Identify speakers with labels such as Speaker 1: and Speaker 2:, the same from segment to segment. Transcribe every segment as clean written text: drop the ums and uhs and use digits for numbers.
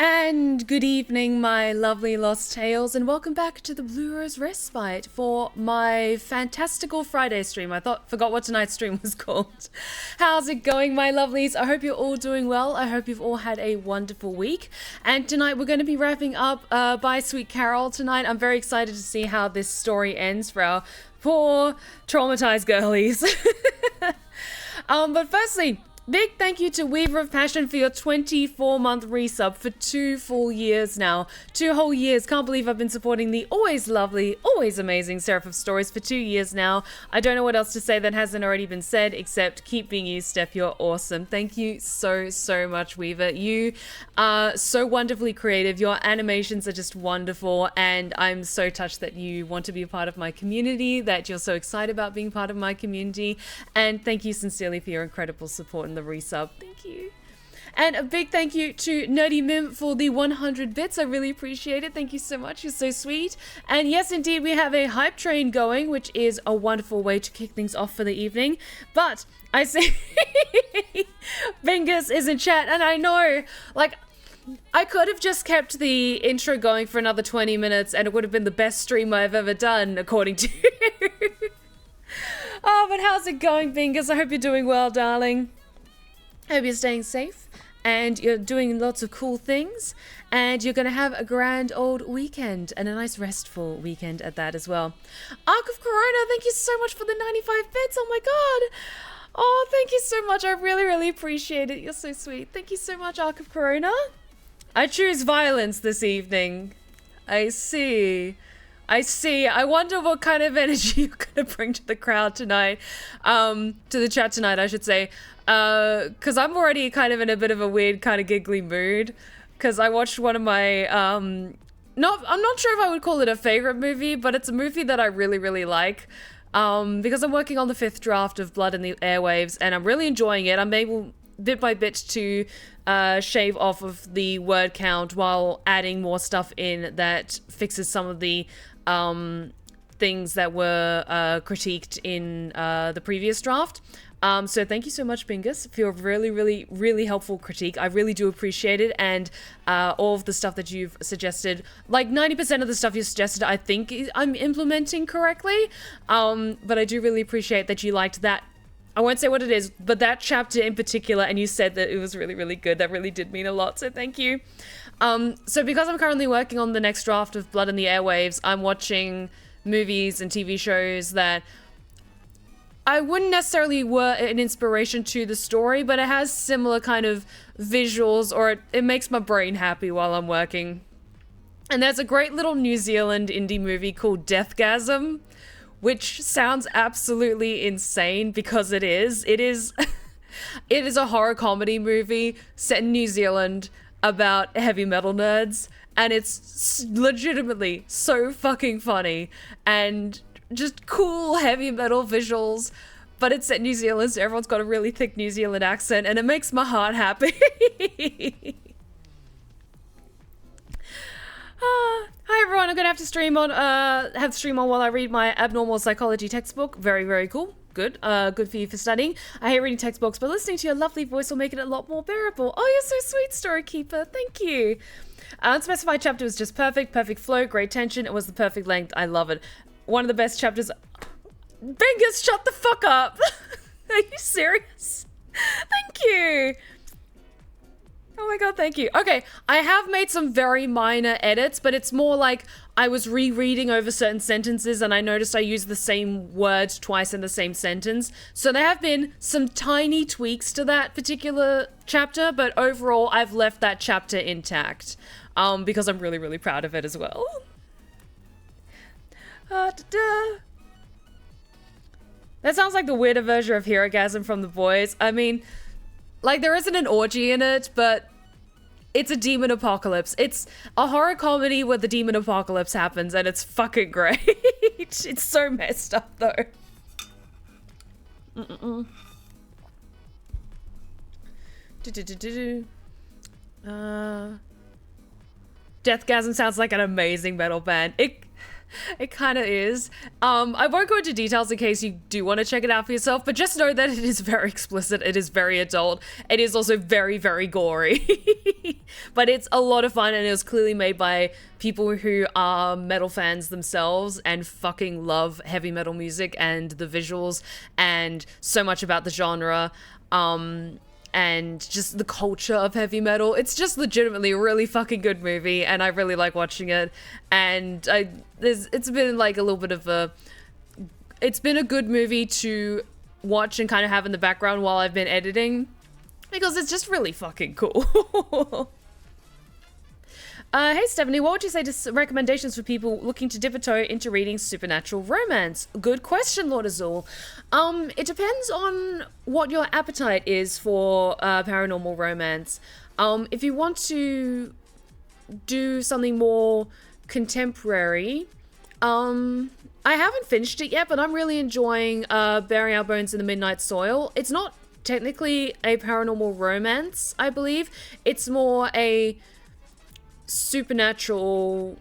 Speaker 1: And good evening, my lovely Lost Tales, and welcome back to the Blue Rose Respite for my fantastical Friday stream. Forgot what tonight's stream was called. How's it going, my lovelies? I hope you're all doing well. I hope you've all had a wonderful week. And tonight we're going to be wrapping up by Sweet Carole tonight. I'm very excited to see how this story ends for our poor traumatized girlies. But firstly, big thank you to Weaver of Passion for your 24-month resub for 2 full years now. 2 whole years. Can't believe I've been supporting the always lovely, always amazing Seraph of Stories for 2 years now. I don't know what else to say that hasn't already been said, except keep being you, Steph. You're awesome. Thank you so much, Weaver. You are so wonderfully creative. Your animations are just wonderful, and I'm so touched that you want to be a part of my community, that you're so excited about being part of my community, and thank you sincerely for your incredible support and the resub. Thank you. And a big thank you to Nerdy Mim for the 100 bits. I really appreciate it. Thank you so much. You're so sweet. And yes, indeed, we have a hype train going, which is a wonderful way to kick things off for the evening. But I see Bingus is in chat, and I know, like, I could have just kept the intro going for another 20 minutes and it would have been the best stream I've ever done, according to you. Oh, but how's it going, Bingus? I hope you're doing well, darling. I hope you're staying safe and you're doing lots of cool things and you're going to have a grand old weekend and a nice restful weekend at that as well. Arc of Corona, thank you so much for the 95 bits. Oh my god. Oh, thank you so much. I really appreciate it. You're so sweet. Thank you so much, Arc of Corona. I choose violence this evening. I see. I wonder what kind of energy you're going to bring to the crowd tonight. To the chat tonight, I should say. Because I'm already kind of in a bit of a weird kind of giggly mood. Because I watched one of my, I'm not sure if I would call it a favorite movie, but it's a movie that I really like. Because I'm working on the 5th draft of Blood in the Airwaves, and I'm really enjoying it. I'm able, bit by bit, to shave off of the word count while adding more stuff in that fixes some of the things that were critiqued in the previous draft. So thank you so much, Bingus, for your really helpful critique. I really do appreciate it, and all of the stuff that you've suggested, like 90% of the stuff you suggested, I think I'm implementing correctly, but I do really appreciate that you liked that. I won't say what it is, but that chapter in particular, and you said that it was really good. That really did mean a lot, so thank you. So because I'm currently working on the next draft of Blood in the Airwaves, I'm watching movies and TV shows that I wouldn't necessarily were an inspiration to the story, but it has similar kind of visuals, or it makes my brain happy while I'm working. And there's a great little New Zealand indie movie called Deathgasm, which sounds absolutely insane because it is. It is a horror comedy set in New Zealand about heavy metal nerds, and it's legitimately so fucking funny and just cool heavy metal visuals, but it's set in New Zealand, so everyone's got a really thick New Zealand accent, and it makes my heart happy. Hi everyone, I'm gonna have stream on while I read my abnormal psychology textbook. Very cool. Good. Good for you for studying. I hate reading textbooks, but listening to your lovely voice will make it a lot more bearable. Oh, you're so sweet, Story Keeper. Thank you. Unspecified chapter was just perfect flow, great tension. It was the perfect length. I love it. One of the best chapters. Bingus, shut the fuck up. Are you serious? Thank you. Oh my god, thank you. Okay, I have made some very minor edits, but it's more like I was rereading over certain sentences and I noticed I used the same word twice in the same sentence. So there have been some tiny tweaks to that particular chapter, but overall I've left that chapter intact because I'm really proud of it as well. That sounds like the weirder version of Herogasm from The Boys. I mean, like, there isn't an orgy in it, but it's a demon apocalypse. It's a horror comedy where the demon apocalypse happens, and it's fucking great. It's so messed up, though. Deathgasm sounds like an amazing metal band. It kind of is. I won't go into details in case you do want to check it out for yourself, but just know that it is very explicit. It is very adult. It is also very, very gory. But it's a lot of fun, and it was clearly made by people who are metal fans themselves and fucking love heavy metal music and the visuals and so much about the genre. And just the culture of heavy metal. It's just legitimately a really fucking good movie, and I really like watching it. And it's been like a little bit of it's been a good movie to watch and kind of have in the background while I've been editing, because it's just really fucking cool. Hey Stephanie, what would you say to recommendations for people looking to dip a toe into reading supernatural romance? Good question, Lord Azul. It depends on what your appetite is for paranormal romance. If you want to do something more contemporary, I haven't finished it yet, but I'm really enjoying Bury Our Bones in the Midnight Soil. It's not technically a paranormal romance, I believe. It's more a supernatural...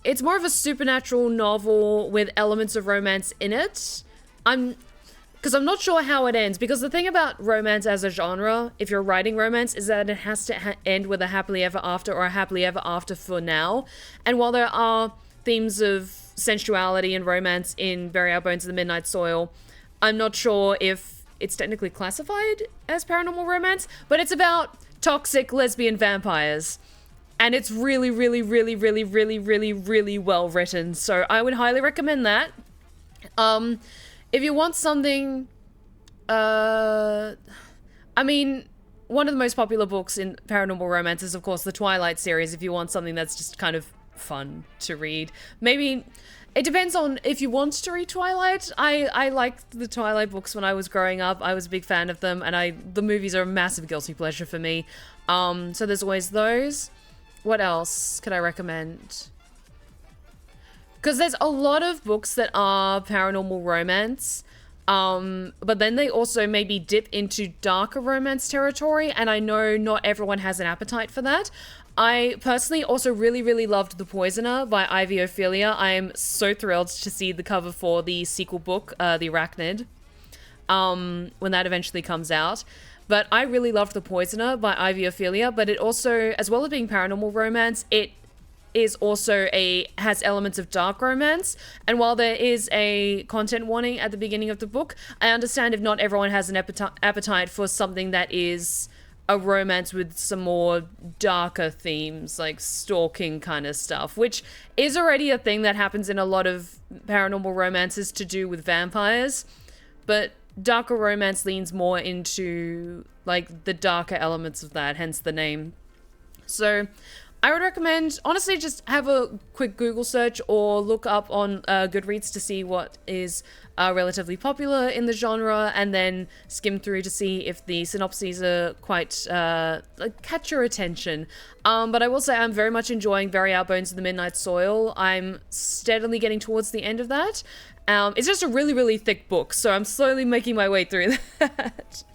Speaker 1: It's more of a supernatural novel with elements of romance in it. Because I'm not sure how it ends, because the thing about romance as a genre, if you're writing romance, is that it has to end with a happily ever after or a happily ever after for now. And while there are themes of sensuality and romance in Bury Our Bones in the Midnight Soil, I'm not sure if it's technically classified as paranormal romance, but it's about toxic lesbian vampires. And it's really, really, really, really, really, really, really well written. So I would highly recommend that. If you want something, I mean, one of the most popular books in paranormal romance is, of course, the Twilight series. If you want something that's just kind of fun to read. Maybe, it depends on if you want to read Twilight. I liked the Twilight books when I was growing up. I was a big fan of them, and the movies are a massive guilty pleasure for me. So there's always those. What else could I recommend? Because there's a lot of books that are paranormal romance, but then they also maybe dip into darker romance territory, and I know not everyone has an appetite for that. I personally also really, really loved The Poisoner by Ivy Ophelia. I am so thrilled to see the cover for the sequel book, The Arachnid, when that eventually comes out. But I really loved The Poisoner by Ivy Ophelia, but it also, as well as being paranormal romance, it is also has elements of dark romance. And while there is a content warning at the beginning of the book, I understand if not everyone has an appetite for something that is a romance with some more darker themes, like stalking kind of stuff, which is already a thing that happens in a lot of paranormal romances to do with vampires. But darker romance leans more into like the darker elements of that, hence the name. So I would recommend, honestly, just have a quick Google search or look up on Goodreads to see what is relatively popular in the genre, and then skim through to see if the synopses are quite catch your attention. But I will say I'm very much enjoying Bury Our Bones in the Midnight Soil. I'm steadily getting towards the end of that. It's just a really, really thick book, so I'm slowly making my way through that.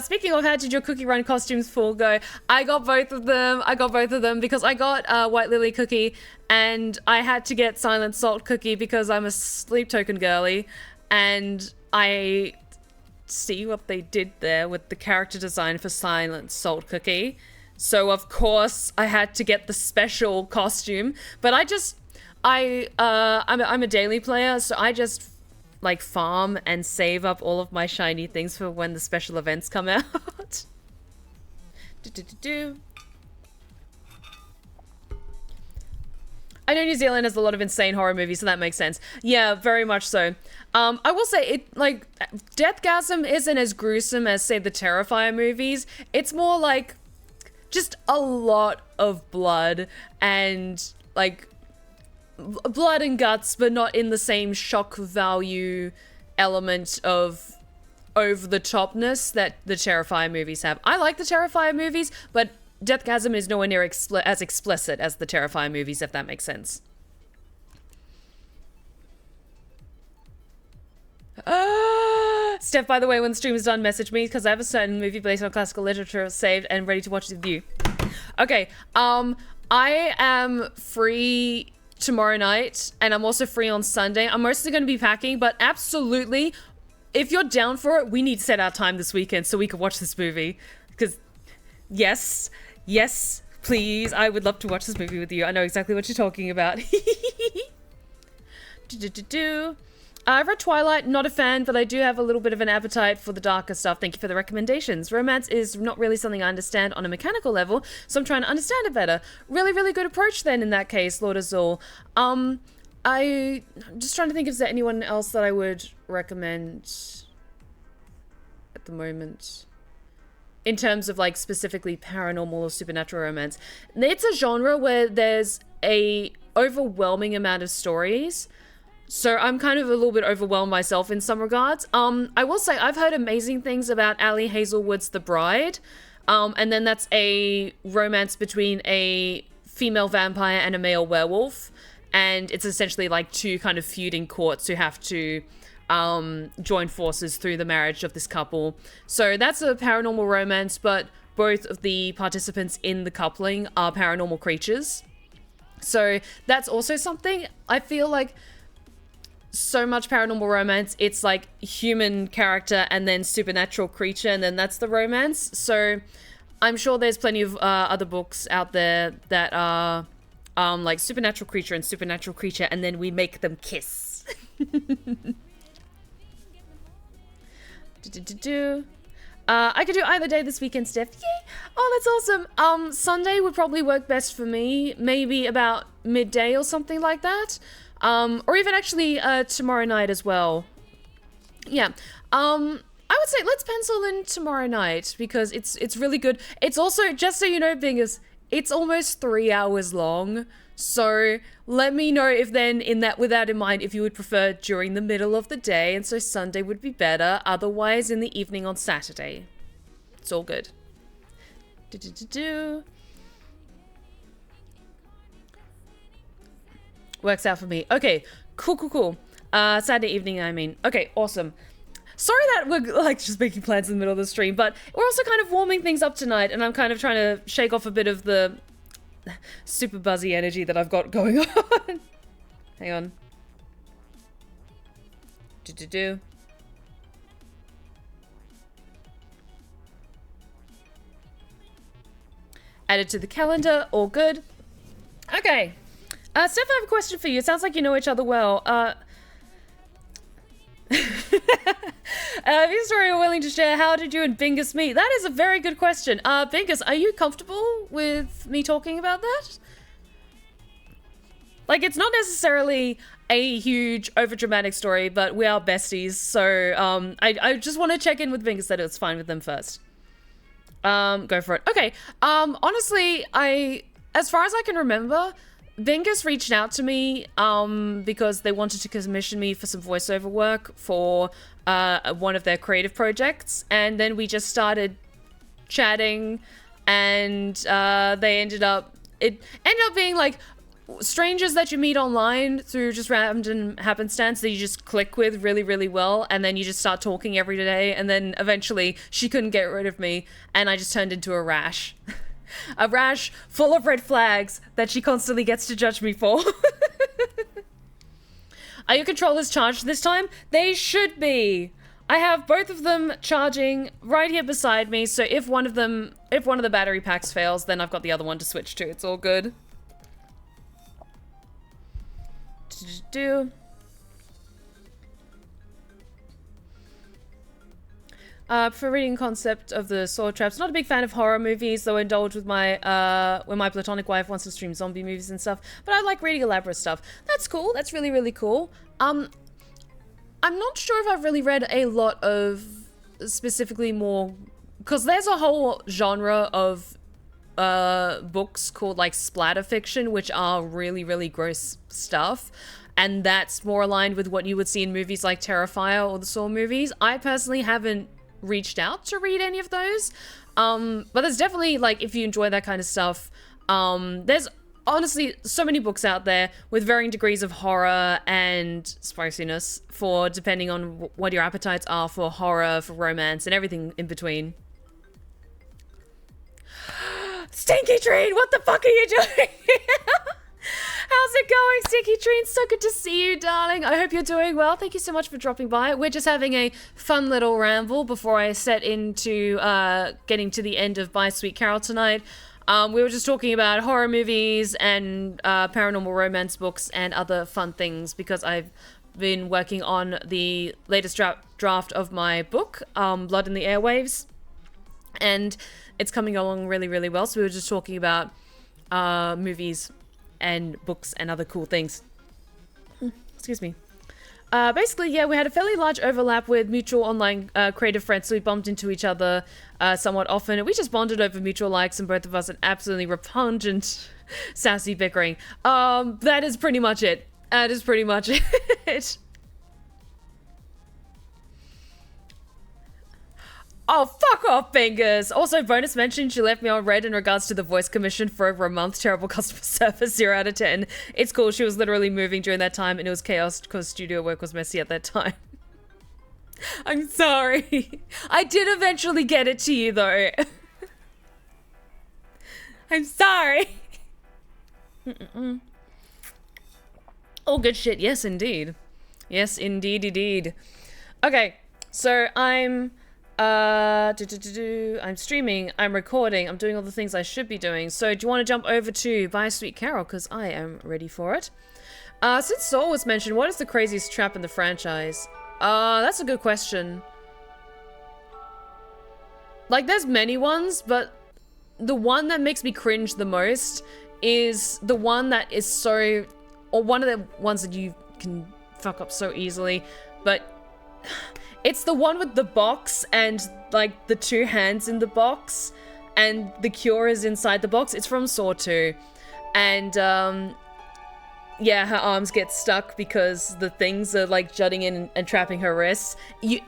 Speaker 1: Speaking of, how did your cookie run costumes full go? I got both of them because I got White Lily Cookie, and I had to get Silent Salt Cookie because I'm a sleep token girly, and I see what they did there with the character design for Silent Salt Cookie. So of course I had to get the special costume, but I'm a daily player, so I just like farm and save up all of my shiny things for when the special events come out. I know New Zealand has a lot of insane horror movies, so that makes sense. Yeah, very much so. I will say, it like Deathgasm isn't as gruesome as, say, the Terrifier movies. It's more like just a lot of blood and like blood and guts, but not in the same shock value element of over-the-topness that the Terrifier movies have. I like the Terrifier movies, but Deathgasm is nowhere near as explicit as the Terrifier movies, if that makes sense. Steph, by the way, when the stream is done, message me, because I have a certain movie based on classical literature saved and ready to watch with you. Okay, I am free tomorrow night, and I'm also free on Sunday. I'm mostly going to be packing, but absolutely, if you're down for it, we need to set our time this weekend so we can watch this movie. Because, yes, please, I would love to watch this movie with you. I know exactly what you're talking about. I've read Twilight, not a fan, but I do have a little bit of an appetite for the darker stuff. Thank you for the recommendations. Romance is not really something I understand on a mechanical level, so I'm trying to understand it better. Really, really good approach then in that case, Lord Azul. I'm just trying to think if there's anyone else that I would recommend at the moment. In terms of like specifically paranormal or supernatural romance. It's a genre where there's a overwhelming amount of stories. So I'm kind of a little bit overwhelmed myself in some regards. I will say I've heard amazing things about Ali Hazelwood's The Bride. And then that's a romance between a female vampire and a male werewolf. And it's essentially like two kind of feuding courts who have to join forces through the marriage of this couple. So that's a paranormal romance, but both of the participants in the coupling are paranormal creatures. So that's also something I feel like so much paranormal romance, it's like human character and then supernatural creature, and then that's the romance. So I'm sure there's plenty of other books out there that are like supernatural creature and supernatural creature, and then we make them kiss. I could do either day this weekend, Steph. Yay! Oh, that's awesome. Sunday would probably work best for me. Maybe about midday or something like that. Or even actually tomorrow night as well. Yeah. I would say let's pencil in tomorrow night because it's really good. It's also, just so you know, Bingers, it's almost 3 hours long. So let me know if then with that in mind, if you would prefer during the middle of the day, and so Sunday would be better. Otherwise, in the evening on Saturday. It's all good. Works out for me. Okay, cool. Saturday evening, I mean. Okay, awesome. Sorry that we're like just making plans in the middle of the stream, but we're also kind of warming things up tonight, and I'm kind of trying to shake off a bit of the super buzzy energy that I've got going on. Hang on. Added to the calendar, all good. Okay. Steph, I have a question for you. It sounds like you know each other well. If your story you're willing to share, how did you and Bingus meet? That is a very good question. Bingus, are you comfortable with me talking about that? Like, it's not necessarily a huge, overdramatic story, but we are besties, so I just want to check in with Bingus that it's fine with them first. Go for it. Okay, honestly, as far as I can remember, Bingus reached out to me because they wanted to commission me for some voiceover work for one of their creative projects, and then we just started chatting, and it ended up being like strangers that you meet online through just random happenstance that you just click with really, really well, and then you just start talking every day, and then eventually she couldn't get rid of me, and I just turned into a rash. A rash full of red flags that she constantly gets to judge me for. Are your controllers charged this time? They should be. I have both of them charging right here beside me, so if one of the battery packs fails, then I've got the other one to switch to. It's all good. For reading concept of the sword traps. Not a big fan of horror movies, though I indulge with my when my platonic wife wants to stream zombie movies and stuff. But I like reading elaborate stuff. That's cool. That's really, really cool. I'm not sure if I've really read a lot of specifically more, because there's a whole genre of books called like splatter fiction, which are really, really gross stuff. And that's more aligned with what you would see in movies like Terrifier or the Saw movies. I personally haven't reached out to read any of those. But there's definitely, like, if you enjoy that kind of stuff, there's honestly so many books out there with varying degrees of horror and spiciness for depending on what your appetites are for horror, for romance, and everything in between. Stinky Treen, what the fuck are you doing? How's it going, Stinky Treen? So good to see you, darling. I hope you're doing well. Thank you so much for dropping by. We're just having a fun little ramble before I set into getting to the end of By Sweet Carole tonight. We were just talking about horror movies and paranormal romance books and other fun things because I've been working on the latest draft of my book, Blood in the Airwaves, and it's coming along really, really well. So we were just talking about movies and books and other cool things. Excuse me. Basically, yeah, we had a fairly large overlap with mutual online creative friends, so we bumped into each other somewhat often, and we just bonded over mutual likes, and both of us had absolutely repugnant, sassy bickering. That is pretty much it. That is pretty much it. Oh, fuck off, Fingers. Also, bonus mention, she left me on red in regards to the voice commission for over a month. Terrible customer service, 0 out of 10. It's cool. She was literally moving during that time, and it was chaos because studio work was messy at that time. I'm sorry. I did eventually get it to you, though. I'm sorry. Oh, good shit. Yes, indeed. Yes, indeed, indeed. Okay, so I'm streaming, I'm recording, I'm doing all the things I should be doing. So do you want to jump over to By Sweet Carole? Because I am ready for it. Since Saul was mentioned, what is the craziest trap in the franchise? That's a good question. Like, there's many ones, but the one that makes me cringe the most is the one that is so... Or one of the ones that you can fuck up so easily, but... It's the one with the box and, like, the 2 hands in the box and the cure is inside the box. It's from Saw 2. And, yeah, her arms get stuck because the things are, like, jutting in and trapping her wrists.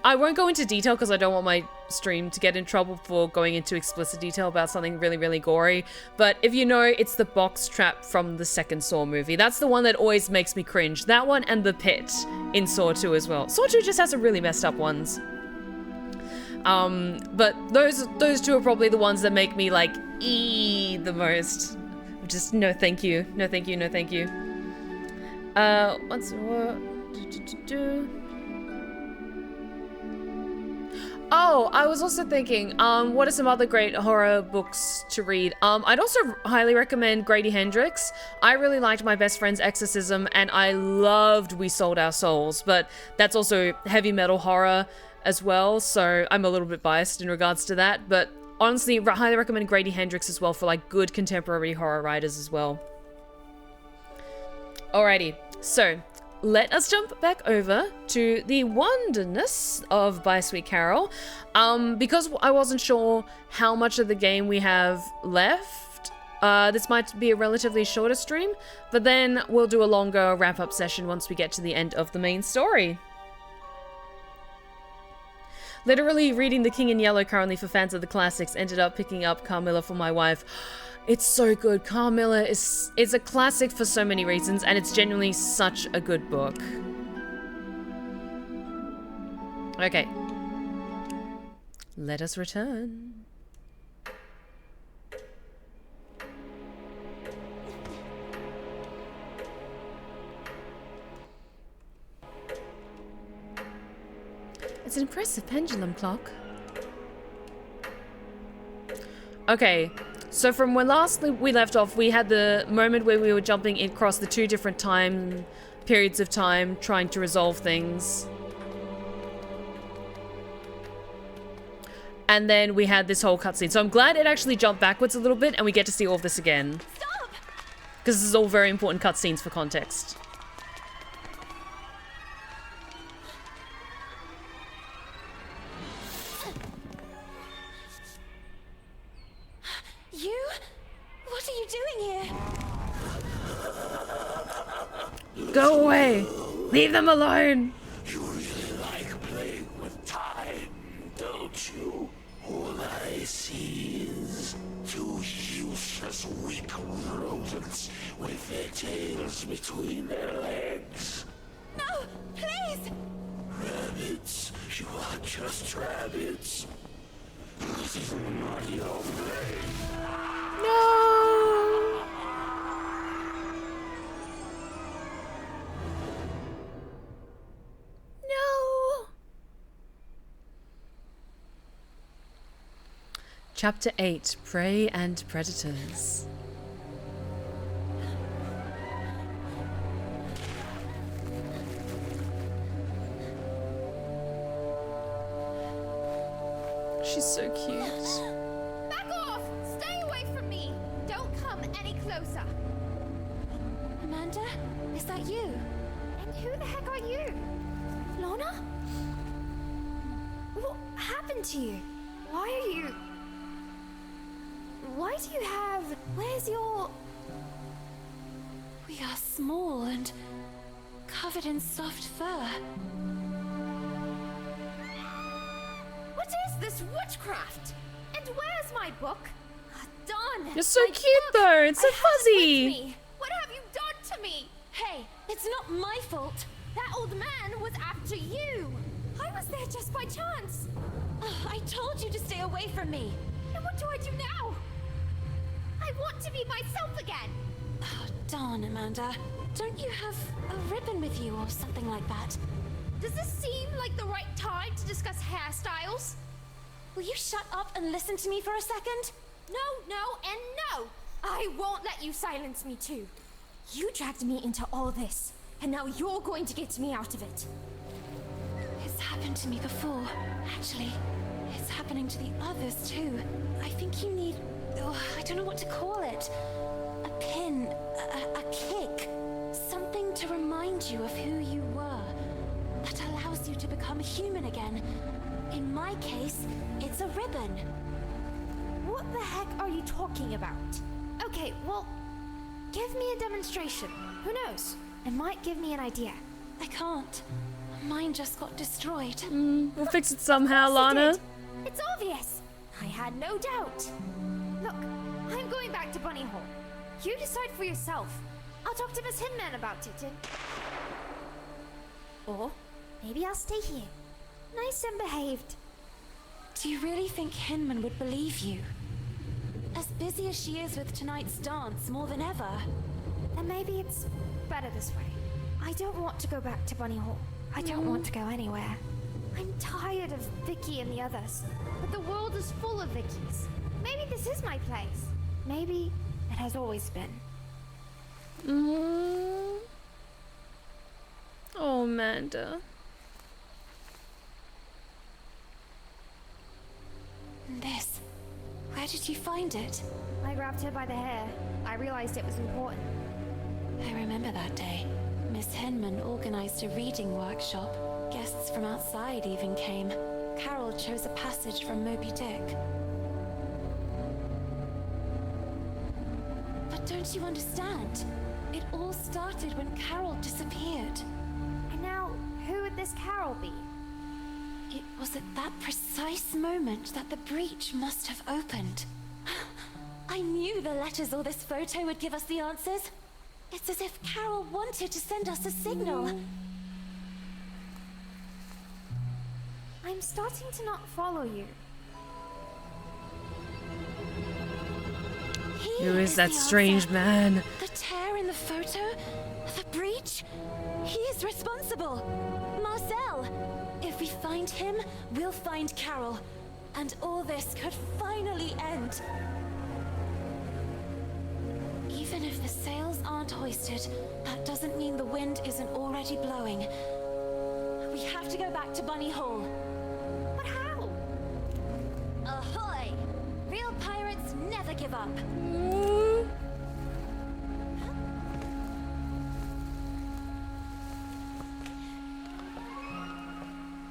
Speaker 1: I won't go into detail because I don't want my stream to get in trouble for going into explicit detail about something really, really gory. But if you know, it's the box trap from the second Saw movie. That's the one that always makes me cringe. That one and the pit in Saw 2 as well. Saw 2 just has some really messed up ones. But those two are probably the ones that make me, like, the most. Just, no thank you. No thank you, no thank you. Oh, I was also thinking, what are some other great horror books to read? I'd also highly recommend Grady Hendrix. I really liked My Best Friend's Exorcism, and I loved We Sold Our Souls, but that's also heavy metal horror as well, so I'm a little bit biased in regards to that, but honestly, highly recommend Grady Hendrix as well for, like, good contemporary horror writers as well. Alrighty, so let us jump back over to the wonderness of By Sweet Carole. Because I wasn't sure how much of the game we have left, this might be a relatively shorter stream, but then we'll do a longer wrap-up session once we get to the end of the main story. Literally reading The King in Yellow currently for fans of the classics, ended up picking up Carmilla for my wife. It's so good. Carmilla is a classic for so many reasons, and it's genuinely such a good book. Okay. Let us return. It's an impressive pendulum clock. Okay. So from when last we left off, we had the moment where we were jumping across the 2 different periods of time, trying to resolve things. And then we had this whole cutscene. So I'm glad it actually jumped backwards a little bit and we get to see all of this again. Stop! Because this is all very important cutscenes for context.
Speaker 2: What are you doing here?
Speaker 1: Go away! Leave them alone!
Speaker 3: You really like playing with time, don't you? All I see is 2 useless, weak rodents with their tails between their legs.
Speaker 2: No, please!
Speaker 3: Rabbits, you are just rabbits. This is not your play.
Speaker 1: No! No! Chapter 8, Prey and Predators. She's so cute.
Speaker 2: Back off! Stay away from me! Don't come any closer. Amanda? Is that you? And who the heck are you? Lana? What happened to you? Why are you... Why do you have... Where's your... We are small and covered in soft fur. What is this witchcraft? And where's my book? Darn!
Speaker 1: You're so
Speaker 2: my
Speaker 1: cute
Speaker 2: book!
Speaker 1: though, it's so
Speaker 2: I have it
Speaker 1: fuzzy.
Speaker 2: with me. What have you done to me? Hey, it's not my fault. That old man was after you. I was there just by chance. I told you to stay away from me. And what do I do now? I want to be myself again. Oh, darn, Amanda. Don't you have a ribbon with you or something like that? Does this seem like the right time to discuss hairstyles? Will you shut up and listen to me for a second? No, no, and no! I won't let you silence me too. You dragged me into all this, and now you're going to get me out of it. It's happened to me before. Actually, it's happening to the others too. I think you need... I don't know what to call it. A pin, a kick. Something to remind you of who you were. That allows you to become human again. In my case, it's a ribbon. What the heck are you talking about? Okay, well, give me a demonstration. Who knows? It might give me an idea. I can't. Mine just got destroyed.
Speaker 1: We'll fix it somehow, Lana.
Speaker 2: It's obvious. I had no doubt. Look, I'm going back to Bunny Hole. You decide for yourself. I'll talk to Miss Hinman about it and... Or maybe I'll stay here. Nice and behaved. Do you really think Hinman would believe you? As busy as she is with tonight's dance more than ever. Then maybe it's better this way. I don't want to go back to Bunny Hall. I don't want to go anywhere. I'm tired of Vicky and the others. But the world is full of Vickies. Maybe this is my place. Maybe it has always been.
Speaker 1: Oh, Amanda.
Speaker 2: This. Where did you find it? I grabbed her by the hair. I realized it was important. I remember that day. Miss Hinman organized a reading workshop. Guests from outside even came. Carole chose a passage from Moby Dick. But don't you understand? It all started when Carole disappeared. And now, who would this Carole be? It was at that precise moment that the breach must have opened. I knew the letters or this photo would give us the answers. It's as if Carole wanted to send us a signal. I'm starting to not follow you.
Speaker 1: Who is that strange man?
Speaker 2: The tear in the photo? The breach? He is responsible. Marcel! If we find him, we'll find Carole. And all this could finally end. Even if the sails aren't hoisted, that doesn't mean the wind isn't already blowing. We have to go back to Bunny Hole. But how? Ahoy! Real pirates never give up.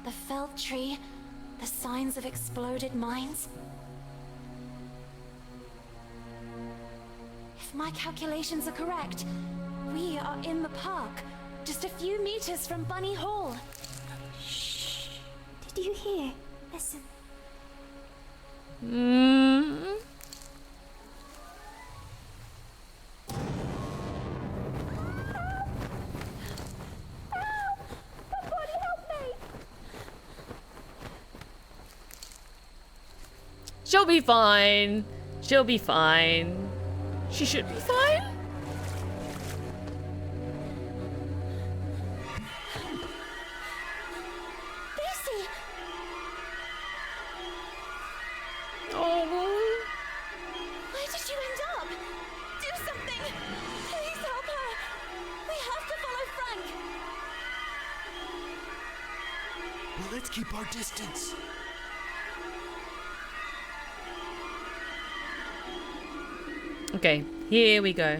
Speaker 2: The felled tree, the signs of exploded mines. If my calculations are correct, we are in the park, just a few meters from Bunny Hall. Shh. Did you hear? Listen. Somebody help me!
Speaker 1: She'll be fine. She'll be fine. She should be fine.
Speaker 2: Lucy!
Speaker 1: Oh.
Speaker 2: Where did you end up? Do something! Please help her! We have to follow Frank!
Speaker 3: Well, let's keep our distance.
Speaker 1: Okay, here we go.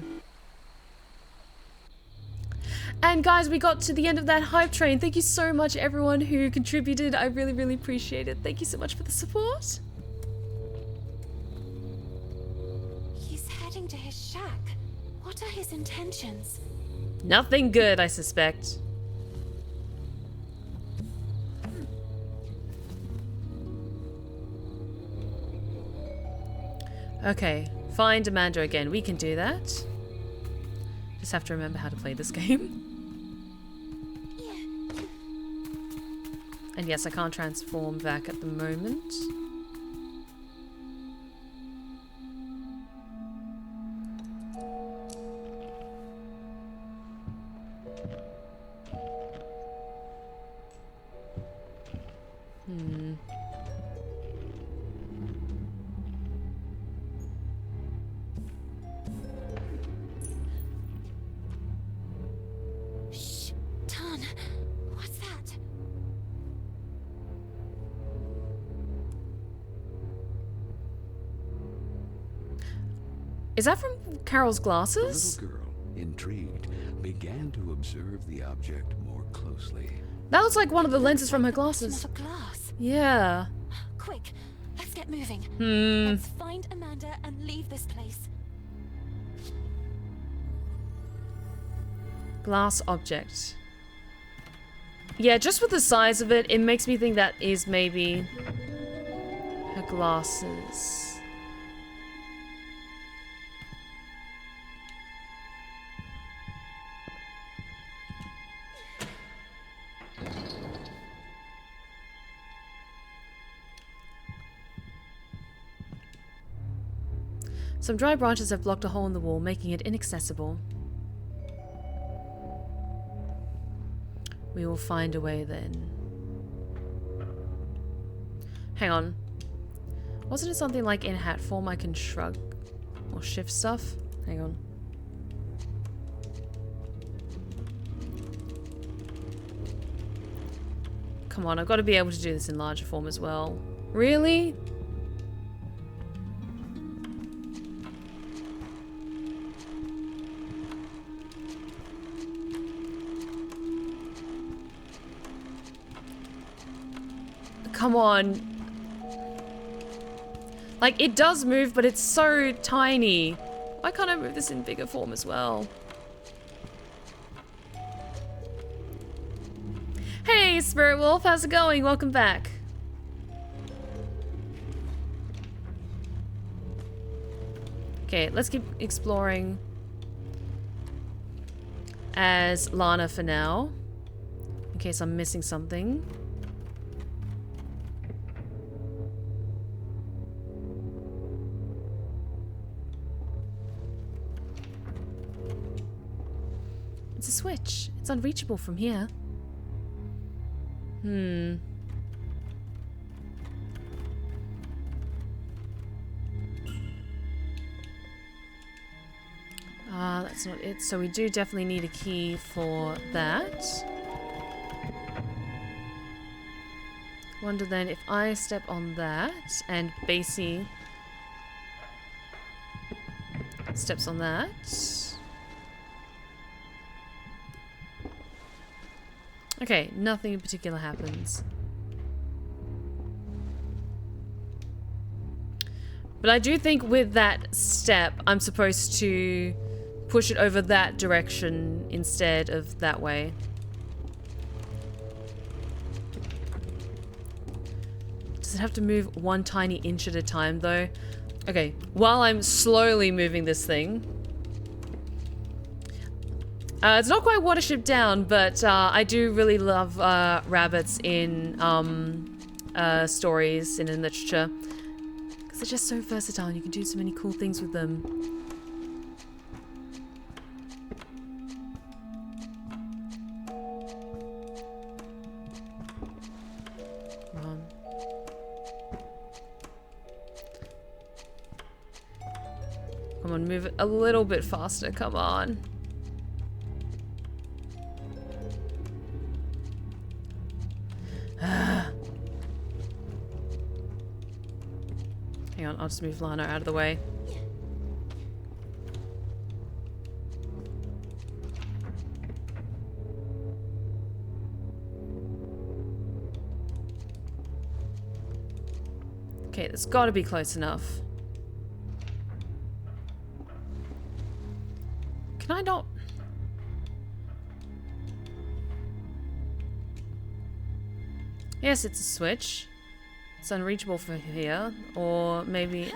Speaker 1: And guys, we got to the end of that hype train. Thank you so much, everyone who contributed. I really, really appreciate it. Thank you so much for the support.
Speaker 2: He's heading to his shack. What are his intentions?
Speaker 1: Nothing good, I suspect. Okay, find Amanda again. We can do that. Just have to remember how to play this game. And yes, I can't transform back at the moment.
Speaker 2: Shh! Ton! What's that?
Speaker 1: Is that from Carole's
Speaker 4: The
Speaker 1: glasses?
Speaker 4: little girl, intrigued, began to observe the object more closely.
Speaker 1: That looks like one of the lenses from her
Speaker 2: It's
Speaker 1: glasses.
Speaker 2: not a glass.
Speaker 1: Yeah.
Speaker 2: Quick, let's get moving.
Speaker 1: Hmm.
Speaker 2: Let's find Amanda and leave this place.
Speaker 1: Glass object. Yeah, just with the size of it, it makes me think that is maybe her glasses. Some dry branches have blocked a hole in the wall, making it inaccessible. We will find a way then. Hang on. Wasn't it something like in hat form I can shrug or shift stuff? Hang on. Come on, I've got to be able to do this in larger form as well. Really? Come on. Like, it does move, but it's so tiny. Why can't I move this in bigger form as well? Hey, Spirit Wolf, how's it going? Welcome back. Okay, let's keep exploring as Lana for now, in case I'm missing something. It's a switch. It's unreachable from here. That's not it. So we do definitely need a key for that. Wonder then if I step on that and Basie steps on that. Okay, nothing in particular happens. But I do think with that step, I'm supposed to push it over that direction instead of that way. Does it have to move one tiny inch at a time though? Okay, while I'm slowly moving this thing. It's not quite Watership Down, but I do really love rabbits in stories and in literature. Because they're just so versatile and you can do so many cool things with them. Come on. Come on, move it a little bit faster, come on. Hang on, I'll just move Lana out of the way. Okay, that's gotta be close enough. Can I not? Yes, it's a switch. It's unreachable for here. Or maybe...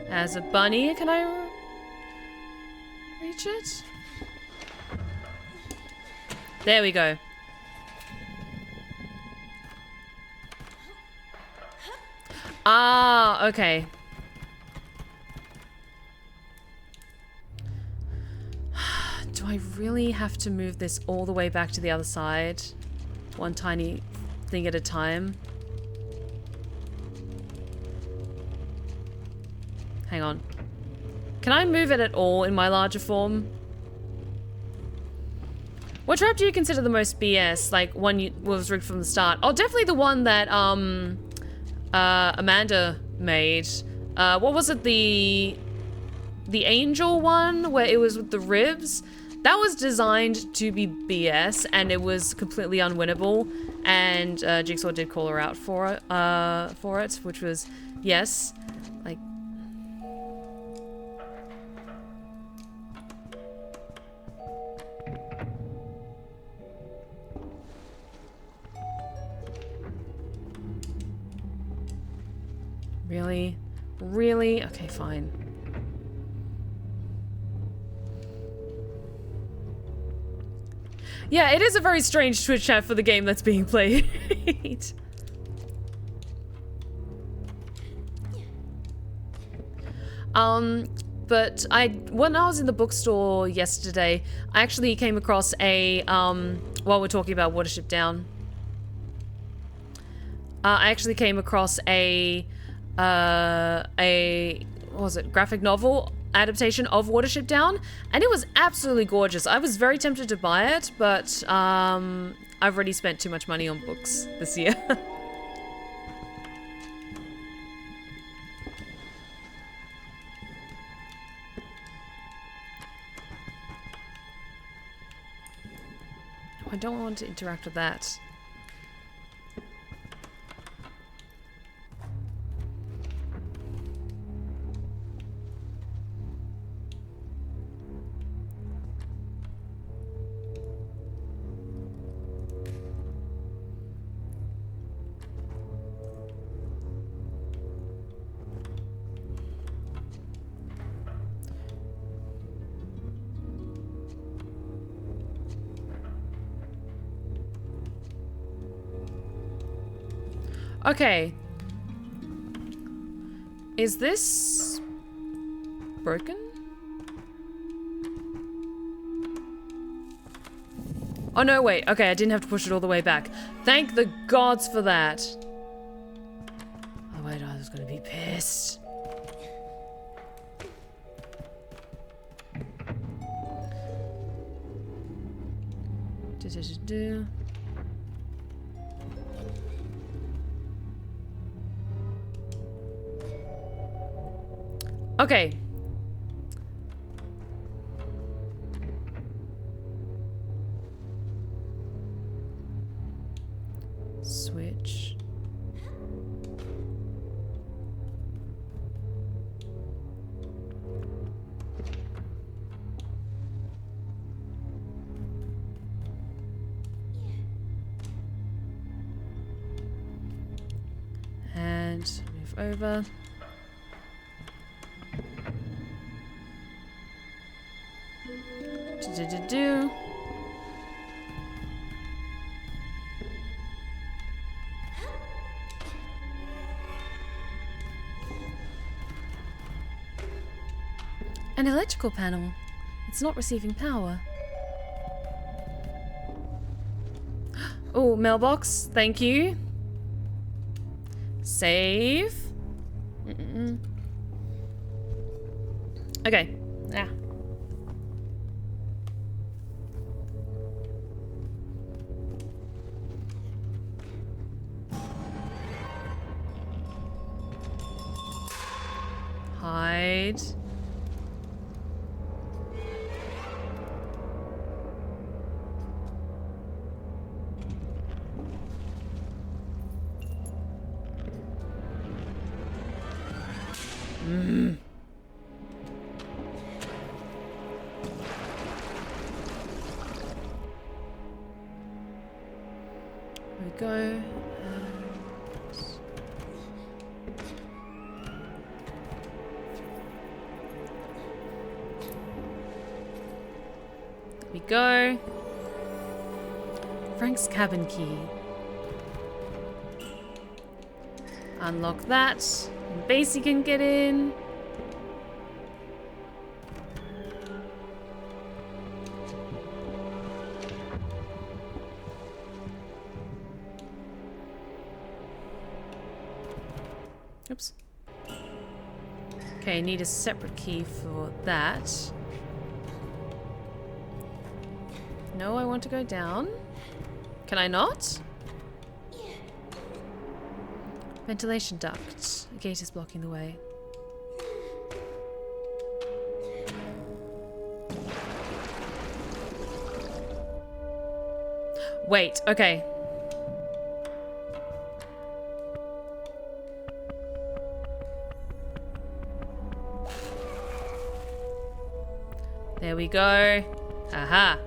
Speaker 1: As a bunny, can I reach it? There we go. Ah, okay. Do I really have to move this all the way back to the other side? One tiny thing at a time. Hang on. Can I move it at all in my larger form? What trap do you consider the most BS? Like, one was rigged from the start? Oh, definitely the one that, Amanda made. What was it? The angel one? Where it was with the ribs? That was designed to be BS, and it was completely unwinnable. And Jigsaw did call her out for it, which was, yes, like... Really? Really? Okay, fine. Yeah, it is a very strange Twitch chat for the game that's being played. But when I was in the bookstore yesterday, I actually came across a, while we're talking about Watership Down, I actually came across a what was it, graphic novel adaptation of Watership Down, and it was absolutely gorgeous. I was very tempted to buy it, but I've already spent too much money on books this year. I don't want to interact with that. Okay. Is this broken? Oh no, wait. Okay, I didn't have to push it all the way back. Thank the gods for that. Oh wait, I was gonna be pissed. Do. Okay. Switch. And move over. Do. An electrical panel. It's not receiving power. Oh, mailbox. Thank you. Save. Okay. Yeah. Hide. There we go. There we go. Frank's cabin key. Unlock that. And Basie can get in. Oops. Okay, need a separate key for that. No, I want to go down. Can I not? Ventilation duct. A gate is blocking the way. Wait, okay. There we go. Aha.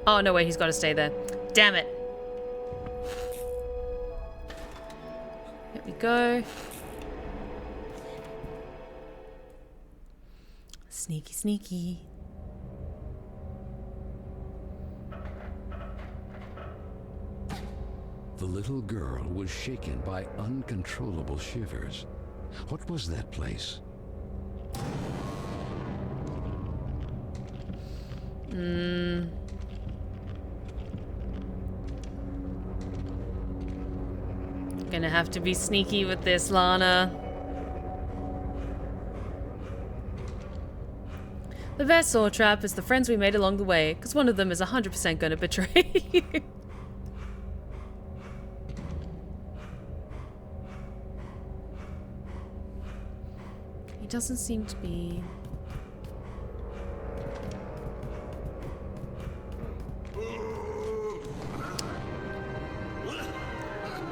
Speaker 1: Oh, no way, he's got to stay there. Damn it. There we go. Sneaky, sneaky.
Speaker 4: The little girl was shaken by uncontrollable shivers. What was that place?
Speaker 1: Gonna have to be sneaky with this, Lana. The best saw trap is the friends we made along the way, because one of them is 100% gonna betray you. He doesn't seem to be...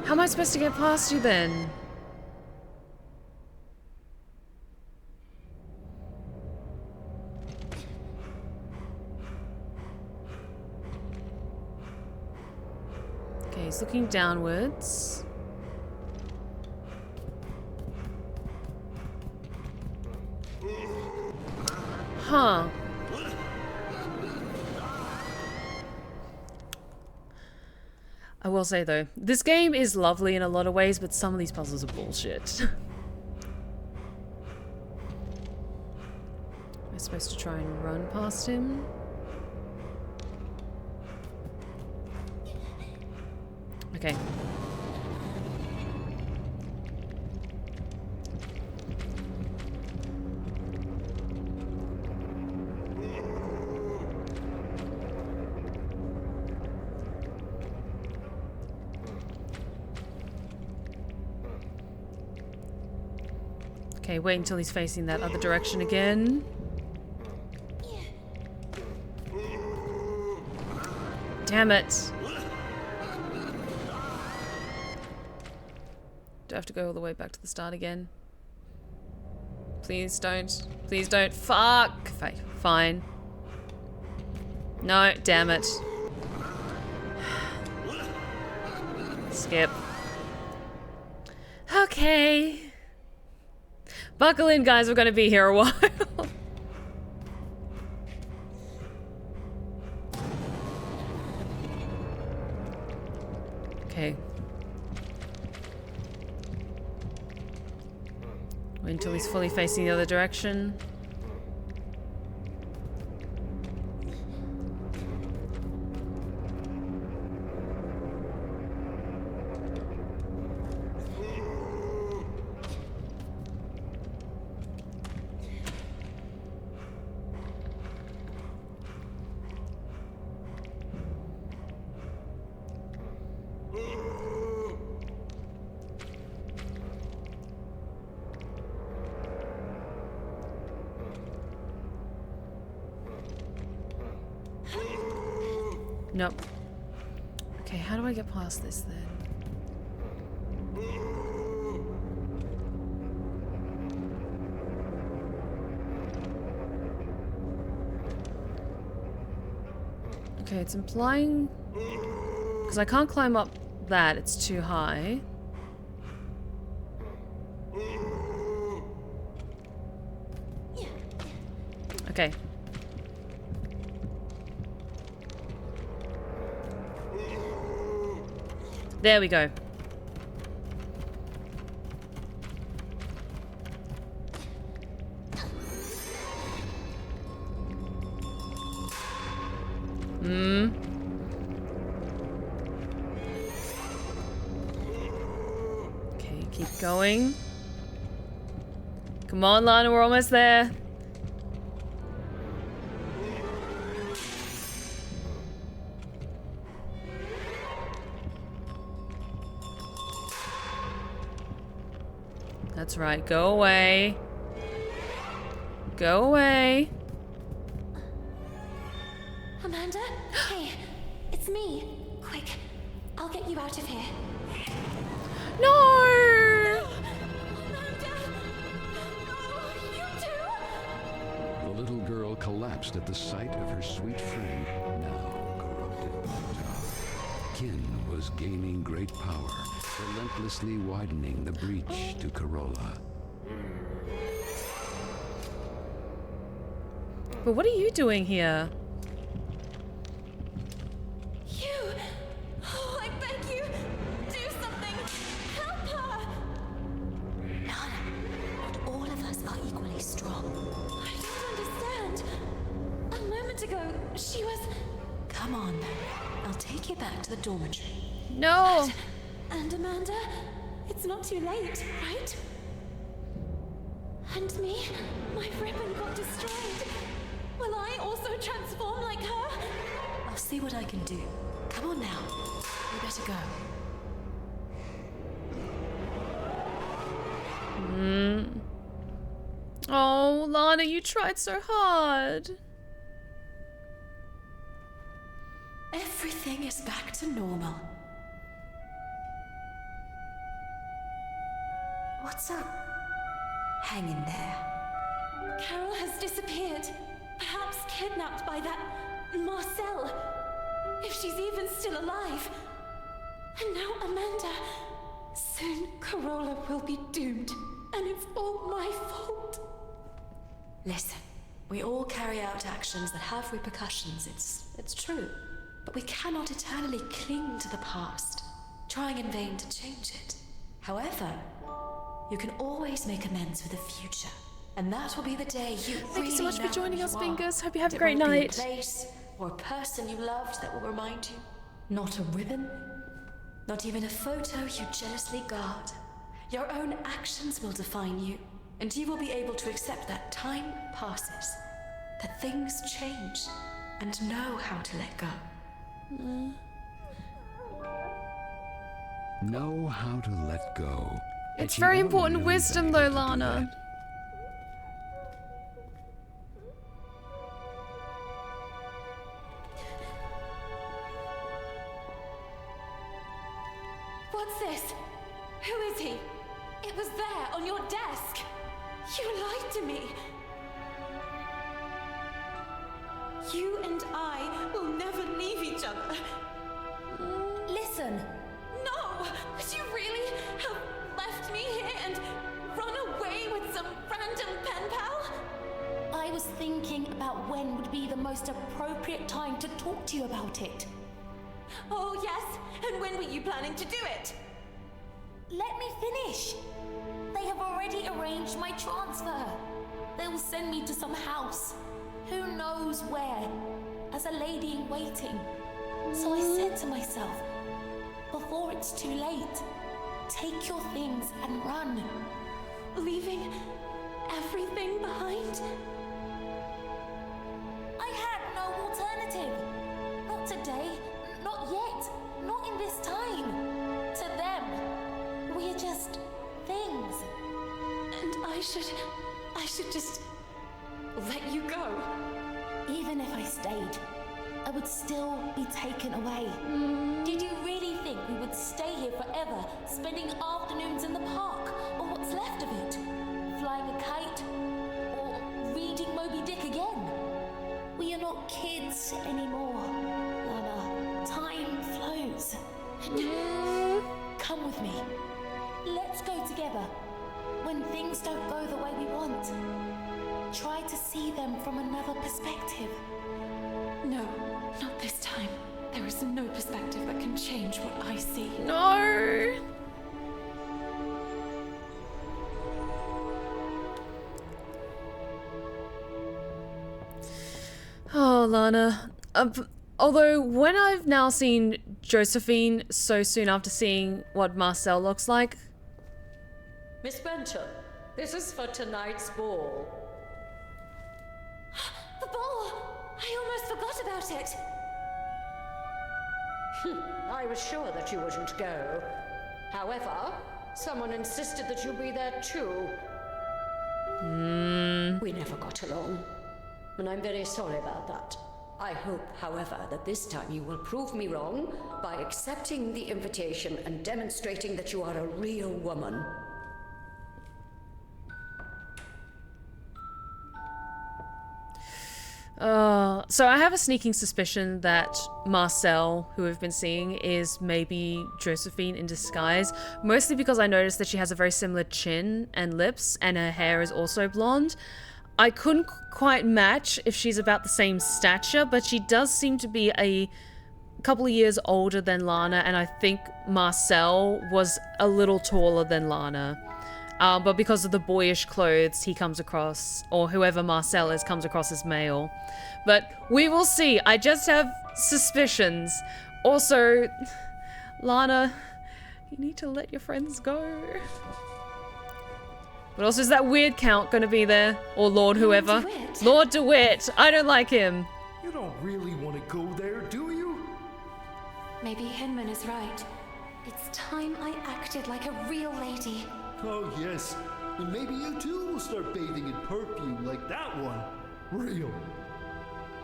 Speaker 1: How am I supposed to get past you then? Okay, he's looking downwards. Huh. I will say though, this game is lovely in a lot of ways, but some of these puzzles are bullshit. Am I supposed to try and run past him? Okay. Okay, wait until he's facing that other direction again. Damn it. Do I have to go all the way back to the start again? Please don't. Please don't. Fuck. Fine. No, damn it. Skip. Okay. Buckle in, guys. We're going to be here a while. Okay. Wait until he's fully facing the other direction. Nope. Okay, how do I get past this then? Okay, it's implying... Because I can't climb up that, it's too high. Okay. There we go. Okay, keep going. Come on, Lana, we're almost there. That's right, go away. Go away.
Speaker 2: Amanda? Hey, it's me. Quick, I'll get you out of here.
Speaker 1: No!
Speaker 2: Amanda! No, you too?
Speaker 4: The little girl collapsed at the sight of her sweet friend, now corrupted mortal. Kin was gaining great power, relentlessly widening the breach to Corolla.
Speaker 1: But what are you doing here?
Speaker 2: You! Oh, I beg you! Do something! Help her! Lana, not all of us are equally strong. I don't understand. A moment ago, she was... Come on, I'll take you back to the dormitory.
Speaker 1: No!
Speaker 2: And Amanda, it's not too late, right? And me, my ribbon got destroyed. Will I also transform like her? I'll see what I can do. Come on now. We better go.
Speaker 1: Oh, Lana, you tried so hard.
Speaker 2: Everything is back to normal. What's up? Hang in there. Carole has disappeared. Perhaps kidnapped by that Marcel. If she's even still alive. And now Amanda. Soon Corolla will be doomed. And it's all my fault. Listen, we all carry out actions that have repercussions. It's true. But we cannot eternally cling to the past, trying in vain to change it. However, you can always make amends for the future. And that will be the day you
Speaker 1: Thank you so much for joining us, Fingers. Hope you have a
Speaker 2: It
Speaker 1: great
Speaker 2: won't be
Speaker 1: night.
Speaker 2: a place or a person you loved that will remind you. Not a ribbon. Not even a photo you jealously guard. Your own actions will define you. And you will be able to accept that time passes. That things change. And know how to let go.
Speaker 4: Know how to let go.
Speaker 1: It's
Speaker 4: Had she
Speaker 1: very
Speaker 4: ever
Speaker 1: important
Speaker 4: really
Speaker 1: wisdom,
Speaker 4: been
Speaker 1: though,
Speaker 4: able to do
Speaker 1: Lana.
Speaker 4: that?
Speaker 2: What's this? Who is he? It was there on your desk. You lied to me. You and I will never leave each other. Listen. No! Would you really have left me here and run away with some random pen pal? I was thinking about when would be the most appropriate time to talk to you about it. Oh, yes? And when were you planning to do it? Let me finish. They have already arranged my transfer. They will send me to some house, who knows where, as a lady in waiting. So I said to myself, before it's too late, take your things and run. Leaving everything behind? I had no alternative. Not today, not yet, not in this time. To them, we are just things. And I should just let you go. Even if I stayed, I would still be taken away. Did you really think we would stay here forever, spending afternoons in the park, or what's left of it? Flying a kite, or reading Moby Dick again? We are not kids anymore, Lana. Time flows. Come with me. Let's go together. When things don't go the way we want, try to see them from another perspective. No, not this time. There is no perspective that can change what I see.
Speaker 1: No. Oh, Lana. Although, when I've now seen Josephine so soon after seeing what Marcel looks like...
Speaker 5: Miss Benton, this is for tonight's ball.
Speaker 2: The ball! I almost forgot about it.
Speaker 5: I was sure that you wouldn't go. However, someone insisted that you be there too. We never got along, and I'm very sorry about that. I hope, however, that this time you will prove me wrong by accepting the invitation and demonstrating that you are a real woman.
Speaker 1: So I have a sneaking suspicion that Marcel, who we've been seeing, is maybe Josephine in disguise. Mostly because I noticed that she has a very similar chin and lips, and her hair is also blonde. I couldn't quite match if she's about the same stature, but she does seem to be a couple of years older than Lana, and I think Marcel was a little taller than Lana. But because of the boyish clothes he comes across, or whoever Marcel is comes across as male. But we will see. I just have suspicions. Also, Lana, you need to let your friends go. But also, is that weird Count going to be there? Or Lord whoever?
Speaker 2: DeWitt.
Speaker 1: Lord DeWitt. I don't like him.
Speaker 6: You don't really want to go there, do you?
Speaker 2: Maybe Hinman is right. It's time I acted like a real lady.
Speaker 6: Oh, yes. And maybe you too will start bathing in perfume like that one. Real.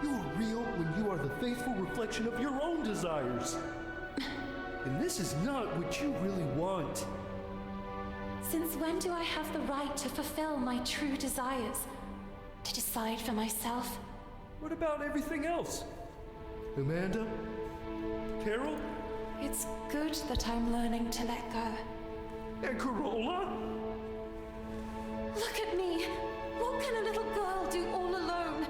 Speaker 6: You are real when you are the faithful reflection of your own desires. And this is not what you really want.
Speaker 2: Since when do I have the right to fulfill my true desires? To decide for myself?
Speaker 6: What about everything else? Amanda? Carole?
Speaker 2: It's good that I'm learning to let go.
Speaker 6: And Corolla?
Speaker 2: Look at me! What can a little girl do all alone?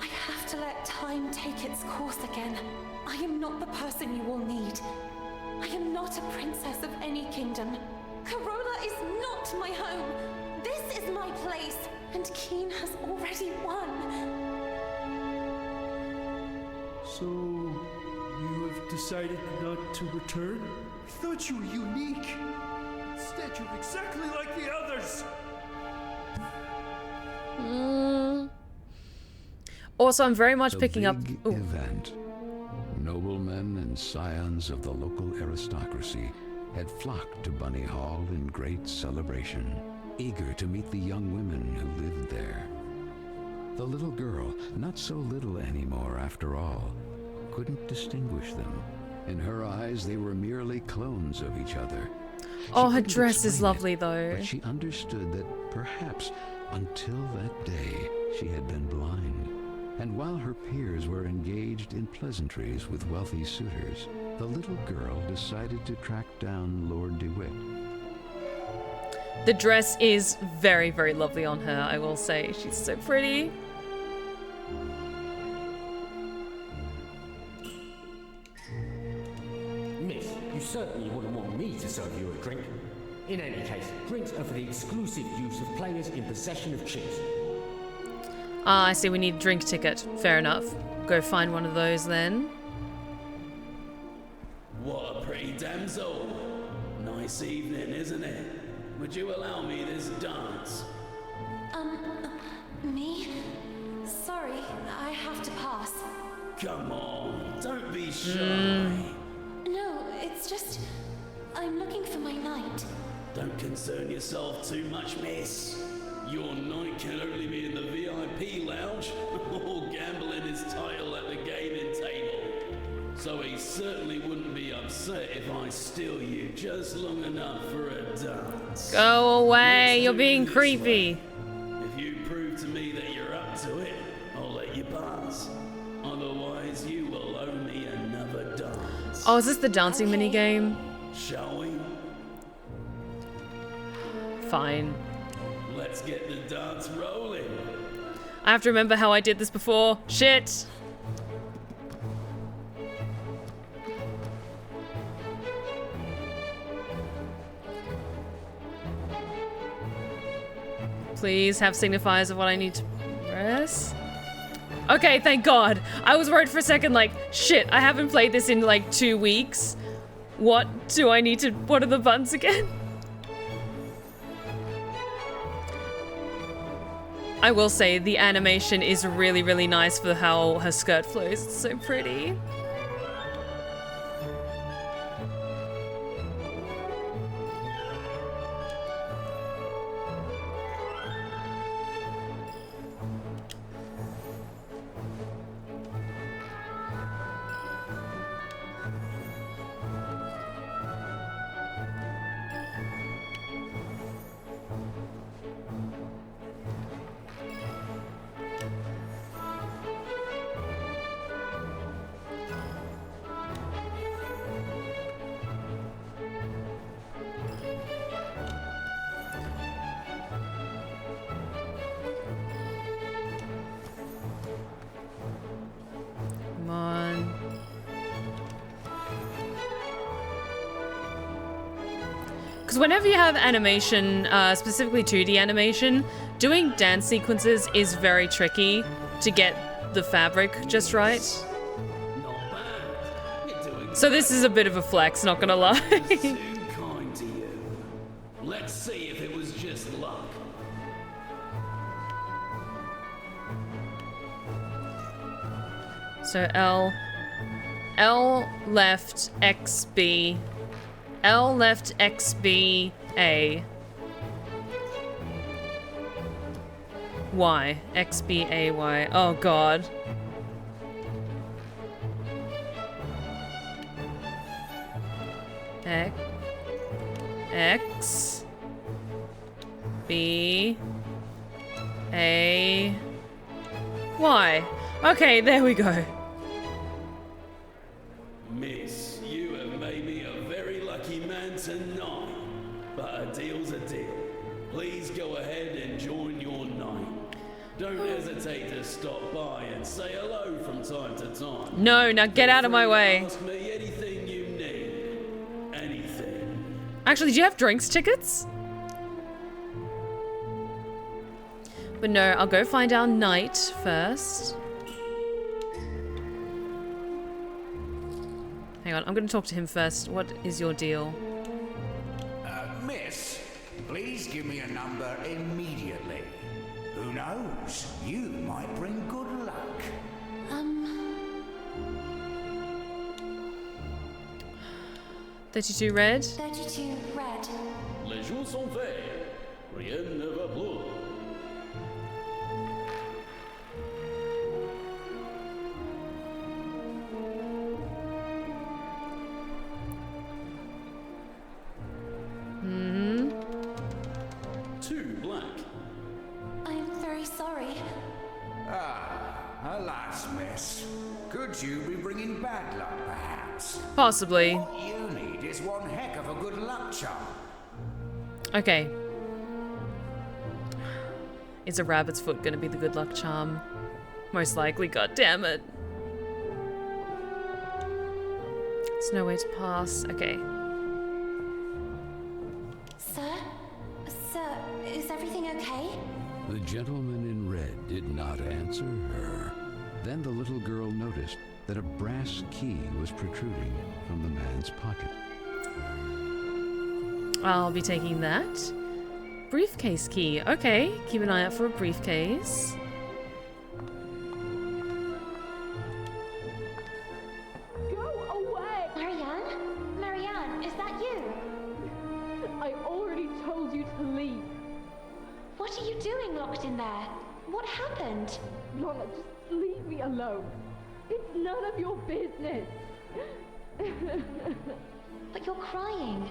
Speaker 2: I have to let time take its course again. I am not the person you will need. I am not a princess of any kingdom. Corolla is not my home. This is my place, and Keen has already won.
Speaker 6: So, you have decided not to return? I thought you were unique. Instead, you're exactly like the others.
Speaker 1: Also, I'm very much picking up...
Speaker 4: big event. Noblemen and scions of the local aristocracy had flocked to Bunny Hall in great celebration, eager to meet the young women who lived there. The little girl, not so little anymore after all, couldn't distinguish them. In her eyes, they were merely clones of each other.
Speaker 1: Oh,
Speaker 4: She
Speaker 1: her
Speaker 4: couldn't
Speaker 1: dress is
Speaker 4: explain
Speaker 1: lovely,
Speaker 4: it,
Speaker 1: though.
Speaker 4: But she understood that perhaps until that day she had been blind. And while her peers were engaged in pleasantries with wealthy suitors, the little girl decided to track down Lord DeWitt.
Speaker 1: The dress is very, very lovely on her, I will say. She's so pretty.
Speaker 6: Miss,
Speaker 7: You certainly wouldn't want me to serve you a drink. In any case, drinks are for the exclusive use of players in possession of chips.
Speaker 1: Ah, I see, we need a drink ticket. Fair enough. Go find one of those then.
Speaker 3: What a pretty damsel. Nice evening, isn't it? Would you allow me this dance?
Speaker 2: Me? Sorry, I have to pass.
Speaker 3: Come on, don't be shy.
Speaker 2: No, it's just... I'm looking for my knight.
Speaker 3: Don't concern yourself too much, miss. Your knight can only be in the VIP lounge or gambling his title at the gaming table. So he certainly wouldn't be upset if I steal you just long enough for a dance.
Speaker 1: Go away,
Speaker 3: Let's
Speaker 1: you're
Speaker 3: do
Speaker 1: being
Speaker 3: it this
Speaker 1: creepy.
Speaker 3: way. If you prove to me that you're up to it, I'll let you pass. Otherwise, you will owe me another dance.
Speaker 1: Oh, is this the dancing minigame?
Speaker 3: Shall we?
Speaker 1: Fine.
Speaker 3: Let's get the dance rolling.
Speaker 1: I have to remember how I did this before. Shit! Please have signifiers of what I need to press. Okay, thank God. I was worried for a second, like, shit, I haven't played this in like 2 weeks. What do I need to, what are the buttons again? I will say the animation is really, really nice for how her skirt flows. It's so pretty. Come on. Because whenever you have animation, specifically 2D animation, doing dance sequences is very tricky to get the fabric just right.
Speaker 3: Not bad. You're doing
Speaker 1: So this is a bit of a flex, not gonna lie.
Speaker 3: too kind to you. Let's see if it was just luck.
Speaker 1: So L left XB, L left XB A, Y, XB A Y. Oh God. X B A Y. Okay, there we go.
Speaker 3: Miss, you have made me a very lucky man tonight. But a deal's a deal. Please go ahead and join your knight. Don't hesitate to stop by and say hello from time to time.
Speaker 1: No, now get out of my way.
Speaker 3: Ask me anything you need. Anything.
Speaker 1: Actually, do you have drinks tickets? But no, I'll go find our knight first. Hang on, I'm gonna talk to him first. What is your deal?
Speaker 8: Miss, please give me a number immediately. Who knows? You might bring good luck.
Speaker 1: 32 red.
Speaker 2: 32 red.
Speaker 3: Les jours sont faits. Rien ne va plus. Two black.
Speaker 2: I'm very sorry.
Speaker 8: Alas, miss. Could you be bringing bad luck, perhaps?
Speaker 1: Possibly.
Speaker 8: What you need is one heck of a good luck charm.
Speaker 1: Okay. Is a rabbit's foot gonna be the good luck charm? Most likely, god damn it. There's no way to pass. Okay.
Speaker 2: Sir? Sir, is everything okay?
Speaker 4: The gentleman in red did not answer her. Then the little girl noticed that a brass key was protruding from the man's pocket.
Speaker 1: I'll be taking that. Briefcase key. Okay, keep an eye out for a briefcase.
Speaker 9: Go away!
Speaker 2: Marianne, is that you?
Speaker 9: I already told you to leave.
Speaker 2: What are you doing locked in there? What happened?
Speaker 9: Lana, just leave me alone. It's none of your business.
Speaker 2: But you're crying.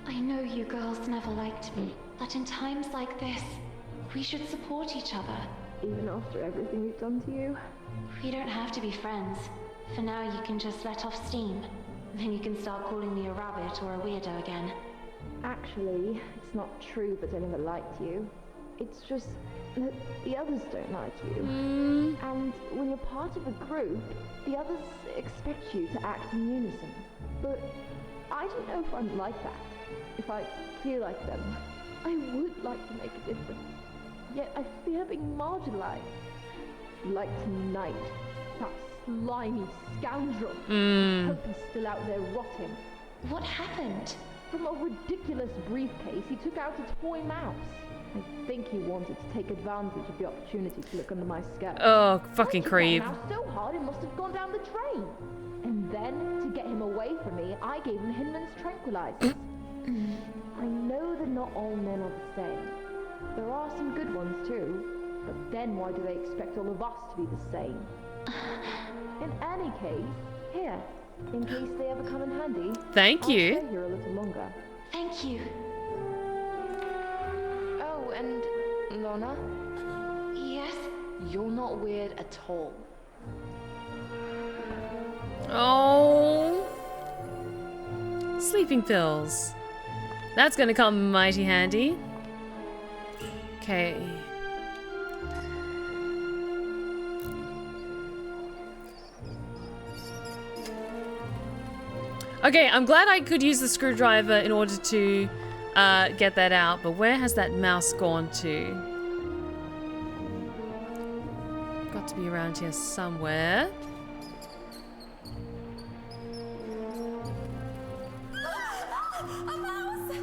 Speaker 2: I know you girls never liked me, but in times like this, we should support each other.
Speaker 9: Even after everything we've done to you?
Speaker 2: We don't have to be friends. For now, you can just let off steam. Then you can start calling me a rabbit or a weirdo again.
Speaker 9: Actually, it's not true that I never liked you. It's just that the others don't like you. And when you're part of a group, the others expect you to act in unison. But I don't know if I'm like that. If I feel like them, I would like to make a difference. Yet I fear being marginalized. Like tonight, that slimy scoundrel. Hope he's still out there rotting.
Speaker 2: What happened?
Speaker 9: From a ridiculous briefcase, he took out a toy mouse. I think he wanted to take advantage of the opportunity to look under my skirt.
Speaker 1: Oh, fucking creep.
Speaker 9: Now so hard it must have gone down the drain. And then, to get him away from me, I gave him Hinman's tranquilizers. I know that not all men are the same. There are some good ones too. But then why do they expect all of us to be the same? In any case, here, in case they ever come in handy.
Speaker 1: Thank you.
Speaker 9: I'll stay here a little longer.
Speaker 2: Thank you.
Speaker 9: Oh, and Lana,
Speaker 2: Yes?
Speaker 9: you're not weird at all.
Speaker 1: Oh. Sleeping pills. That's gonna come mighty handy. Okay. Okay, I'm glad I could use the screwdriver in order to get that out, but where has that mouse gone to? Got to be around here somewhere.
Speaker 2: A mouse!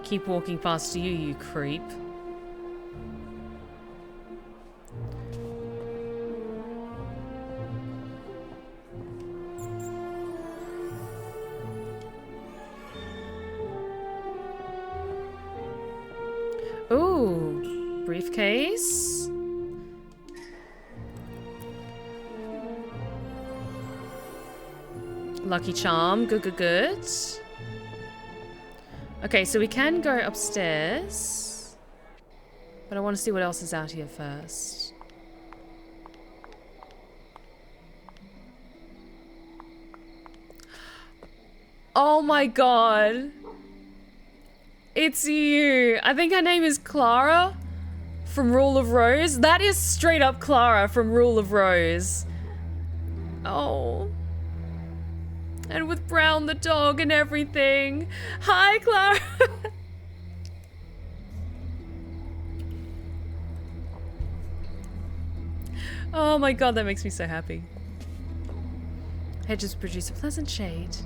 Speaker 1: Keep walking past you, you creep. Ooh, briefcase. Lucky charm, good, good, good. Okay, so we can go upstairs, but I want to see what else is out here first. Oh my god. It's you. I think her name is Clara from Rule of Rose. That is straight up Clara from Rule of Rose. Oh. And with Brown the dog and everything. Hi, Clara. Oh my god, that makes me so happy. Hedges produce a pleasant shade.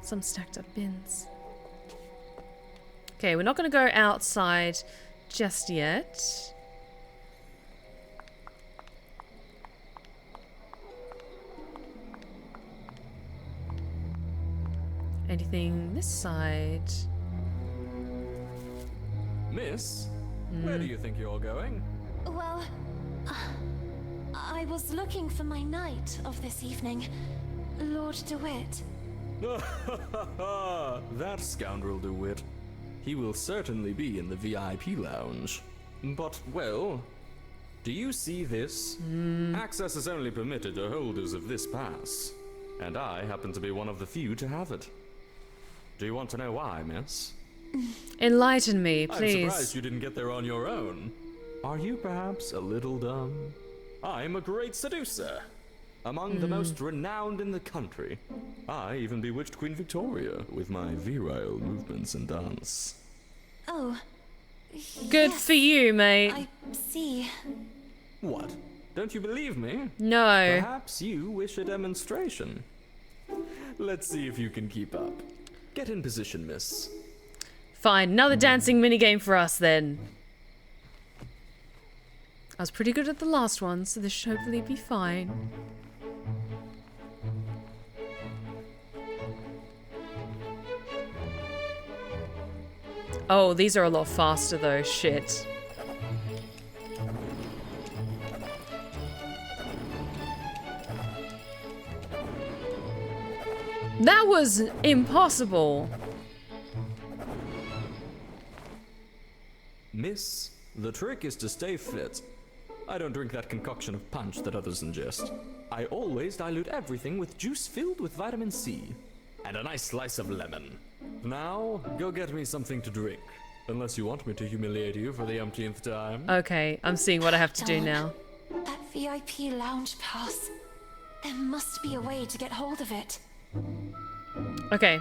Speaker 1: Some stacked up bins. Okay, we're not going to go outside just yet. Anything this side?
Speaker 10: Miss, where do you think you're going?
Speaker 2: Well, I was looking for my knight of this evening, Lord DeWitt.
Speaker 10: That scoundrel DeWitt. He will certainly be in the VIP lounge. But, well, do you see this? Access is only permitted to holders of this pass, and I happen to be one of the few to have it. Do you want to know why, miss?
Speaker 1: Enlighten me,
Speaker 10: I'm
Speaker 1: please.
Speaker 10: surprised you didn't get there on your own. Are you perhaps a little dumb? I'm a great seducer. Among the most renowned in the country. I even bewitched Queen Victoria with my virile movements and dance.
Speaker 2: Oh.
Speaker 1: Good
Speaker 2: yes,
Speaker 1: for you, mate.
Speaker 2: I see.
Speaker 10: What? Don't you believe me?
Speaker 1: No.
Speaker 10: Perhaps you wish a demonstration. Let's see if you can keep up. Get in position, miss.
Speaker 1: Fine, another dancing minigame for us then. I was pretty good at the last one, so this should hopefully be fine. Oh, these are a lot faster though, shit. That was impossible.
Speaker 10: Miss, the trick is to stay fit. I don't drink that concoction of punch that others ingest. I always dilute everything with juice filled with vitamin C. And a nice slice of lemon. Now, go get me something to drink. Unless you want me to humiliate you for the umpteenth time.
Speaker 1: Okay, I'm seeing what I have to do now.
Speaker 2: That VIP lounge pass. There must be a way to get hold of it.
Speaker 1: Okay.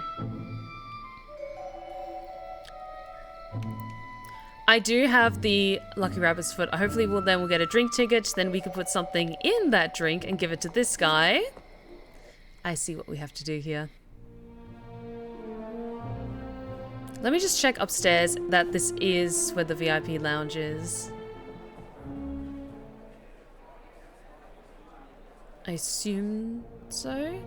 Speaker 1: I do have the Lucky Rabbit's Foot. Hopefully we'll get a drink ticket. Then we can put something in that drink and give it to this guy. I see what we have to do here. Let me just check upstairs that this is where the VIP lounge is. I assume so.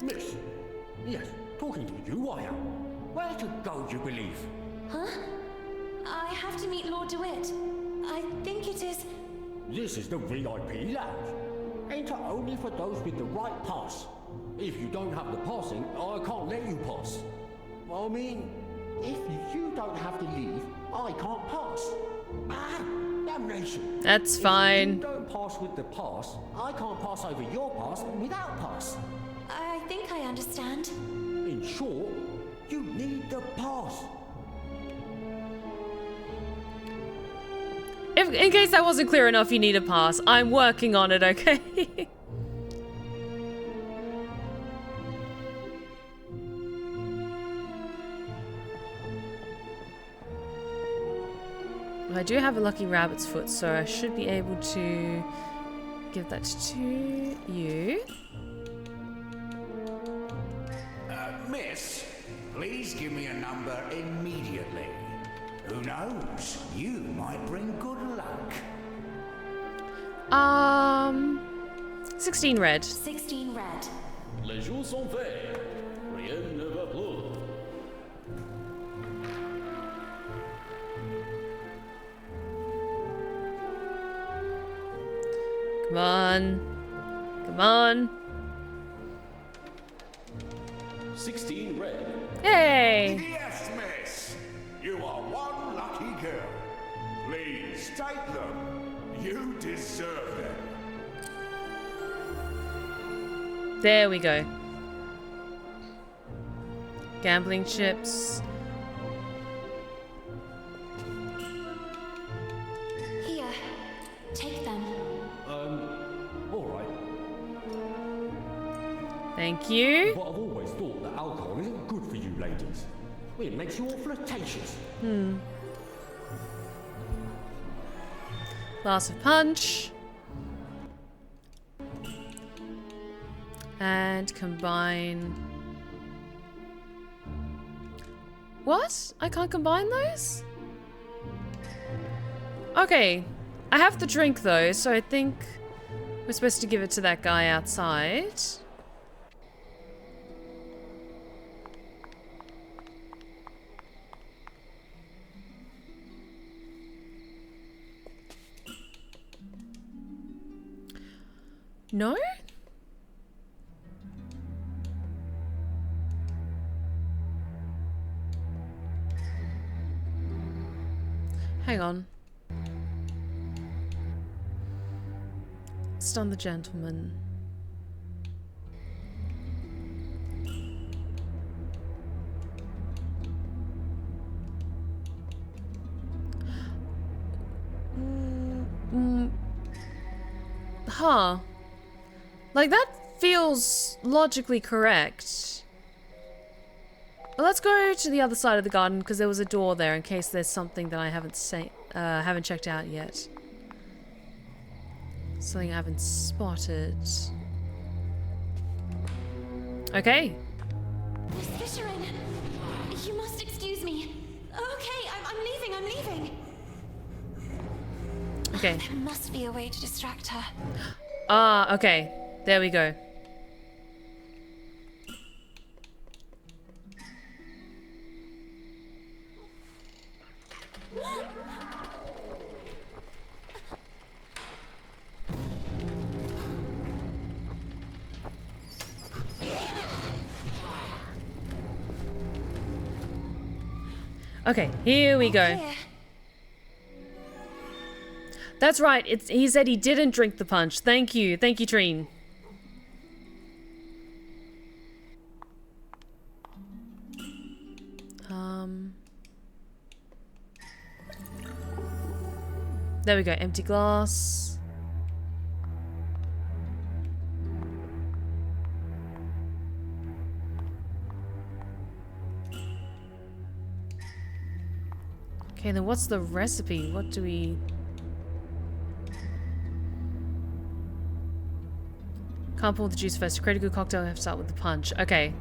Speaker 7: Miss. Yes, talking to you I am. Where to go, you believe?
Speaker 2: Huh? I have to meet Lord DeWitt. I think it is...
Speaker 7: This is the VIP lounge. Enter only for those with the right pass. If you don't have the passing, I can't let you pass. I mean, if you don't have to leave, I can't pass. Ah, damnation.
Speaker 1: That's
Speaker 7: If
Speaker 1: fine.
Speaker 7: you don't pass with the pass, I can't pass over your pass without pass.
Speaker 2: I think I understand.
Speaker 7: In short, you need the pass.
Speaker 1: If, in case that wasn't clear enough, you need a pass. I'm working on it, okay? I do have a Lucky Rabbit's Foot, so I should be able to give that to you.
Speaker 8: Miss, please give me a number immediately. Who knows? You might bring good luck.
Speaker 1: 16 red.
Speaker 2: 16 red.
Speaker 3: Les jours sont faits. Rien ne va plus.
Speaker 1: Come on. Come on.
Speaker 3: 16 red.
Speaker 1: Yay!
Speaker 8: Yes, miss. You are one lucky girl. Please take them. You deserve them.
Speaker 1: There we go. Gambling chips.
Speaker 2: Here. Take them.
Speaker 7: All right.
Speaker 1: Thank you.
Speaker 7: But I've always thought that alcohol isn't good for you ladies. It makes you all flirtatious.
Speaker 1: Glass of punch. And combine. What? I can't combine those? Okay. I have the drink though, so I think we're supposed to give it to that guy outside. No? Hang on. Stun the gentleman. Huh. Like, that feels logically correct. Well, let's go to the other side of the garden because there was a door there in case there's something that I haven't checked out yet. Something I haven't spotted. Okay.
Speaker 2: Miss Fisherin, you must excuse me. Okay, I'm leaving.
Speaker 1: Okay.
Speaker 2: There must be a way to distract her.
Speaker 1: Ah, okay. There we go. Okay, here we go.
Speaker 2: Here.
Speaker 1: That's right. He said he didn't drink the punch. Thank you, Trine. There we go. Empty glass. Okay, then what's the recipe? What do we... Can't pour the juice first. To create a good cocktail, you have to start with the punch. Okay.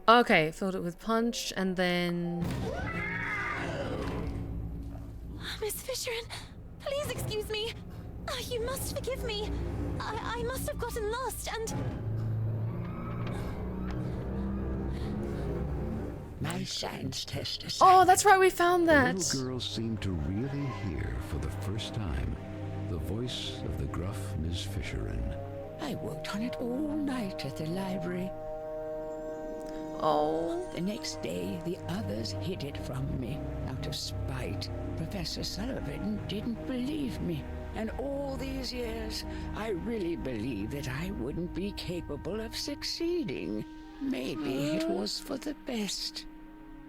Speaker 1: Okay, filled it with punch, and then...
Speaker 2: Miss Fisherin, please excuse me. You must forgive me. I must have gotten lost and...
Speaker 11: My science test is...
Speaker 1: Oh, that's right, we found
Speaker 4: The
Speaker 1: that.
Speaker 4: little girl seemed to really hear for the first time the voice of the gruff Miss Fisherin.
Speaker 11: I worked on it all night at the library.
Speaker 1: Oh.
Speaker 11: The next day, the others hid it from me, out of spite. Professor Sullivan didn't believe me. And all these years, I really believed that I wouldn't be capable of succeeding. Maybe it was for the best.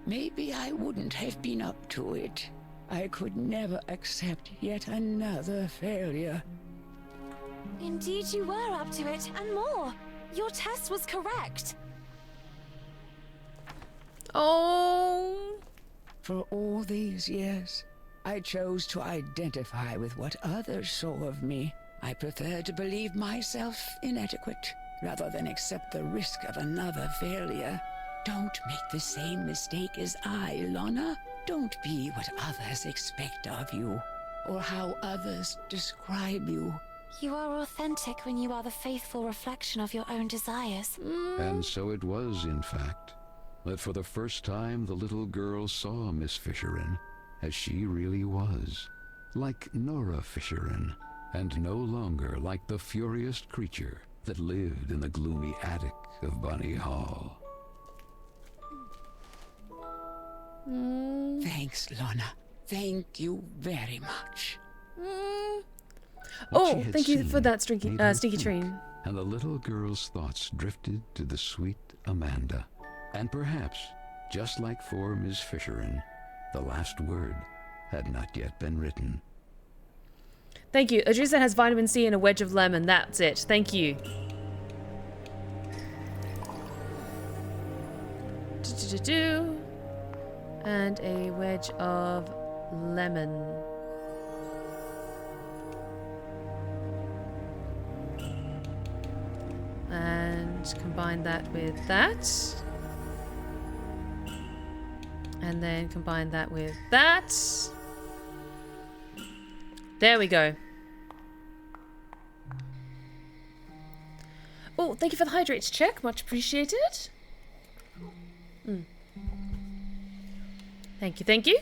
Speaker 11: Maybe I wouldn't have been up to it. I could never accept yet another failure.
Speaker 2: Indeed you were up to it, and more. Your test was correct.
Speaker 1: Oh.
Speaker 11: For all these years, I chose to identify with what others saw of me. I preferred to believe myself inadequate, rather than accept the risk of another failure. Don't make the same mistake as I, Lana. Don't be what others expect of you, or how others describe you.
Speaker 2: You are authentic when you are the faithful reflection of your own desires.
Speaker 4: And so it was, in fact, that for the first time the little girl saw Miss Fisherin as she really was, like Nora Fisherin, and no longer like the furious creature that lived in the gloomy attic of Bunny Hall.
Speaker 11: Thanks, Lana. Thank you very much.
Speaker 4: What she
Speaker 1: Oh,
Speaker 4: had
Speaker 1: thank you for
Speaker 4: seen
Speaker 1: that, Stinky
Speaker 4: made her
Speaker 1: Stinky
Speaker 4: think,
Speaker 1: Trine.
Speaker 4: And the little girl's thoughts drifted to the sweet Amanda. And perhaps, just like for Miss Fisherin, the last word had not yet been written.
Speaker 1: Thank you. A juice that has vitamin C and a wedge of lemon. That's it. Thank you. And a wedge of lemon. And combine that with that. And then combine that with that. There we go. Oh, thank you for the hydrates check. Much appreciated. Thank you, thank you.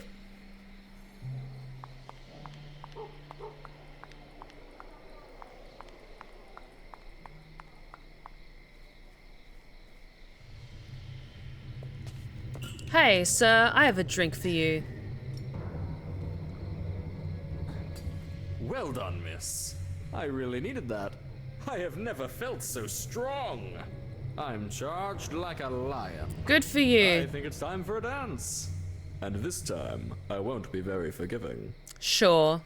Speaker 1: Hey, sir, I have a drink for you.
Speaker 10: Well done, miss. I really needed that. I have never felt so strong. I'm charged like a lion.
Speaker 1: Good for
Speaker 10: I
Speaker 1: you.
Speaker 10: think it's time for a dance. And this time, I won't be very forgiving.
Speaker 1: Sure.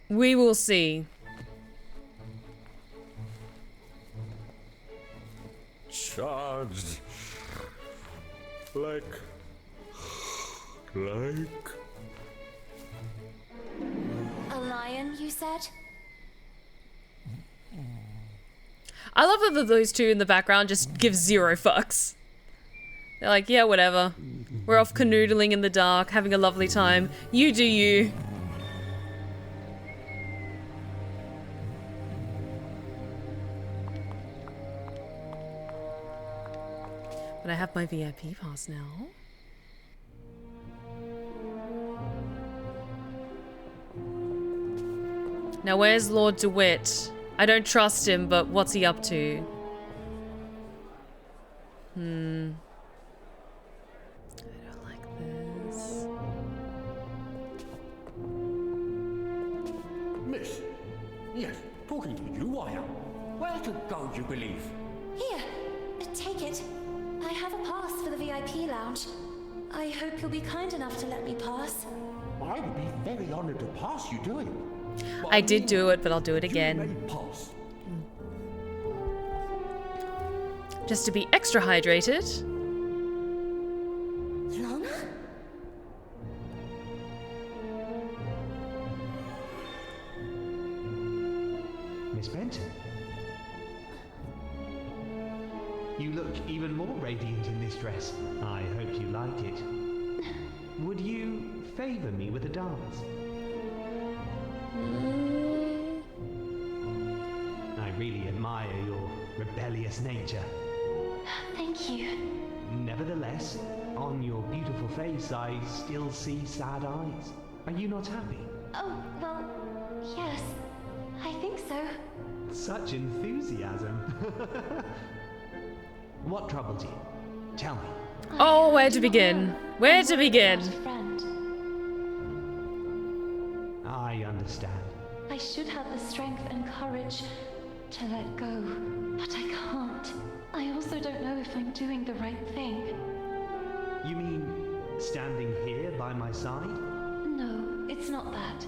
Speaker 1: We will see.
Speaker 10: Charged. Like...
Speaker 2: A lion, you said?
Speaker 1: I love that those two in the background just give zero fucks. They're like, yeah, whatever. We're off canoodling in the dark, having a lovely time. You do you. But I have my VIP pass now. Now where's Lord DeWitt? I don't trust him, but what's he up to? I don't like this.
Speaker 7: Miss. Yes, talking to you I am. Where to go, you believe?
Speaker 2: Here, take it. I have a pass for the VIP lounge. I hope you'll be kind enough to let me pass.
Speaker 7: I would be very honored to pass you to him.
Speaker 1: I did do it, but I'll do it again.
Speaker 7: Pass.
Speaker 1: Just to be extra hydrated.
Speaker 2: Lana?
Speaker 12: Miss Benton. You look even more radiant in this dress. I hope you like it. Would you favor me with a dance? I really admire your rebellious nature.
Speaker 2: Thank you.
Speaker 12: Nevertheless, on your beautiful face, I still see sad eyes. Are you not happy?
Speaker 2: Oh, well, yes. I think so.
Speaker 12: Such enthusiasm. What troubled you? Tell me.
Speaker 1: Oh, where to begin? Where to begin?
Speaker 12: I understand.
Speaker 2: I should have the strength and courage to let go, but I can't. I also don't know if I'm doing the right thing.
Speaker 12: You mean standing here by my side?
Speaker 2: No, it's not that.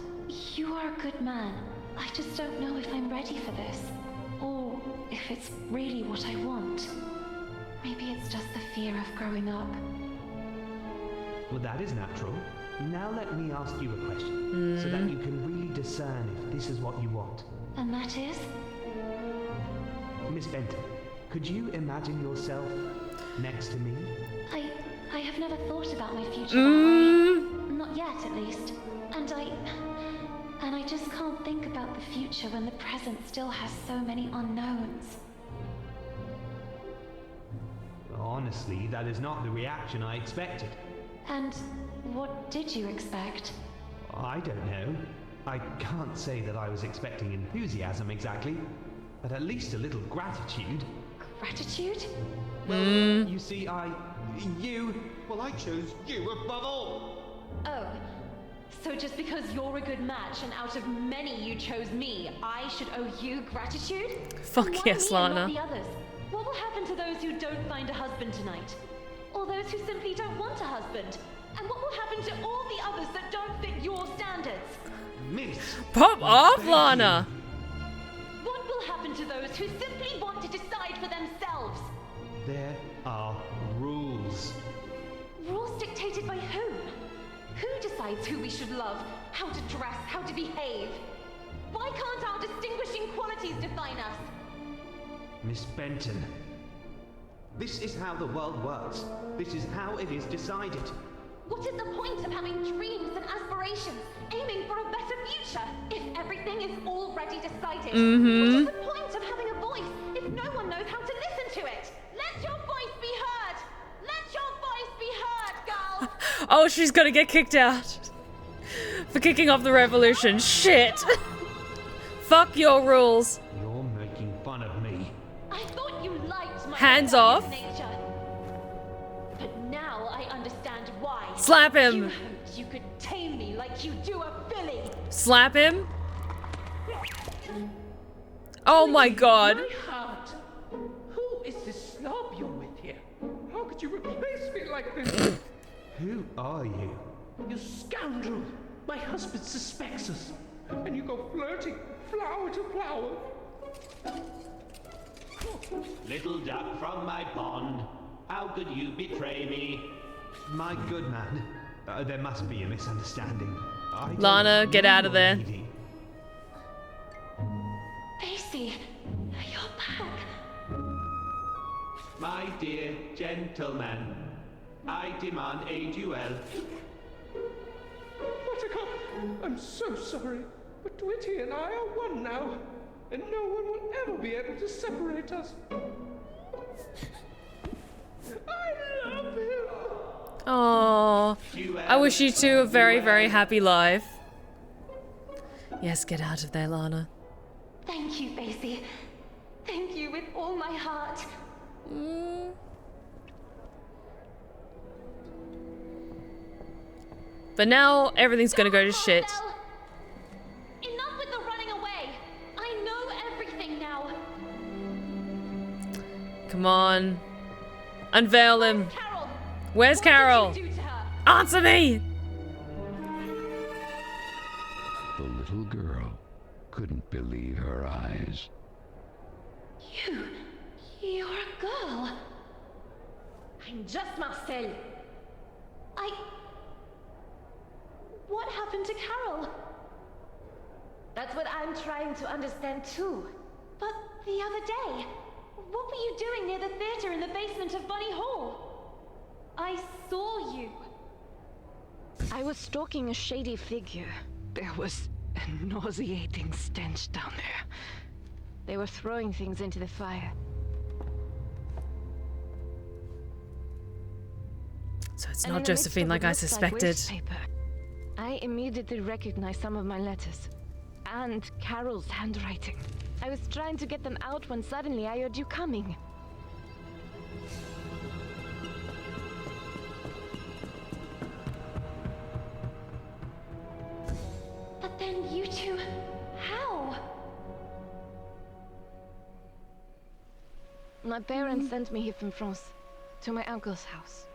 Speaker 2: You are a good man. I just don't know if I'm ready for this, or if it's really what I want. Maybe it's just the fear of growing up.
Speaker 12: Well, that is natural. Now let me ask you a question, so that you can really discern if this is what you want.
Speaker 2: And that is?
Speaker 12: Miss Benton, could you imagine yourself next to me?
Speaker 2: I have never thought about my future that way. Not yet, at least. And I just can't think about the future when the present still has so many unknowns.
Speaker 12: Honestly, that is not the reaction I expected.
Speaker 2: And what did you expect?
Speaker 12: I don't know. I can't say that I was expecting enthusiasm exactly, but at least a little gratitude.
Speaker 2: Gratitude?
Speaker 12: Well, you see, I chose you above all.
Speaker 2: Oh, so just because you're a good match and out of many you chose me, I should owe you gratitude?
Speaker 1: Fuck yes, Lana.
Speaker 2: Not the others? What will happen to those who don't find a husband tonight? Or those who simply don't want a husband? And what will happen to all the others that don't fit your standards?
Speaker 12: Miss!
Speaker 1: Pop off, Lana!
Speaker 2: What will happen to those who simply want to decide for themselves?
Speaker 12: There are rules.
Speaker 2: Rules dictated by whom? Who decides who we should love, how to dress, how to behave? Why can't our distinguishing qualities define us?
Speaker 12: Miss Benton, this is how the world works. This is how it is decided.
Speaker 2: What is the point of having dreams and aspirations, aiming for a better future, if everything is already decided? What is the point of having a voice if no one knows how to listen to it? Let your voice be heard! Let your voice be heard, girl!
Speaker 1: Oh, she's gonna get kicked out for kicking off the revolution. Shit! Fuck your rules.
Speaker 12: You're making fun of me.
Speaker 2: I thought you liked my
Speaker 1: Hands off.
Speaker 2: nature. But now I understand why.
Speaker 1: Slap him.
Speaker 2: You hoped you could tame me like you do a filly.
Speaker 1: Slap him. Oh my god.
Speaker 13: My heart. Who is this slob you're with here? How could you replace me like this?
Speaker 12: Who are you?
Speaker 6: You scoundrel! My husband suspects us, and you go flirting flower to flower.
Speaker 13: Little duck from my pond, how could you betray me?
Speaker 12: My good man, there must be a misunderstanding.
Speaker 1: Lana, get out of there.
Speaker 2: Pacey, you're back.
Speaker 13: My dear gentleman, I demand a duel.
Speaker 6: Buttercup, I'm so sorry, but Twitty and I are one now, and no one will ever be able to separate us. I love him.
Speaker 1: Oh, I wish you two a very, very happy life. Yes, get out of there, Lana.
Speaker 2: Thank you, Pacey. Thank you with all my heart.
Speaker 1: But now everything's gonna go to shit.
Speaker 2: Enough with the running away. I know everything now.
Speaker 1: Come on. Unveil him.
Speaker 2: Carole?
Speaker 1: Where's Carole?
Speaker 2: What did you do to her?
Speaker 1: Answer me!
Speaker 4: The little girl couldn't believe her eyes.
Speaker 2: You're a girl. I'm just Marcel. What happened to Carole?
Speaker 14: That's what I'm trying to understand too.
Speaker 2: But the other day, what were you doing near the theater in the basement of Bunny Hall? I saw you.
Speaker 9: I was stalking a shady figure. There was a nauseating stench down there. They were throwing things into the fire.
Speaker 1: So it's not Josephine like I suspected.
Speaker 9: I immediately recognized some of my letters. And Carole's handwriting. I was trying to get them out when suddenly I heard you coming.
Speaker 2: But then you two... how?
Speaker 9: My parents sent me here from France, to my uncle's house.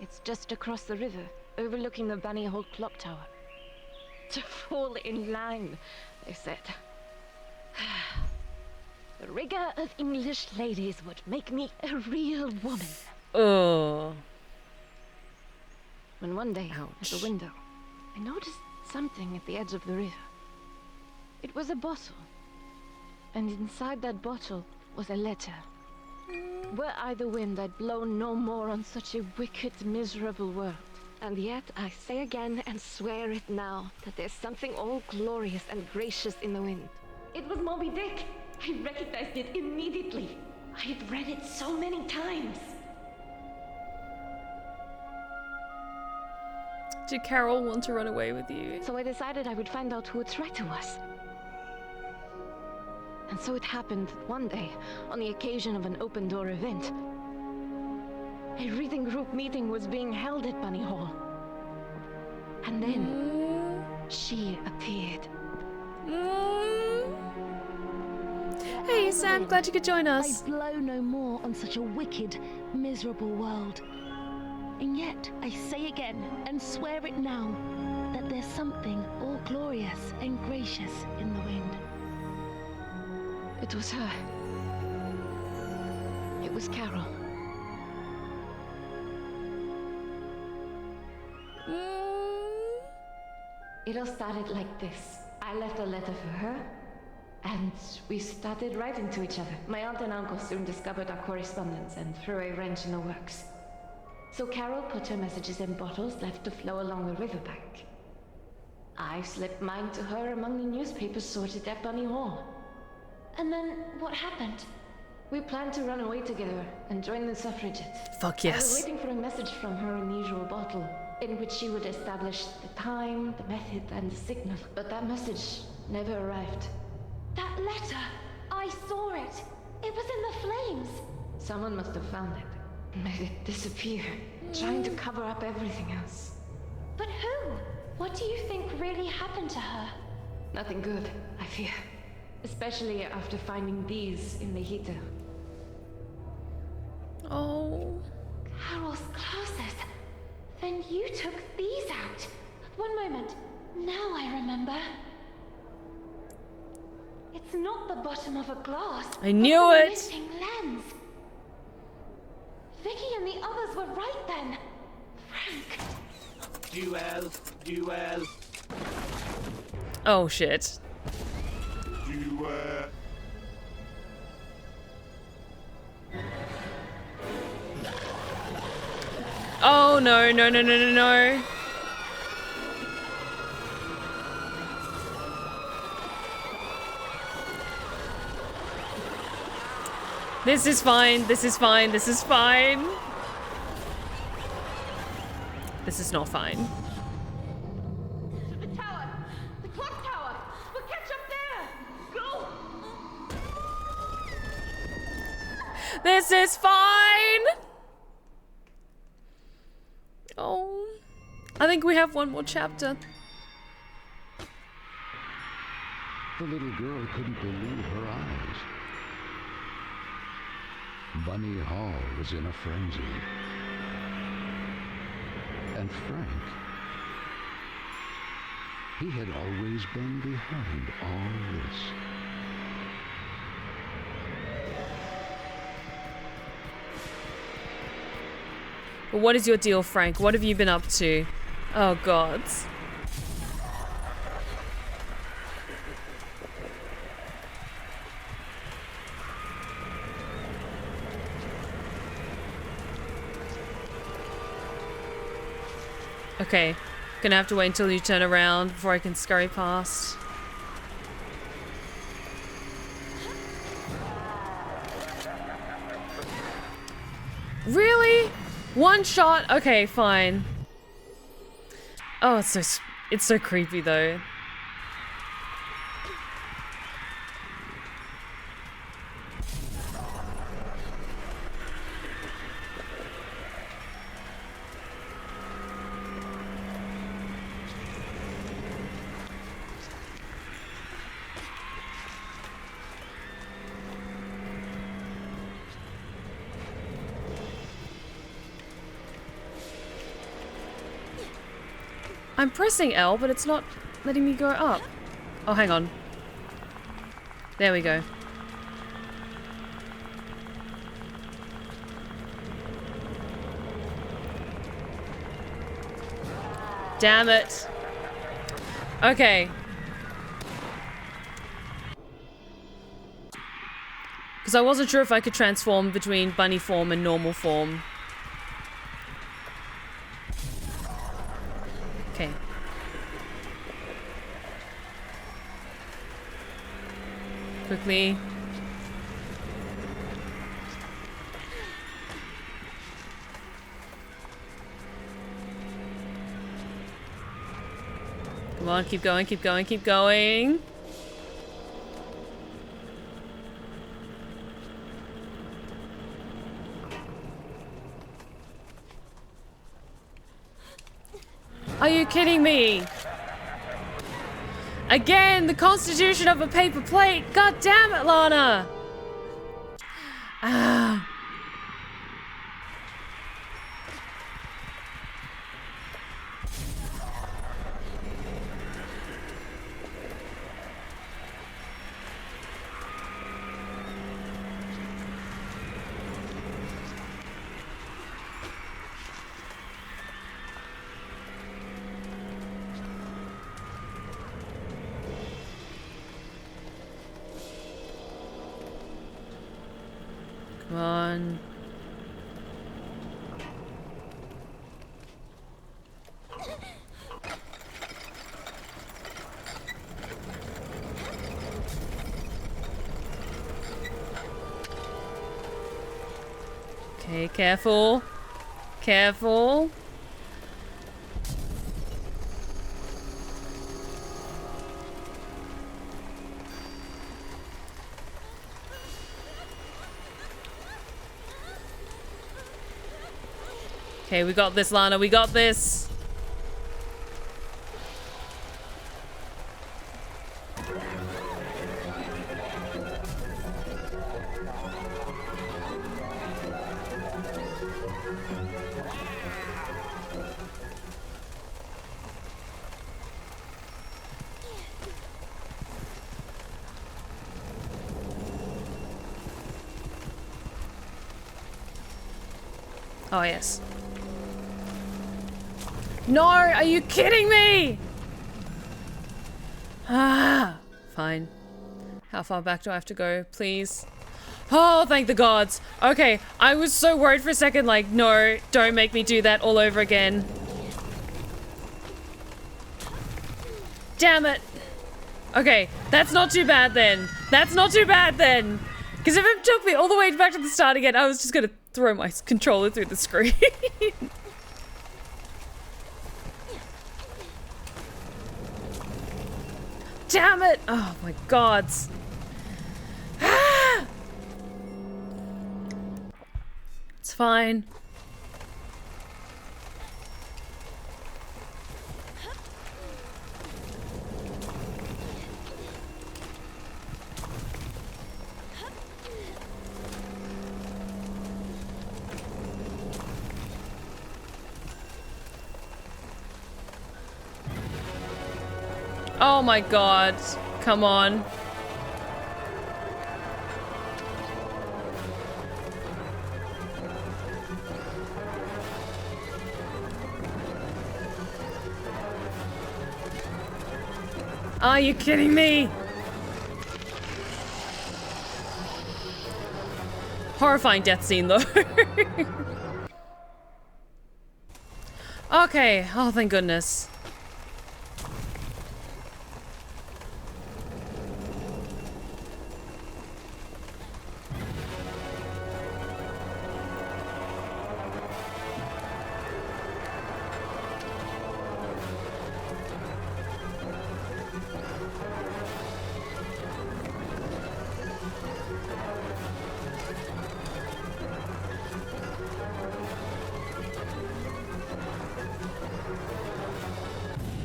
Speaker 9: It's just across the river, overlooking the Bunny Hole clock tower. To fall in line, they said. The rigor of English ladies would make me a real woman.
Speaker 1: Oh.
Speaker 9: When one day, at the window, I noticed something at the edge of the river. It was a bottle. And inside that bottle was a letter. Were I the wind, I'd blow no more on such a wicked, miserable world. And yet, I say again and swear it now, that there's something all glorious and gracious in the wind.
Speaker 14: It was Moby Dick. I recognized it immediately. I'd read it so many times.
Speaker 1: Did Carole want to run away with you?
Speaker 9: So I decided I would find out who a traitor was. And so it happened one day, on the occasion of an open door event. A reading group meeting was being held at Bunny Hall. And then, she appeared.
Speaker 1: Hey Sam, glad you could join us.
Speaker 9: I blow no more on such a wicked, miserable world. And yet, I say again, and swear it now, that there's something all glorious and gracious in the wind. It was her. It was Carole.
Speaker 14: It all started like this. I left a letter for her, and we started writing to each other. My aunt and uncle soon discovered our correspondence and threw a wrench in the works. So Carole put her messages in bottles left to flow along the riverbank. I slipped mine to her among the newspapers sorted at Bunny Hall.
Speaker 2: And then, what happened?
Speaker 14: We planned to run away together and join the suffragettes.
Speaker 1: Fuck
Speaker 14: I was
Speaker 1: yes.
Speaker 14: waiting for a message from her unusual bottle, in which she would establish the time, the method, and the signal. But that message never arrived.
Speaker 2: That letter! I saw it! It was in the flames!
Speaker 14: Someone must have found it and made it disappear, trying to cover up everything else.
Speaker 2: But who? What do you think really happened to her?
Speaker 14: Nothing good, I fear. Especially after finding these in the heater.
Speaker 1: Oh.
Speaker 2: Carole's clothes. Then you took these out. One moment. Now I remember. It's not the bottom of a glass.
Speaker 1: I knew
Speaker 2: but the
Speaker 1: it.
Speaker 2: missing lens. Vicky and the others were right then. Frank.
Speaker 13: Duel.
Speaker 1: Oh shit.
Speaker 13: Duel.
Speaker 1: Oh no. This is fine. This is fine. This is fine. This is not fine.
Speaker 2: To the tower. The clock tower. We'll catch up there. Go.
Speaker 1: This is fine. Oh. I think we have one more chapter.
Speaker 4: The little girl couldn't believe her eyes. Bunny Hall was in a frenzy. And Frank, he had always been behind all this.
Speaker 1: But what is your deal, Frank? What have you been up to? Oh, God. Okay, gonna have to wait until you turn around before I can scurry past. Really? One shot? Okay, fine. Oh, it's so creepy though. I'm pressing L, but it's not letting me go up. Oh, hang on. There we go. Damn it. Okay. Because I wasn't sure if I could transform between bunny form and normal form. Okay. Quickly. Come on, keep going, keep going, keep going. Are you kidding me? Again, the constitution of a paper plate. God damn it, Lana. Ah. Come on. Okay, careful. Careful. Okay, we got this, Lana. We got this. Oh, yes. No, are you kidding me? Ah, fine. How far back do I have to go, please? Oh, thank the gods. Okay, I was so worried for a second, like, no, don't make me do that all over again. Damn it. Okay, that's not too bad then. That's not too bad then. Because if it took me all the way back to the start again, I was just gonna throw my controller through the screen. Damn it! Oh my gods. Ah! It's fine. Oh my god. Come on. Are you kidding me? Horrifying death scene though. Okay. Oh, thank goodness.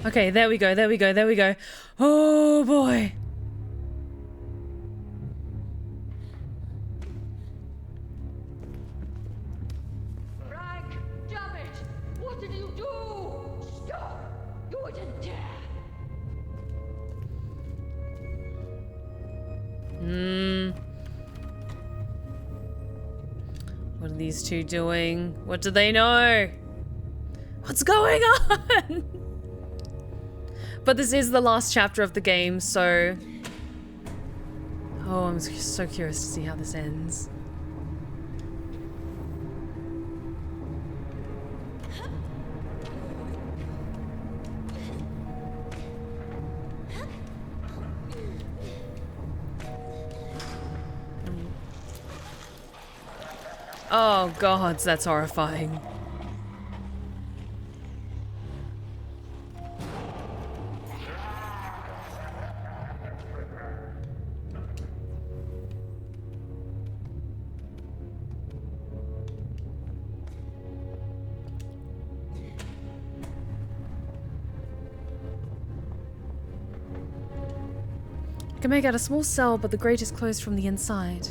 Speaker 1: Okay, there we go, there we go, there we go. Oh boy.
Speaker 5: Frank, damn it! What did you do? Stop! You wouldn't dare!
Speaker 1: What are these two doing? What do they know? What's going on? But this is the last chapter of the game, so... Oh, I'm so curious to see how this ends. Oh god, that's horrifying. I can make out a small cell, but the grate is closed from the inside.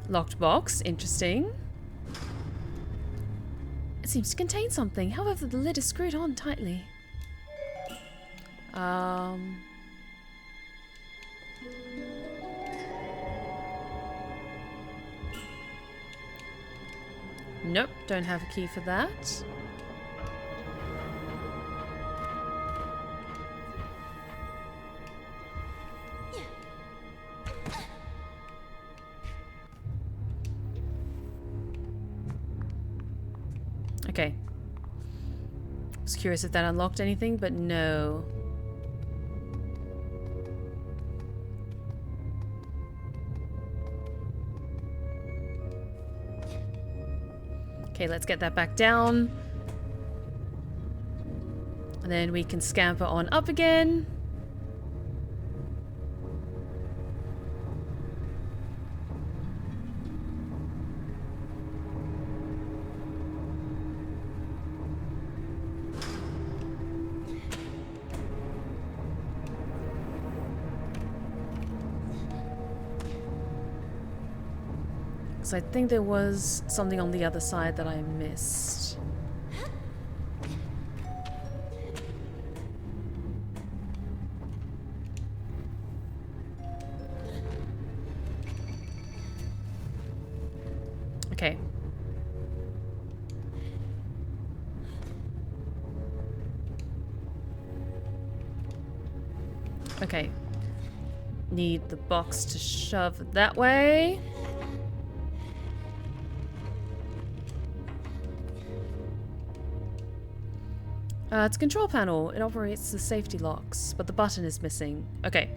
Speaker 1: Locked box, interesting. It seems to contain something, however the lid is screwed on tightly. Nope, don't have a key for that. Okay. I was curious if that unlocked anything, but no. Okay, let's get that back down. And then we can scamper on up again. So I think there was something on the other side that I missed. Okay. Need the box to shove that way. It's a control panel. It operates the safety locks, but the button is missing. Okay.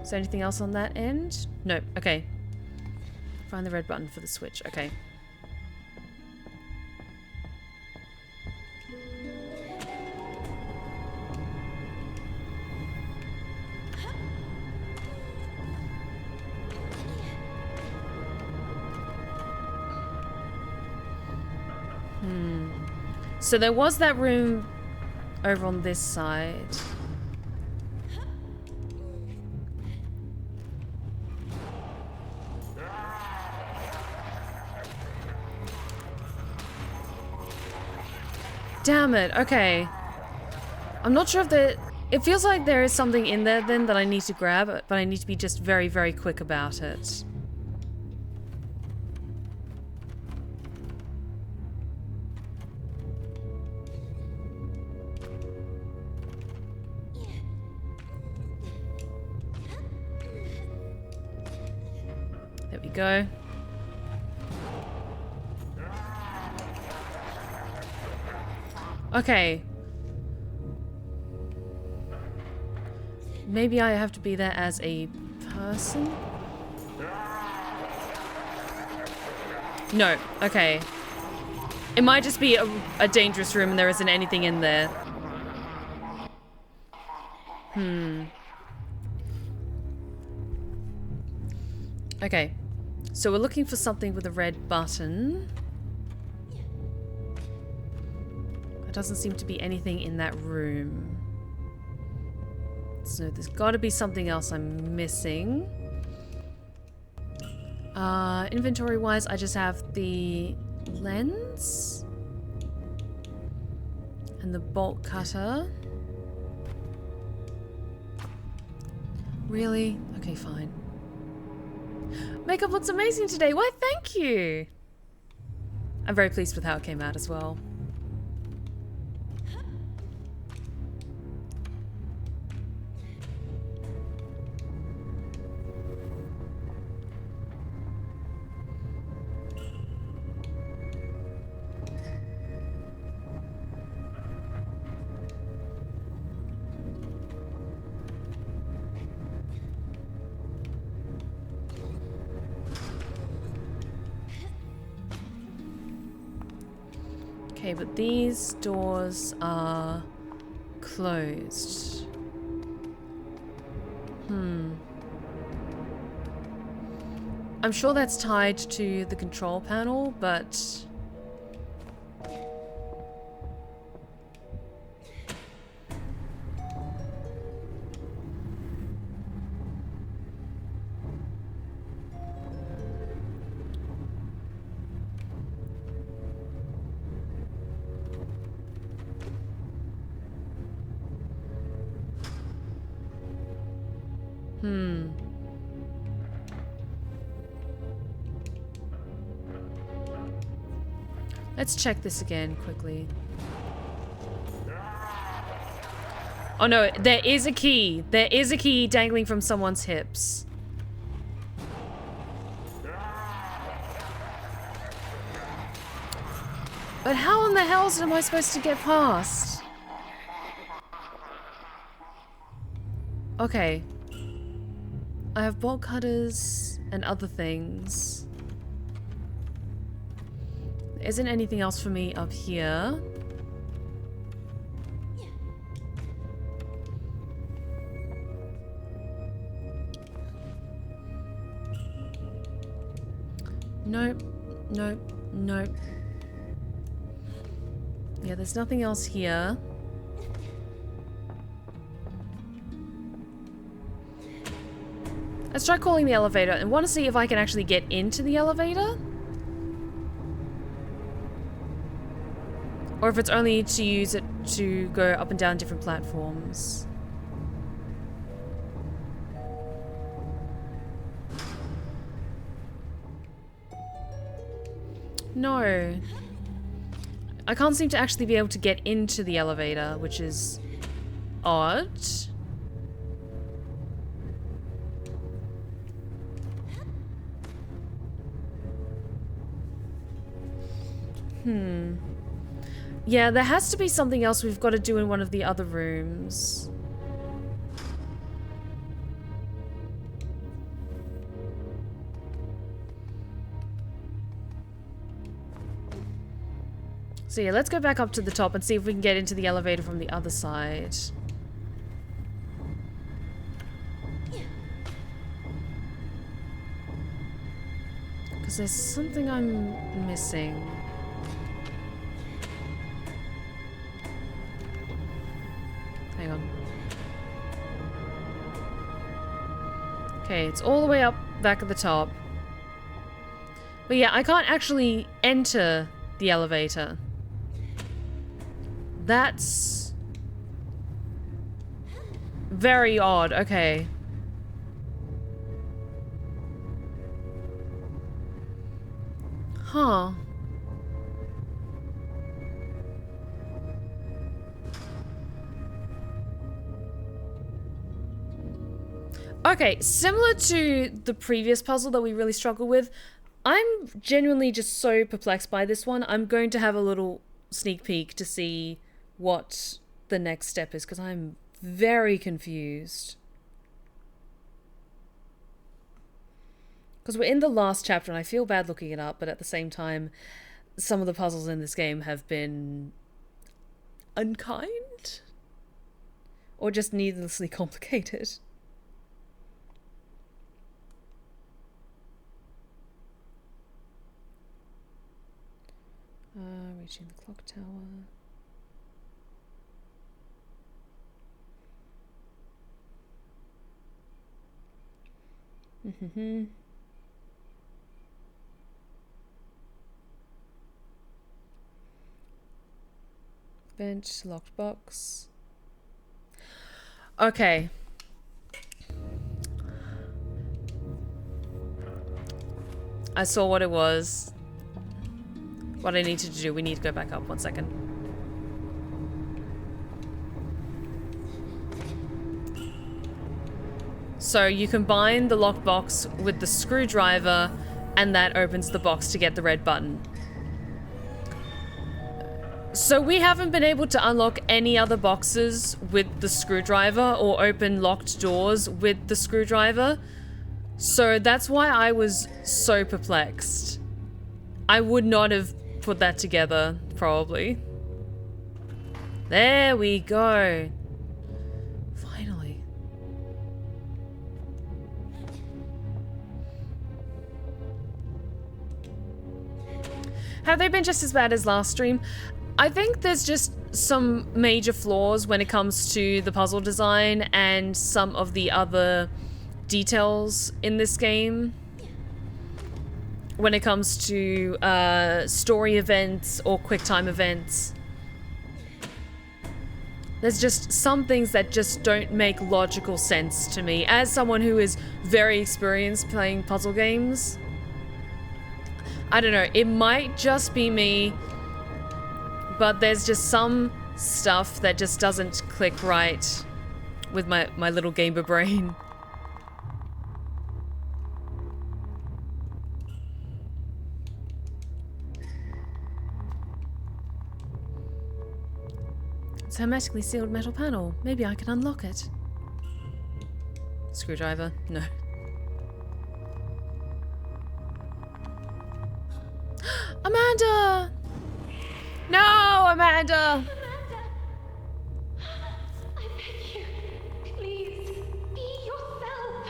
Speaker 1: Is there anything else on that end? No. Okay. Find the red button for the switch. Okay. So there was that room over on this side. Damn it, okay. I'm not sure if the... It feels like there is something in there then that I need to grab, but I need to be just very, very quick about it. There we go. Okay. Maybe I have to be there as a person? No. Okay. It might just be a dangerous room and there isn't anything in there. Okay. So we're looking for something with a red button. There doesn't seem to be anything in that room. So there's got to be something else I'm missing. Inventory-wise, I just have the lens and the bolt cutter. Really? Okay, fine. Makeup looks amazing today. Why, thank you. I'm very pleased with how it came out as well. Okay, but these doors are closed. I'm sure that's tied to the control panel, but... Let's check this again quickly. Oh no, there is a key. There is a key dangling from someone's hips. But how in the hell am I supposed to get past? Okay. I have bolt cutters and other things. There isn't anything else for me up here. Nope, nope, nope. Yeah, there's nothing else here. Let's try calling the elevator and want to see if I can actually get into the elevator. Or if it's only to use it to go up and down different platforms. No. I can't seem to actually be able to get into the elevator, which is odd. Yeah, there has to be something else we've got to do in one of the other rooms. So yeah, let's go back up to the top and see if we can get into the elevator from the other side. Because there's something I'm missing. Hang on. Okay, it's all the way up back at the top. But yeah, I can't actually enter the elevator. That's very odd. Okay. Huh. Okay, similar to the previous puzzle that we really struggled with, I'm genuinely just so perplexed by this one. I'm going to have a little sneak peek to see what the next step is, because I'm very confused. Because we're in the last chapter and I feel bad looking it up, but at the same time, some of the puzzles in this game have been unkind? Or just needlessly complicated. Reaching the clock tower. Bench, locked box. Okay. I saw what it was. What I needed to do. We need to go back up. 1 second. So you combine the lockbox with the screwdriver, and that opens the box to get the red button. So we haven't been able to unlock any other boxes with the screwdriver or open locked doors with the screwdriver. So that's why I was so perplexed. I would not have put that together, probably. There we go. Finally. Have they been just as bad as last stream? I think there's just some major flaws when it comes to the puzzle design and some of the other details in this game. When it comes to story events or QuickTime events. There's just some things that just don't make logical sense to me. As someone who is very experienced playing puzzle games, I don't know, it might just be me, but there's just some stuff that just doesn't click right with my little gamer brain. It's a hermetically sealed metal panel. Maybe I can unlock it. Screwdriver? No. Amanda! No, Amanda!
Speaker 2: I beg you, please, be yourself.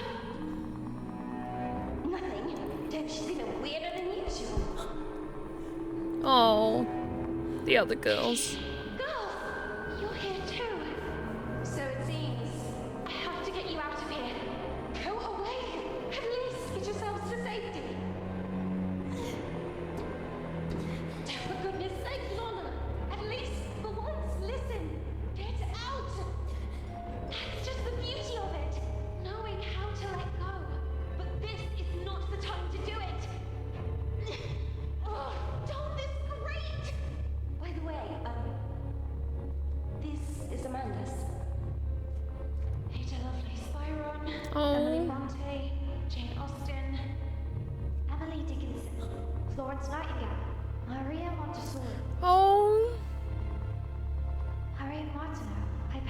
Speaker 2: Nothing. She's even weirder than usual.
Speaker 1: Oh, the other girls.
Speaker 2: You're here too. So it seems. I have to get you out of here. Go away. At least get yourselves to safety. For goodness sake, Lana. At least for once, listen. Get out. That's just the beauty of it. Knowing how to let go. But this is not the time to do it. Oh, don't this great. By the way,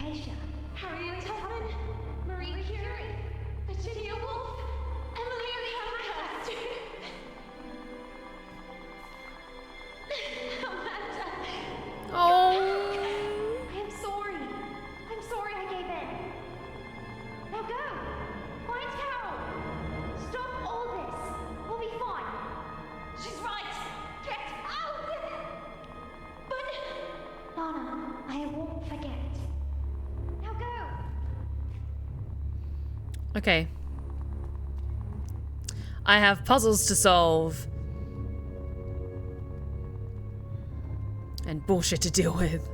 Speaker 2: Asia, Harriet Tubman, Marie Curie, Virginia Woolf, Emily Pankhurst. Amanda.
Speaker 1: Oh.
Speaker 2: I am sorry. I'm sorry I gave in. Now go. Find Carole. Stop all this. We'll be fine. She's right. Get out. But Lana, I won't forget. Now go.
Speaker 1: Okay. I have puzzles to solve. And bullshit to deal with.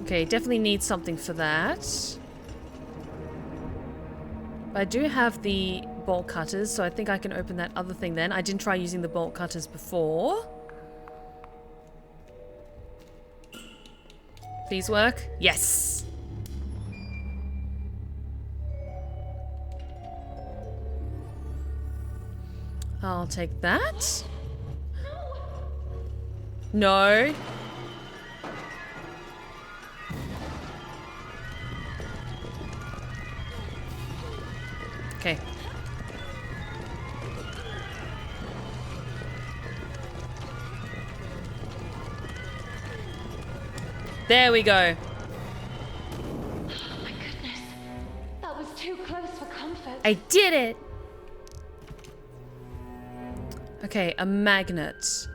Speaker 1: Okay, definitely need something for that. But I do have the bolt cutters, so I think I can open that other thing then. I didn't try using the bolt cutters before. Please work. Yes! I'll take that. No. Okay. There we go.
Speaker 2: Oh my goodness. That was too close for comfort.
Speaker 1: I did it! Okay, a magnet.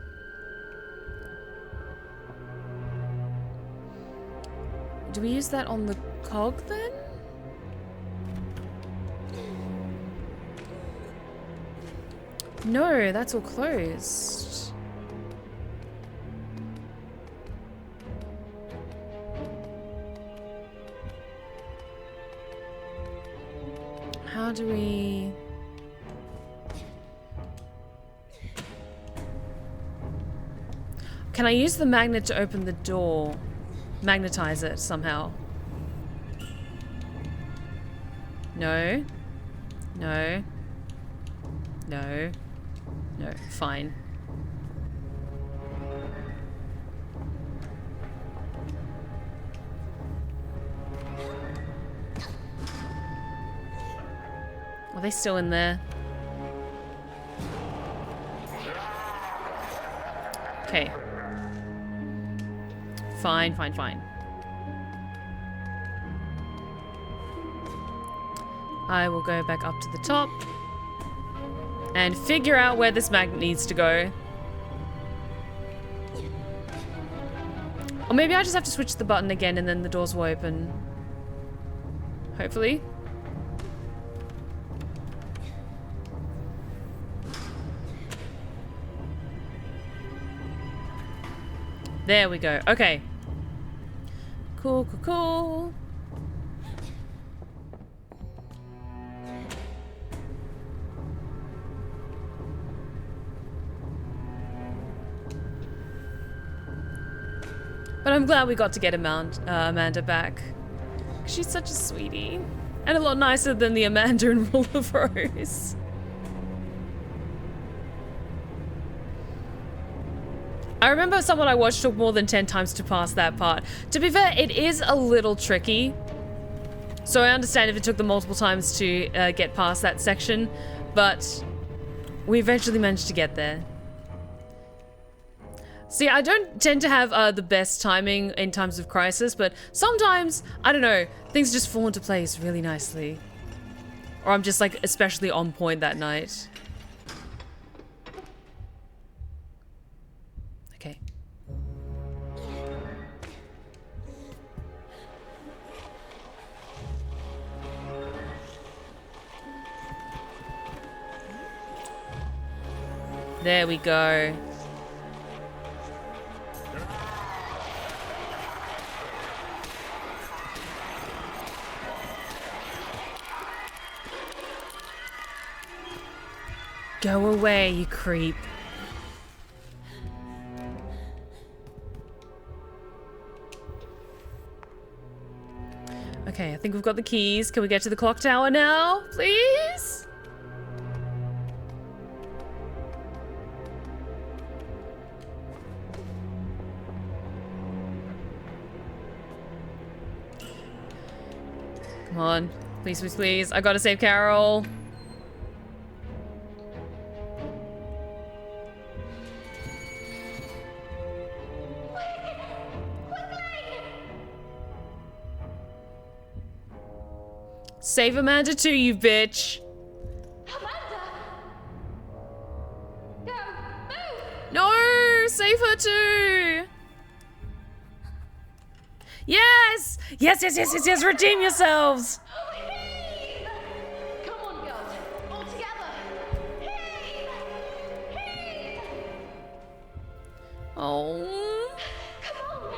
Speaker 1: Do we use that on the cog then? No, that's all closed. How do we... Can I use the magnet to open the door? Magnetize it somehow? No. No. No. No, fine. Are they still in there? Okay. Fine, fine, fine. I will go back up to the top and figure out where this magnet needs to go. Or maybe I just have to switch the button again and then the doors will open. Hopefully. There we go. Okay. Cool, cool, cool. But I'm glad we got to get Amanda back. She's such a sweetie. And a lot nicer than the Amanda in Rule of Rose. I remember someone I watched took more than 10 times to pass that part. To be fair, it is a little tricky. So I understand if it took them multiple times to get past that section. But we eventually managed to get there. See, I don't tend to have the best timing in times of crisis, but sometimes, I don't know, things just fall into place really nicely. Or I'm just like especially on point that night. Okay. There we go. Go away, you creep. Okay, I think we've got the keys. Can we get to the clock tower now, please? Come on. Please, please, please. I gotta save Carole. Save Amanda too, you bitch.
Speaker 2: Amanda! Go! Move!
Speaker 1: No! Save her too! Yes! Yes, yes, yes, yes, yes! Redeem yourselves!
Speaker 2: Hey! Come on, girls. All together. Hey! Hey!
Speaker 1: Oh.
Speaker 2: Come on.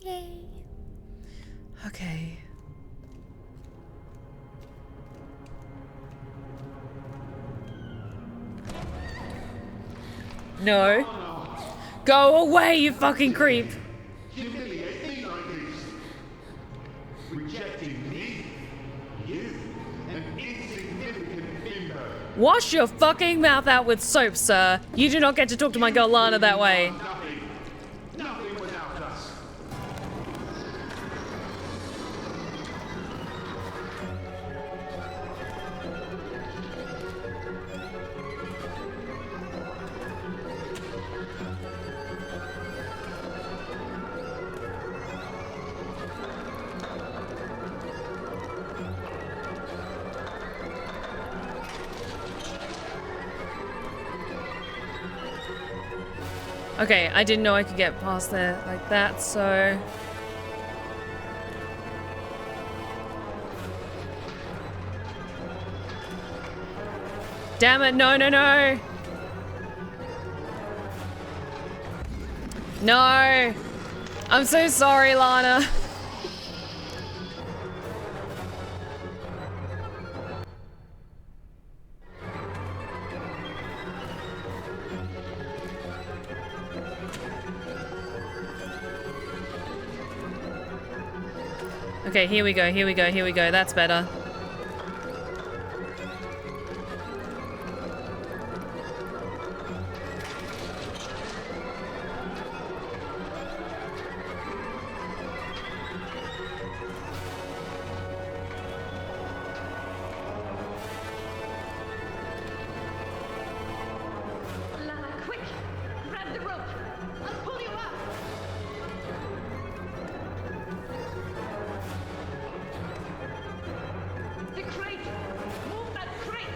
Speaker 1: Yay. Okay. No. Go away, you fucking creep.
Speaker 6: Humiliate me like this. Rejecting me. You, an insignificant bimbo.
Speaker 1: Wash your fucking mouth out with soap, sir. You do not get to talk to my girl Lana that way.
Speaker 6: Nothing without us.
Speaker 1: Okay, I didn't know I could get past there like that, so... Damn it, no, no, no! No! I'm so sorry, Lana. Okay, here we go, here we go, here we go. That's better.
Speaker 2: Lana, quick! Grab the rope! I'll pull you up! The crate! Move that crate!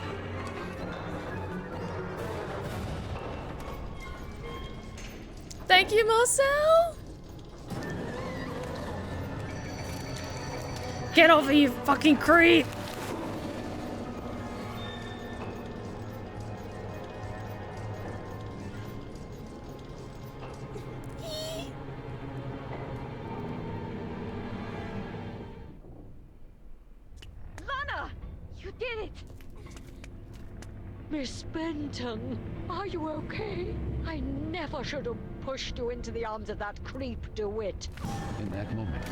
Speaker 1: Thank you, Marcel! Get over, you fucking creep!
Speaker 2: Lana! You did it!
Speaker 15: Miss Benton, are you okay? I never should have pushed you into the arms of that creep DeWitt.
Speaker 4: In that moment,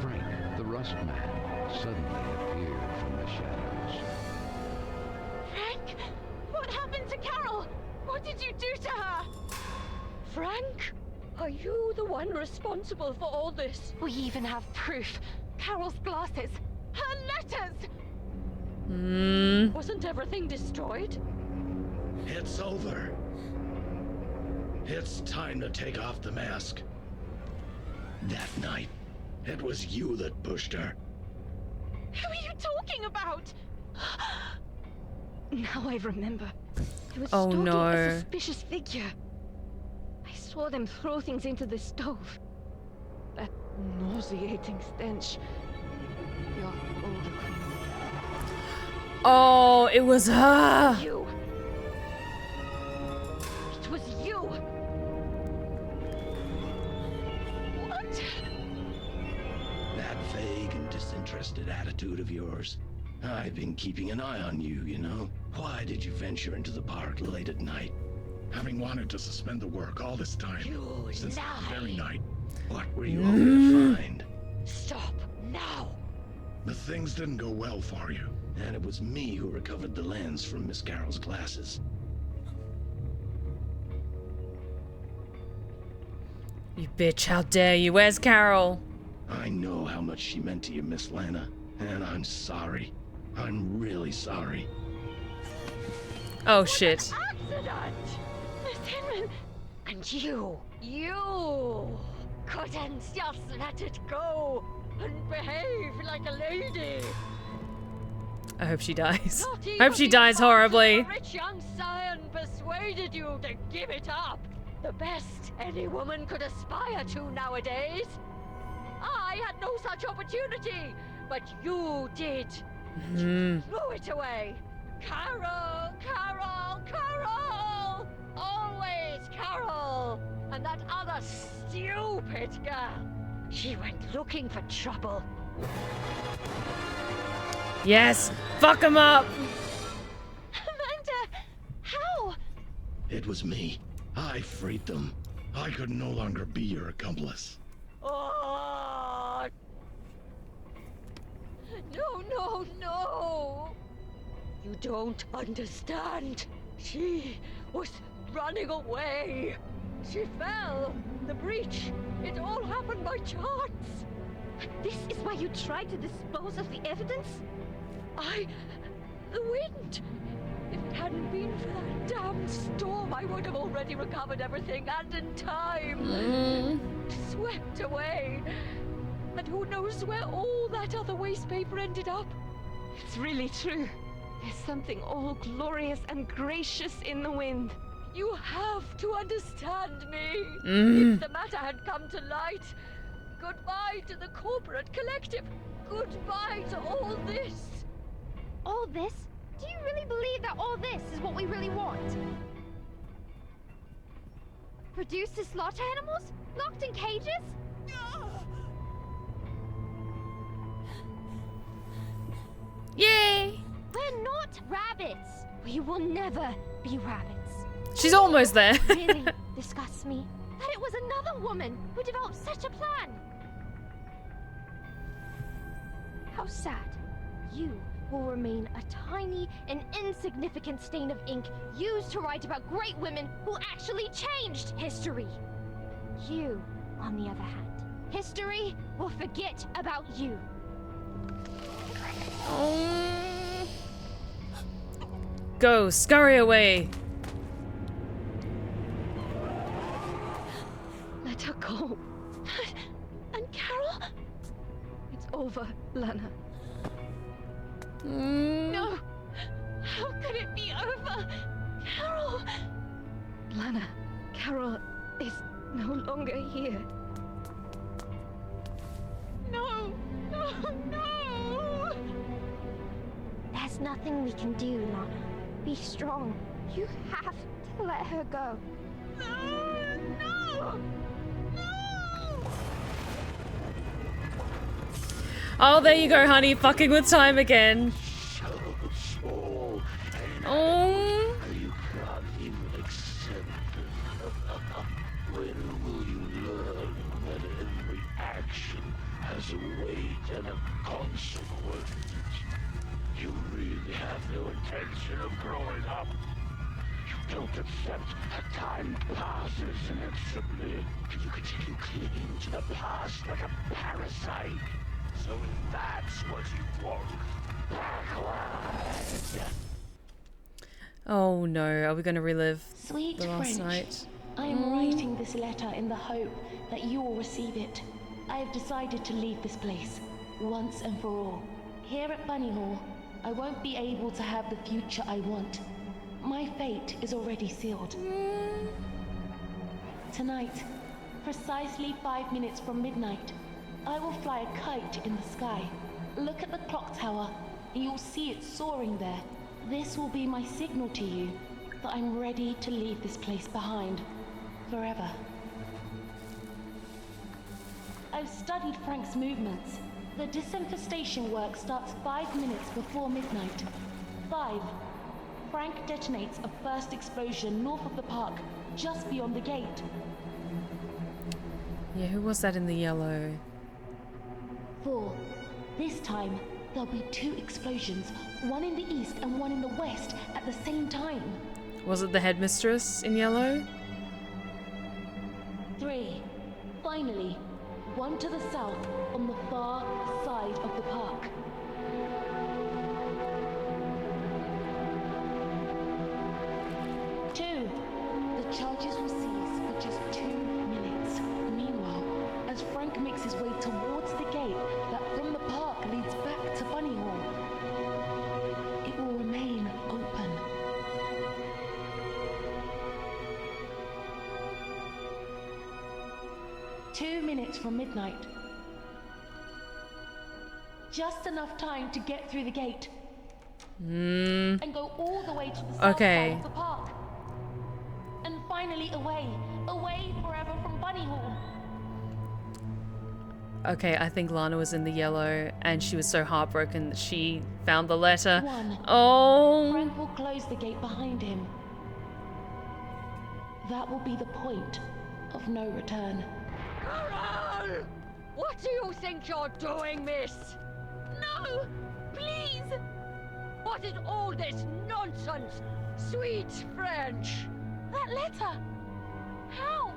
Speaker 4: Frank, the Rust Man, suddenly appeared from the shadows.
Speaker 2: Frank! What happened to Carole? What did you do to her?
Speaker 15: Frank, are you the one responsible for all this?
Speaker 2: We even have proof. Carole's glasses. Her letters!
Speaker 15: Wasn't everything destroyed?
Speaker 3: It's over. It's time to take off the mask. That night, it was you that pushed her.
Speaker 2: Who are you talking about? Now I remember. He was
Speaker 1: Oh,
Speaker 2: stalking
Speaker 1: no.
Speaker 2: a suspicious figure. I saw them throw things into the stove.
Speaker 15: That nauseating stench. Your older queen.
Speaker 1: Oh, it was her!
Speaker 2: You. It was you. What?
Speaker 3: That vague and disinterested attitude of yours. I've been keeping an eye on you, you know. Why did you venture into the park late at night? having wanted to suspend the work all this time,
Speaker 15: You
Speaker 3: since
Speaker 15: lie.
Speaker 3: that very night. What were you hoping to find?
Speaker 15: Stop now!
Speaker 3: The things didn't go well for you, and it was me who recovered the lens from Miss Carol's glasses.
Speaker 1: You bitch, how dare you? Where's Carole?
Speaker 3: I know how much she meant to you, Miss Lana, and I'm sorry. I'm really sorry.
Speaker 1: Oh shit.
Speaker 15: Accident! Miss Hinman! And you couldn't just let it go and behave like a lady.
Speaker 1: I hope she dies.
Speaker 15: Not
Speaker 1: I hope
Speaker 15: even
Speaker 1: she
Speaker 15: the
Speaker 1: dies horribly.
Speaker 15: rich young Scion persuaded you to give it up. The best any woman could aspire to nowadays. I had no such opportunity, but you did. You threw it away. Carole, Carole, Carole! Always Carole! And that other stupid girl. She went looking for trouble.
Speaker 1: Yes! Fuck him up!
Speaker 2: Amanda! How?
Speaker 3: It was me. I freed them. I could no longer be your accomplice.
Speaker 15: Oh! No! You don't understand. She was running away. She fell. The breach. It all happened by chance.
Speaker 2: This is why you tried to dispose of the evidence?
Speaker 15: The wind. If it hadn't been for that damn storm, I would have already recovered everything, and in time. Swept away. And who knows where all that other waste paper ended up?
Speaker 14: It's really true. There's something all glorious and gracious in the wind.
Speaker 15: You have to understand me. If the matter had come to light, goodbye to the corporate collective. Goodbye to all this.
Speaker 2: All this? Do you really believe that all this is what we really want? Reduced to slaughter animals? Locked in cages?
Speaker 1: Yay!
Speaker 2: We're not rabbits. We will never be rabbits.
Speaker 1: She's almost there.
Speaker 2: Really disgusts me that it was another woman who developed such a plan. How sad. You will remain a tiny and insignificant stain of ink used to write about great women who actually changed history. You, on the other hand, history will forget about you.
Speaker 1: Go, scurry away.
Speaker 14: Let her go.
Speaker 2: And Carole?
Speaker 14: It's over, Lana.
Speaker 2: No! How could it be over? Carole!
Speaker 14: Lana, Carole is no longer here.
Speaker 2: No! There's nothing we can do, Lana. Be strong. You have to let her go. No!
Speaker 1: Oh, there you go, honey. Fucking with time again.
Speaker 3: So small.
Speaker 1: Oh.
Speaker 3: You can't even accept it. When will you learn that every action has a weight and a consequence? You really have no intention of growing up. You don't accept that time passes inexorably. You continue clinging to the past like a parasite. So that's what you want. Backward.
Speaker 1: Oh no, are we gonna relive
Speaker 16: Sweet
Speaker 1: the last
Speaker 16: French,
Speaker 1: night?
Speaker 16: I am writing this letter in the hope that you will receive it. I have decided to leave this place, once and for all. Here at Bunny Hall, I won't be able to have the future I want. My fate is already sealed. Tonight, precisely 5 minutes from midnight, I will fly a kite in the sky. Look at the clock tower, and you'll see it soaring there. This will be my signal to you that I'm ready to leave this place behind, forever. I've studied Frank's movements. The disinfestation work starts 5 minutes before midnight. 5, Frank detonates a first explosion north of the park, just beyond the gate.
Speaker 1: Yeah, who was that in the yellow?
Speaker 16: 4. This time, there'll be 2 explosions, one in the east and one in the west at the same time.
Speaker 1: Was it the headmistress in yellow?
Speaker 16: 3. Finally, one to the south on the far side of the park. 2. The charges will cease for just 2 minutes. Meanwhile, as Frank makes his way towards the gate that from the park leads back to Bunny Hall, it will remain open. Two minutes from midnight. Just enough time to get through the gate. And go all the way to the south side of the park. And finally away forever from Bunny Hall.
Speaker 1: Okay, I think Lana was in the yellow and she was so heartbroken that she found the letter.
Speaker 16: 1.
Speaker 1: Oh.
Speaker 16: Frank will close the gate behind him. That will be the point of no return.
Speaker 15: Carole! What do you think you're doing, miss?
Speaker 2: No! Please!
Speaker 15: What is all this nonsense? Sweet French!
Speaker 2: That letter! How?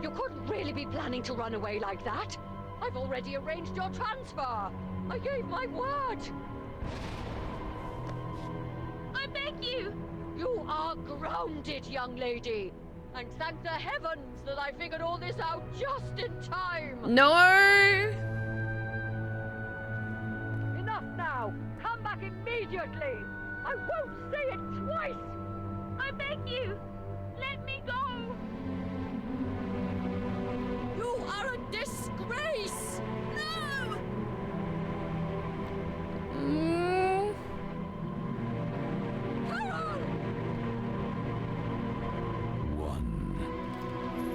Speaker 15: You couldn't really be planning to run away like that. I've already arranged your transfer. I gave my word.
Speaker 2: I beg you!
Speaker 15: You are grounded, young lady. And thank the heavens that I figured all this out just in time.
Speaker 1: No!
Speaker 15: Enough now. Come back immediately. I won't say it twice.
Speaker 2: I beg you. Let me go.
Speaker 15: You are a disgrace.
Speaker 2: No!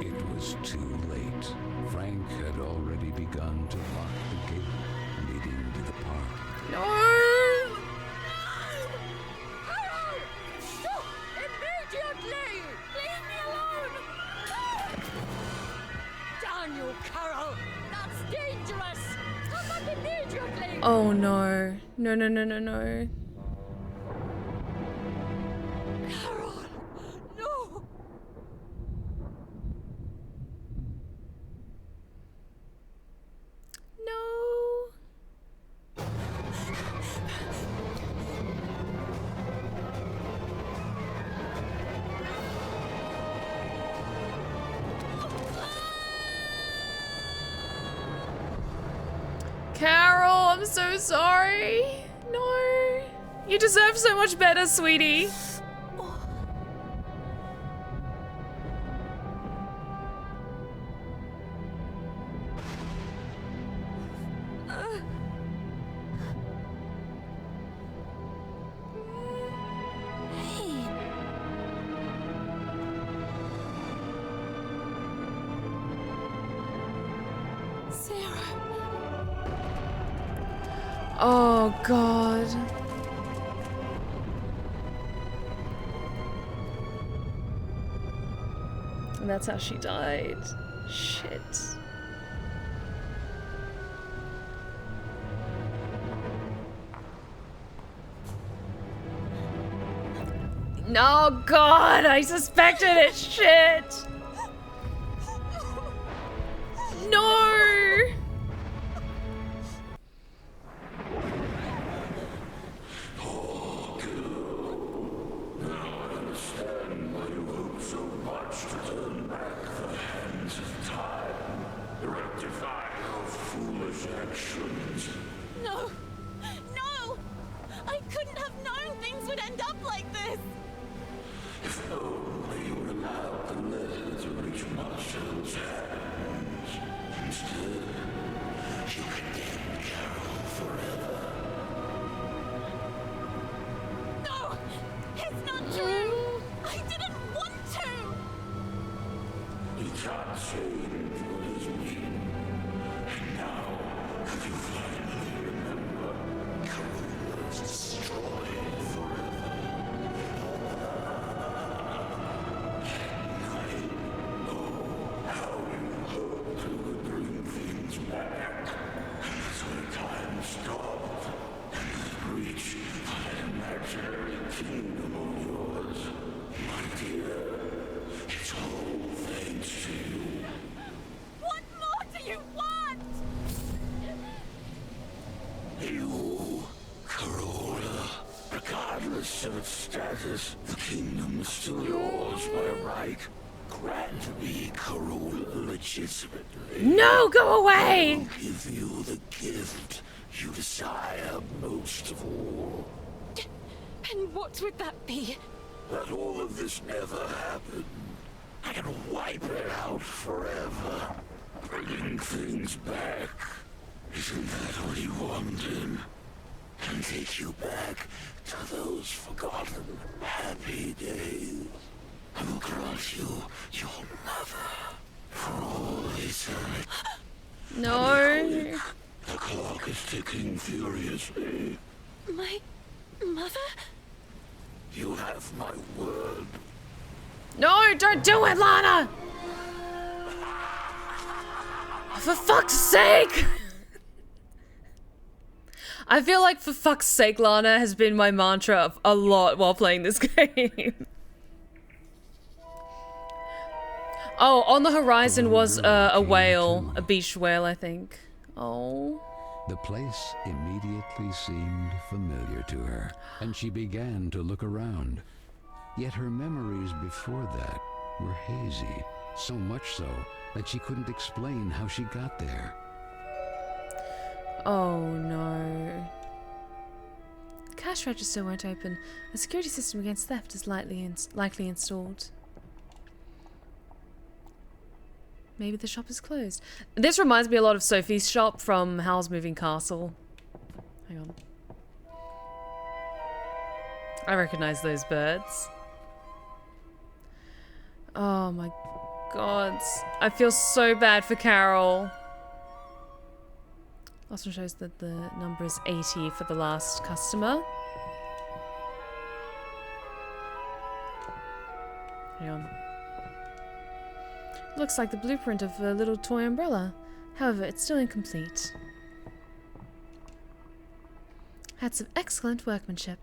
Speaker 4: It was too late. Frank had already begun to lock the gate leading to the park.
Speaker 1: No!
Speaker 15: Carole! Stop immediately!
Speaker 2: Leave me alone!
Speaker 15: Damn you, Carole! That's dangerous! Come back immediately!
Speaker 1: Oh no. No, no, no, no, no.
Speaker 15: Carole! No!
Speaker 1: No. Carole, I'm so sorry. No. You deserve so much better, sweetie. Oh, God. And that's how she died. Shit. No, God, I suspected it. Shit. No.
Speaker 2: No! No! I couldn't have known things would end up like this!
Speaker 3: If only you would allow the letter to reach Marshall's hands. Instead, you condemned Carole forever.
Speaker 2: No! It's not true! I didn't want to!
Speaker 3: You can't change what is mean. And now, could you finally remember Corolla was destroyed forever? Haliotis, the kingdom is still yours by right. Grant me Corolla legitimately.
Speaker 1: No, go away!
Speaker 3: I'll give you the gift you desire most of all.
Speaker 2: And what would that be?
Speaker 3: That all of this never happened. I can wipe it out forever. Bringing things back. Isn't that what you wanted? And take you back to those forgotten happy days. I will grant you your mother for all eternity.
Speaker 1: No.
Speaker 3: The clock is ticking furiously.
Speaker 2: My mother?
Speaker 3: You have my word.
Speaker 1: No, don't do it, Lana! For fuck's sake! I feel like for fuck's sake, Lana has been my mantra a lot while playing this game. Oh, on the horizon was a whale, a beach whale, I think. Oh.
Speaker 4: The place immediately seemed familiar to her, and she began to look around. Yet her memories before that were hazy, so much so that she couldn't explain how she got there.
Speaker 1: Oh no. Cash register won't open. A security system against theft is likely installed. Maybe the shop is closed. This reminds me a lot of Sophie's shop from Howl's Moving Castle. Hang on. I recognize those birds. Oh my god. I feel so bad for Carole. Last one shows that the number is 80 for the last customer. Hang on. Looks like the blueprint of a little toy umbrella. However, it's still incomplete. Hats of excellent workmanship.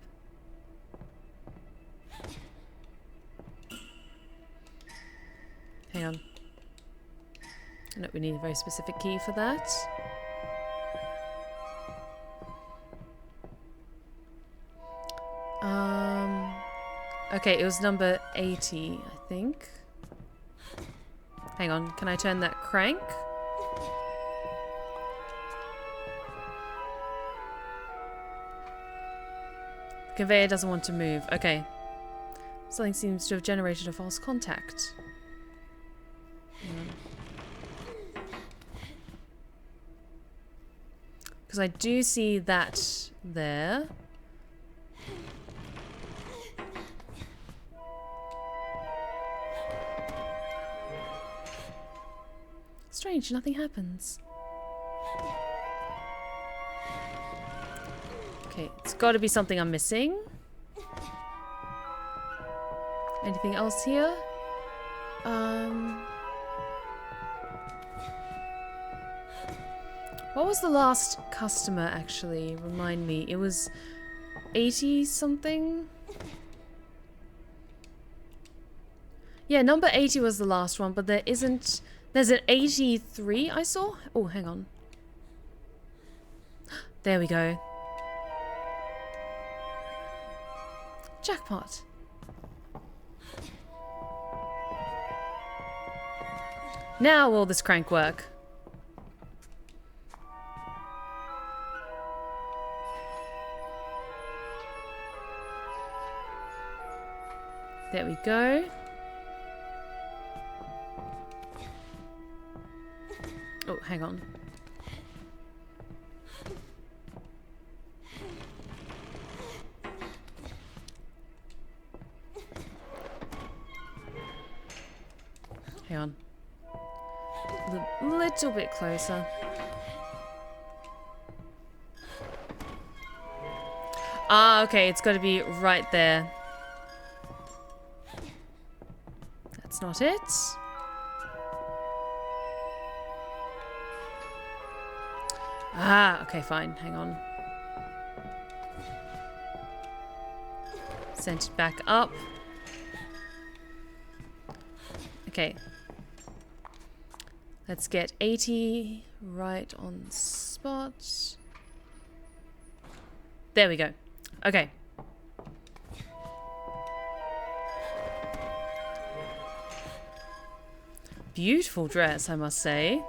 Speaker 1: Hang on. No, we need a very specific key for that. Okay, it was number 80, I think. Hang on, can I turn that crank? The conveyor doesn't want to move. Okay. Something seems to have generated a false contact. Because I do see that there. Strange, nothing happens. Okay, it's got to be something I'm missing. Anything else here? What was the last customer actually? Remind me. It was 80 something? Yeah, number 80 was the last one, but there isn't... There's an 83 I saw? Oh, hang on. There we go. Jackpot. Now will this crank work? There we go. Oh, hang on. Hang on. A little bit closer. Ah, okay, it's got to be right there. That's not it. Ah, okay, fine. Hang on. Sent it back up. Okay. Let's get 80 right on the spot. There we go. Okay. beautiful dress, I must say.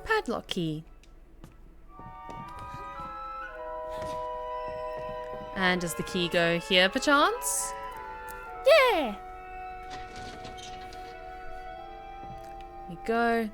Speaker 1: Padlock key. And does the key go here, perchance? Yeah! Here we go.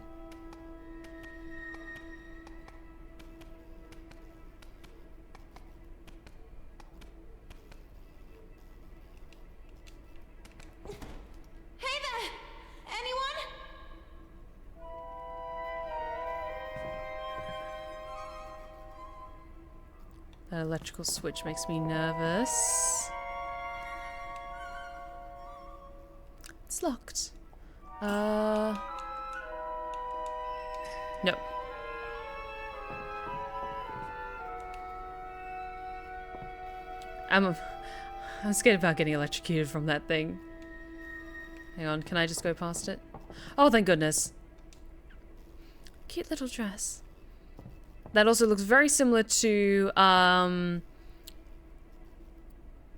Speaker 1: That electrical switch makes me nervous. It's locked. No. I'm scared about getting electrocuted from that thing. Hang on, can I just go past it? Oh, thank goodness. Cute little dress. That also looks very similar to,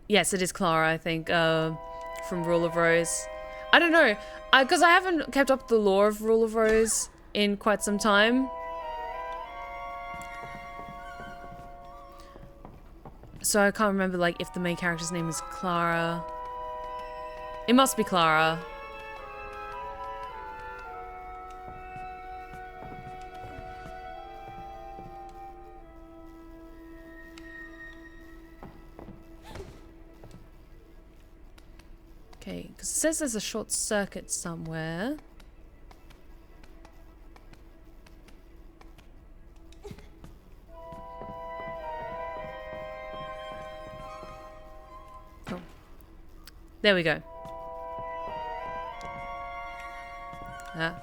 Speaker 1: yes, it is Clara, I think, from Rule of Rose. I don't know, because I haven't kept up the lore of Rule of Rose in quite some time. So I can't remember, like, if the main character's name is Clara. It must be Clara. Okay, because it says there's a short circuit somewhere. Oh. There we go. Ah.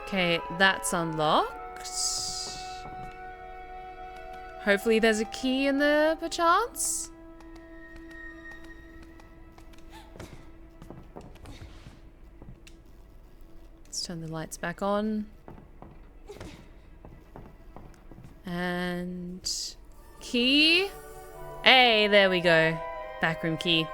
Speaker 1: Okay, that's unlocked. Hopefully there's a key in there, perchance? Let's turn the lights back on. And... key? Hey, there we go. Backroom key.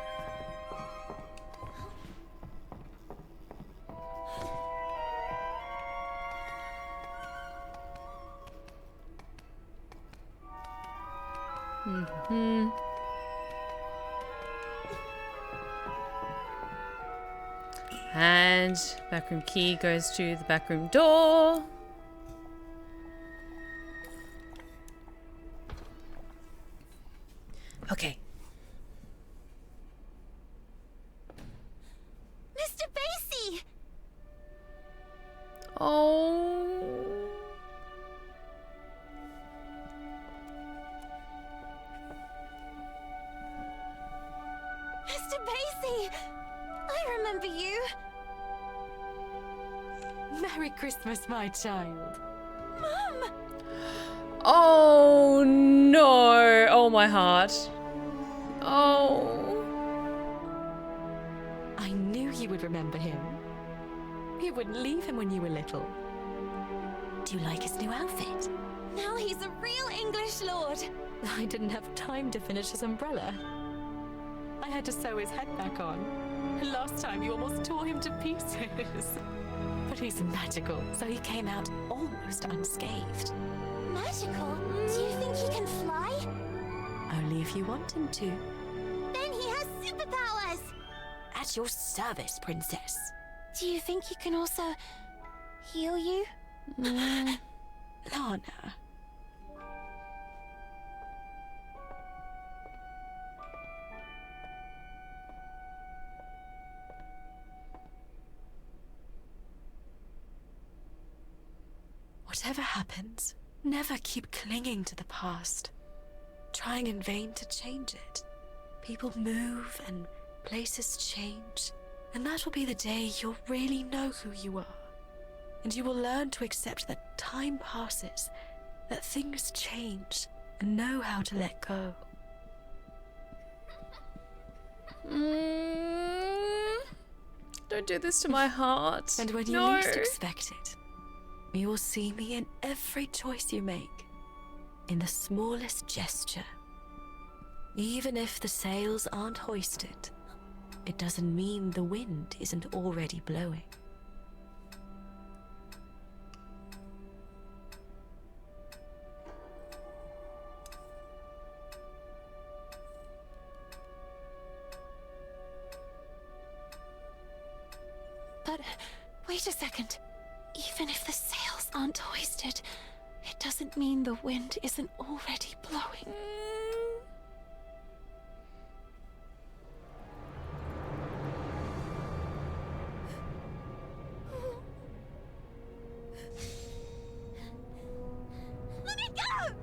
Speaker 1: And backroom key goes to the backroom door. Okay.
Speaker 2: Mr. Basie!
Speaker 1: Oh.
Speaker 2: Mr. Basie! I remember you.
Speaker 17: Merry Christmas, my child.
Speaker 2: Mom!
Speaker 1: Oh no! Oh my heart. Oh.
Speaker 17: I knew you would remember him. You wouldn't leave him when you were little. Do you like his new outfit?
Speaker 2: Now he's a real English lord.
Speaker 17: I didn't have time to finish his umbrella. I had to sew his head back on. Last time you almost tore him to pieces. But he's magical, so he came out almost unscathed.
Speaker 2: Magical? Do you think he can fly?
Speaker 17: Only if you want him to.
Speaker 2: Then he has superpowers!
Speaker 17: At your service, princess.
Speaker 2: Do you think he can also heal you?
Speaker 17: Lana. Whatever happens, never keep clinging to the past, trying in vain to change it. People move and places change, and that will be the day you'll really know who you are. And you will learn to accept that time passes, that things change, and know how to let go.
Speaker 1: Don't do this to my heart.
Speaker 17: And when you least expect it, you will see me in every choice you make. in the smallest gesture. Even if the sails aren't hoisted, it doesn't mean the wind isn't already blowing.
Speaker 16: But wait a second. Even if the sails aren't hoisted, it doesn't mean the wind isn't already blowing.
Speaker 2: Let me go!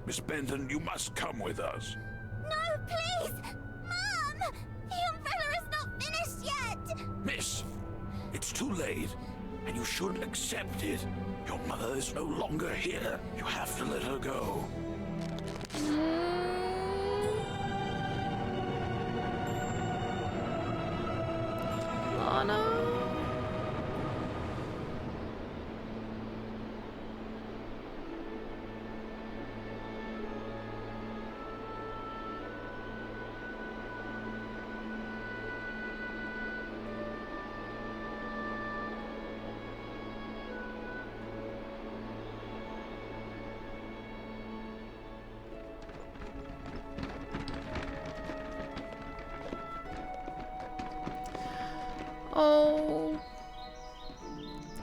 Speaker 3: Miss Benton, you must come with us.
Speaker 2: No, please! Mom! The umbrella is not finished yet!
Speaker 3: Miss, it's too late, and you should accept it. Your mother is no longer here. You have to let her go.
Speaker 1: Lana. Oh.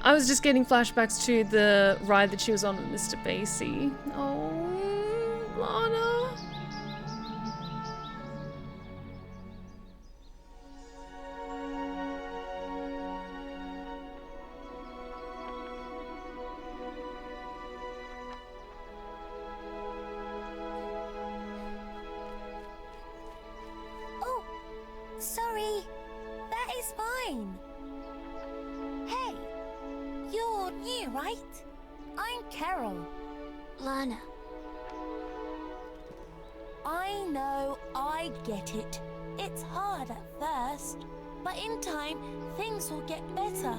Speaker 1: I was just getting flashbacks to the ride that she was on with Mr. Basie. Oh, Lana.
Speaker 2: Oh, sorry. That is fine. Hey, you're new, right? I'm Carole. Lana. I know, I get it. It's hard at first, but in time, things will get better.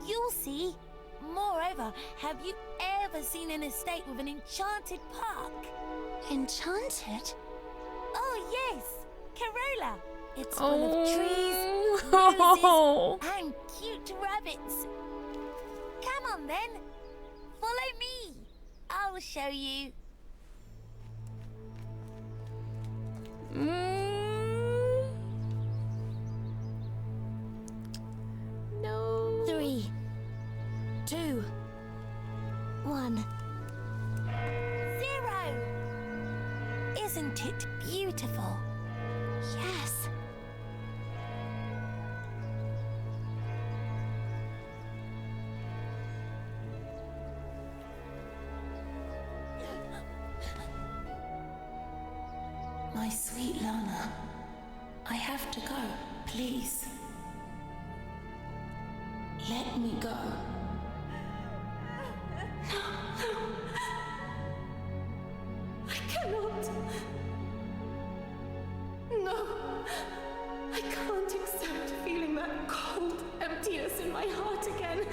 Speaker 2: You'll see. Moreover, have you ever seen an estate with an enchanted park? Enchanted? Oh, yes, Corolla. It's full of trees, roses, and cute rabbits. Come on then, follow me. I'll show you.
Speaker 1: No.
Speaker 2: 3, 2, 1, 0. Isn't it beautiful? Yes.
Speaker 9: My sweet Lana, I have to go, please. Let me go.
Speaker 16: I cannot. No. I can't accept feeling that cold emptiness in my heart again.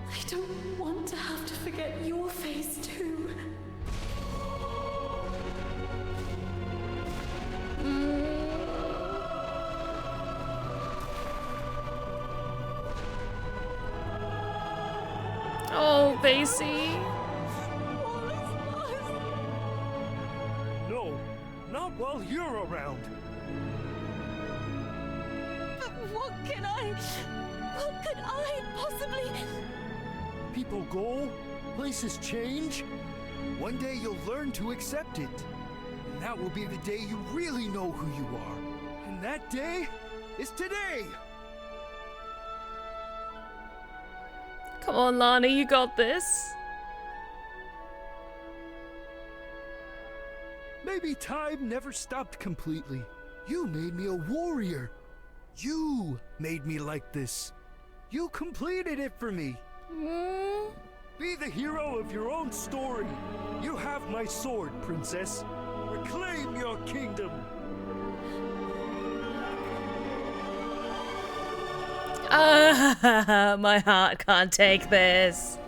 Speaker 16: I don't want to have to forget your face too.
Speaker 1: Oh, Basie.
Speaker 6: No, not while you're around.
Speaker 16: But what could I possibly...
Speaker 6: People go, places change. One day you'll learn to accept it. And that will be the day you really know who you are. And that day is today.
Speaker 1: Come on, Lana, you got this.
Speaker 6: Maybe time never stopped completely. You made me a warrior. You made me like this. You completed it for me. Be the hero of your own story. You have my sword, princess. Reclaim your kingdom.
Speaker 1: My heart can't take this.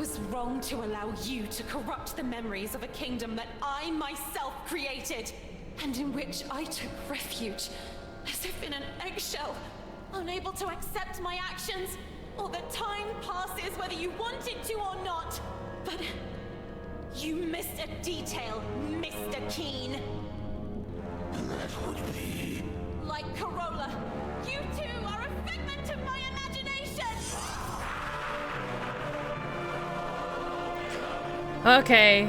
Speaker 18: was wrong to allow you to corrupt the memories of a kingdom that I myself created, and in which I took refuge, as if in an eggshell, unable to accept my actions, or that time passes whether you wanted to or not. But you missed a detail, Mr. Keen.
Speaker 3: That would be...
Speaker 18: Like Corolla, you too are a figment of my imagination!
Speaker 1: Okay,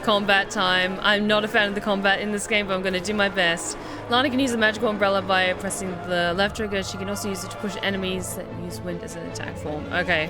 Speaker 1: combat time. I'm not a fan of the combat in this game, but I'm going to do my best. Lana can use the magical umbrella by pressing the left trigger. She can also use it to push enemies that use wind as an attack form. Okay.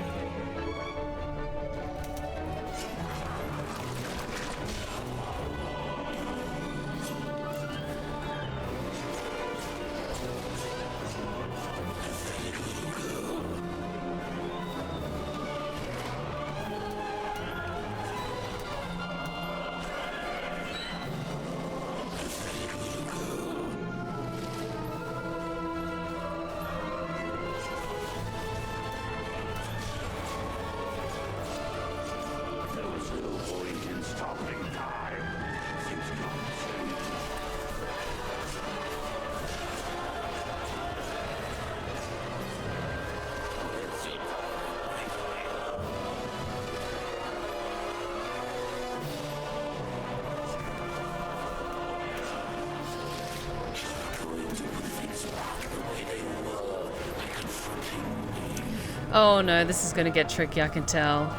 Speaker 1: Oh no, this is gonna get tricky, I can tell.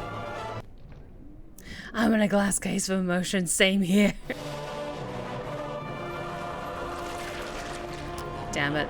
Speaker 1: I'm in a glass case of emotion, same here. Damn it.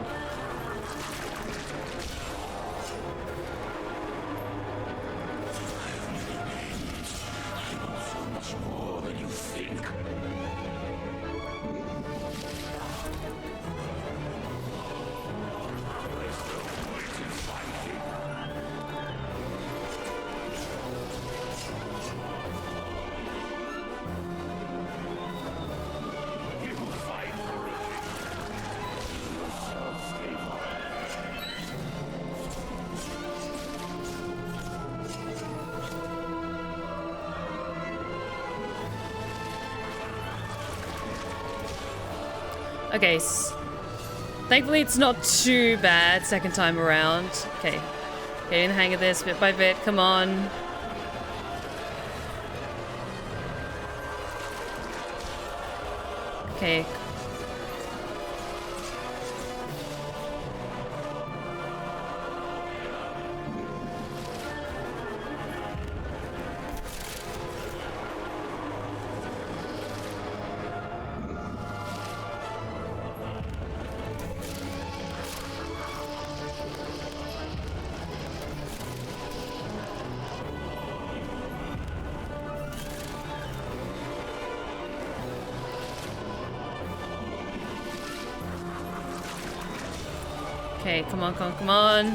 Speaker 1: Okay, thankfully it's not too bad second time around. Okay, getting the hang of this bit by bit, come on. Okay. Okay, come on, come on, come on.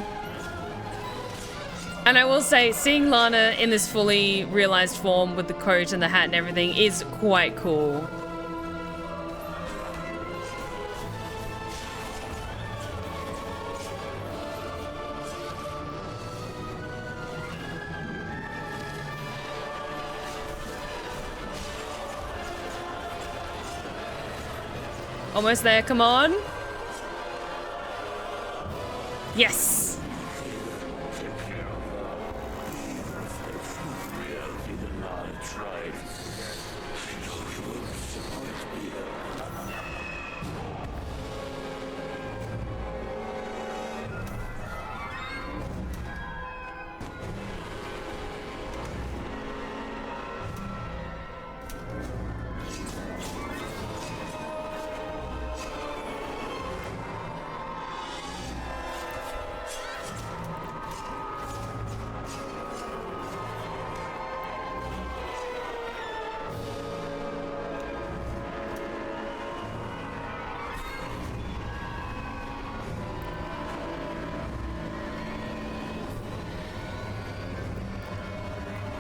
Speaker 1: And I will say, seeing Lana in this fully realized form with the coat and the hat and everything is quite cool. Almost there, come on. Yes!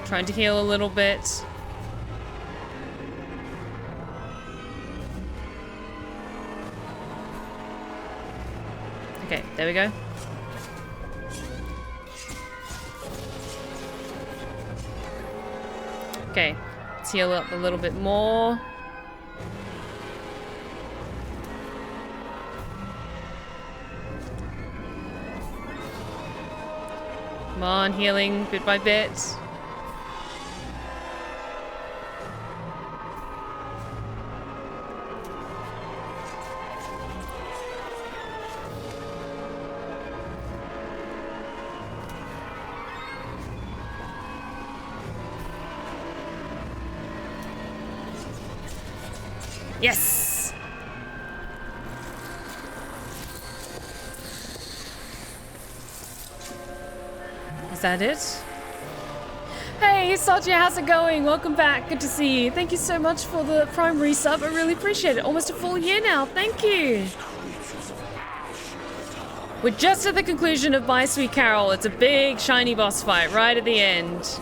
Speaker 1: Trying to heal a little bit. Okay, there we go. Okay, let's heal up a little bit more. Come on, healing bit by bit. Yes! Is that it? Hey, Soja, how's it going? Welcome back. Good to see you. Thank you so much for the Prime resub. I really appreciate it. Almost a full year now. Thank you. We're just at the conclusion of My Sweet Carole. It's a big, shiny boss fight right at the end.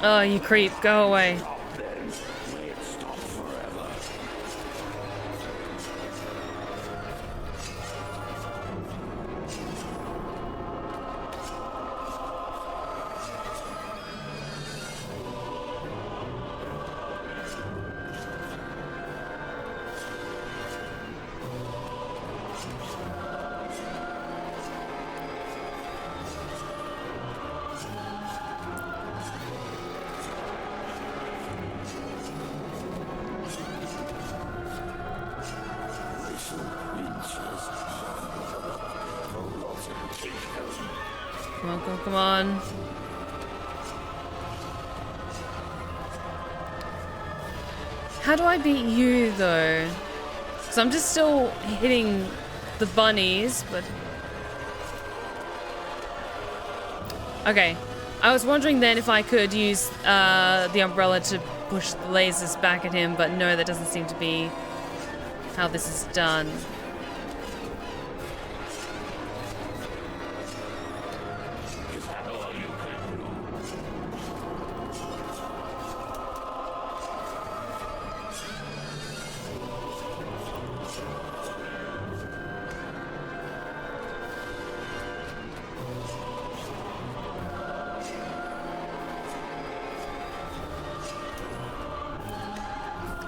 Speaker 1: Oh, you creep. Go away. Come on. How do I beat you, though? Because I'm just still hitting the bunnies, but... Okay. I was wondering then if I could use the umbrella to push the lasers back at him, but no, that doesn't seem to be how this is done.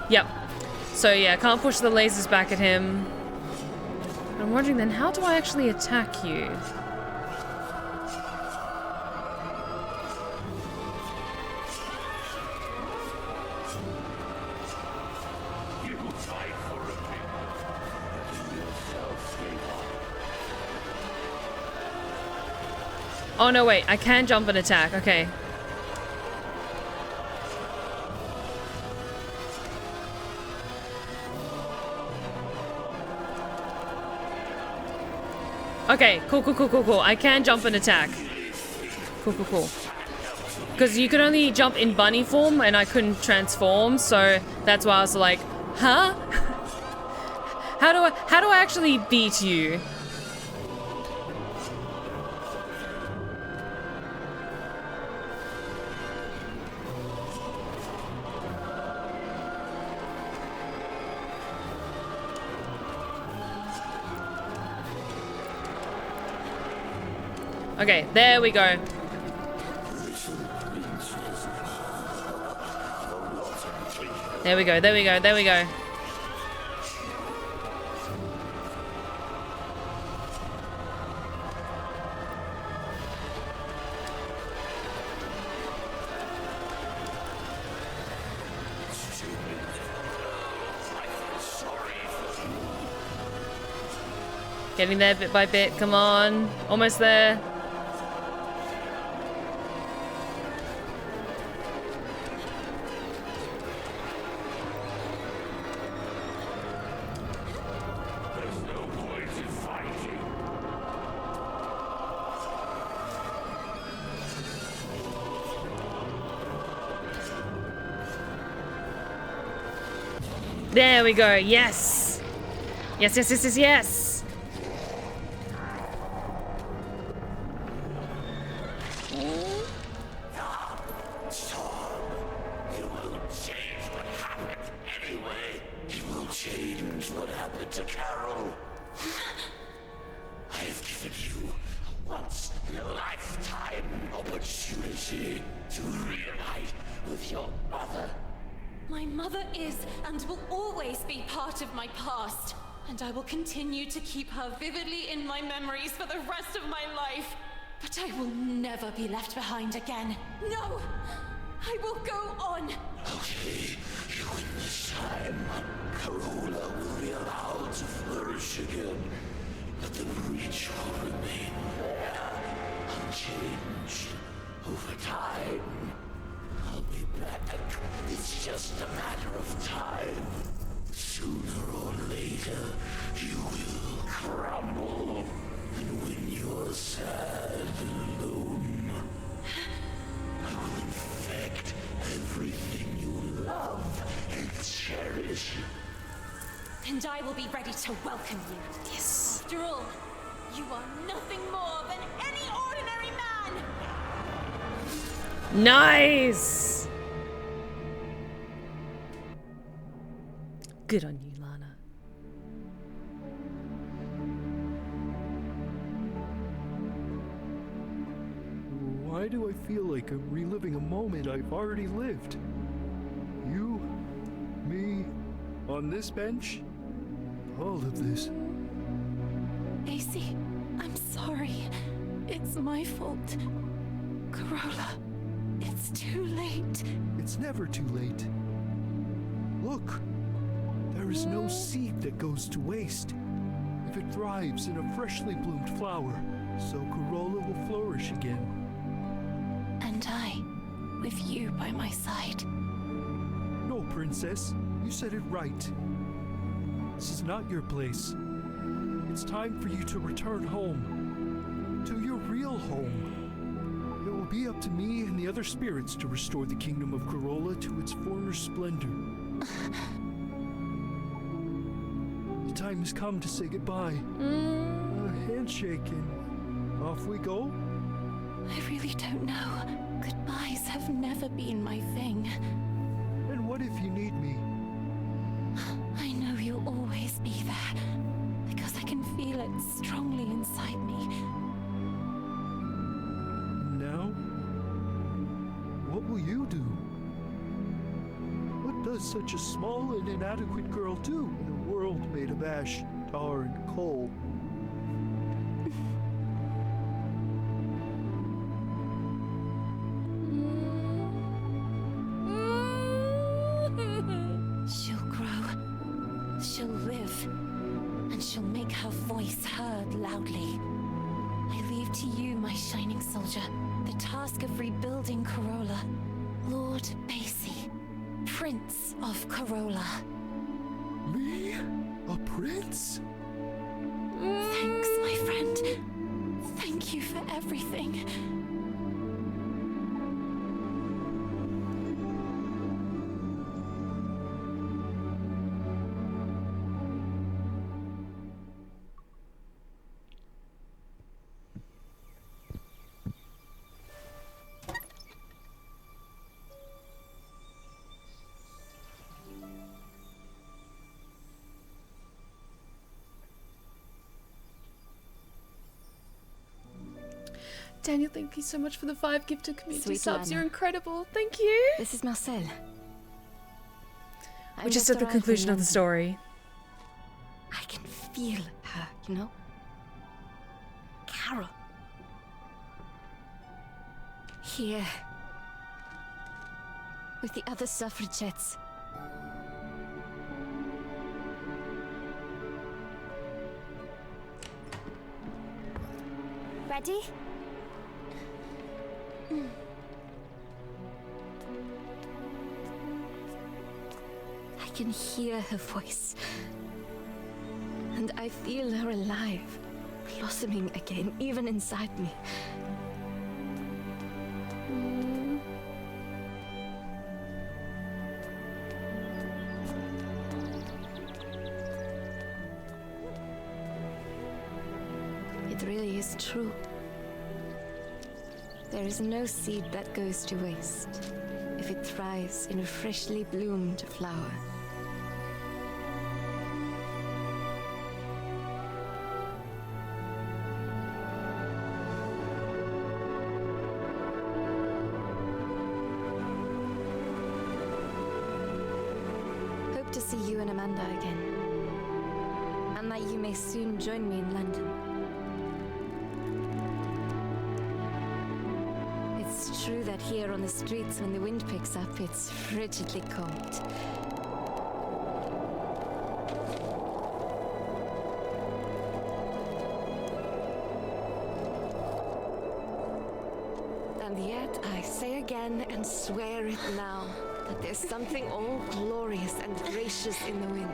Speaker 1: Yep. So yeah, I can't push the lasers back at him. I'm wondering then, how do I actually attack you? Oh no, wait, I can jump and attack. Okay. Okay, cool. I can jump and attack. Cool. Because you could only jump in bunny form and I couldn't transform, so that's why I was like, huh? How do I actually beat you? Okay, there we go. There we go. Getting there bit by bit, come on. Almost there. There we go. Yes. Yes, yes, yes, yes, yes.
Speaker 3: It will change what happened anyway. It will change what happened to Carole. I have given you a once-in-a-lifetime opportunity to reunite with your mother.
Speaker 18: My mother is and will always be part of my past, and I will continue to keep her vividly in my memories for the rest of my life. But I will never be left behind again. No! I will go on!
Speaker 3: Okay, you win this time. Corolla will be allowed to flourish again, but the breach will remain there, unchanged, over time. I'll be back. It's just a matter of time. Sooner or later, you will crumble. And when you're sad and alone, I will infect everything you love and cherish.
Speaker 18: And I will be ready to welcome you.
Speaker 1: Yes.
Speaker 18: After all, you are nothing more than any ordinary man!
Speaker 1: Nice! Good on you, Lana.
Speaker 6: Why do I feel like I'm reliving a moment I've already lived? You, me, on this bench? All of this.
Speaker 18: AC, I'm sorry. It's my fault. Corolla, it's too late.
Speaker 6: It's never too late. Look, there is no seed that goes to waste. If it thrives in a freshly bloomed flower, so Corolla will flourish again.
Speaker 18: And I, with you by my side.
Speaker 6: No, Princess, you said it right. This is not your place. It's time for you to return home. To your real home. It will be up to me and the other spirits to restore the kingdom of Corolla to its former splendor. The time has come to say goodbye. A handshake and off we go.
Speaker 18: I really don't know. Goodbyes have never been my thing.
Speaker 6: And what if you need me?
Speaker 18: I know you'll always be there, because I can feel it strongly inside me.
Speaker 6: Now? What will you do? What does such a small and inadequate girl do in a world made of ash, tar, and coal?
Speaker 18: She'll grow, she'll live, and she'll make her voice heard loudly. I leave to you, my shining soldier, the task of rebuilding Corolla. Lord Basie, Prince of Corolla.
Speaker 6: Me? A prince?
Speaker 18: Thanks, my friend. Thank you for everything.
Speaker 1: Daniel, thank you so much for the 5 gifted community
Speaker 2: Sweet
Speaker 1: subs.
Speaker 2: Lana.
Speaker 1: You're incredible. Thank you.
Speaker 2: This is Marcel.
Speaker 1: We're just at the conclusion of the story.
Speaker 2: I can feel her, you know? Carole. Here. With the other suffragettes.
Speaker 19: Ready?
Speaker 2: I can hear her voice. And I feel her alive, blossoming again, even inside me. is true. There is no seed that goes to waste if it thrives in a freshly bloomed flower. Hope to see you and Amanda again, and that you may soon join me in London. It's true that here on the streets, when the wind picks up, it's frigidly cold. And yet, I say again and swear it now, that there's something all glorious and gracious in the wind.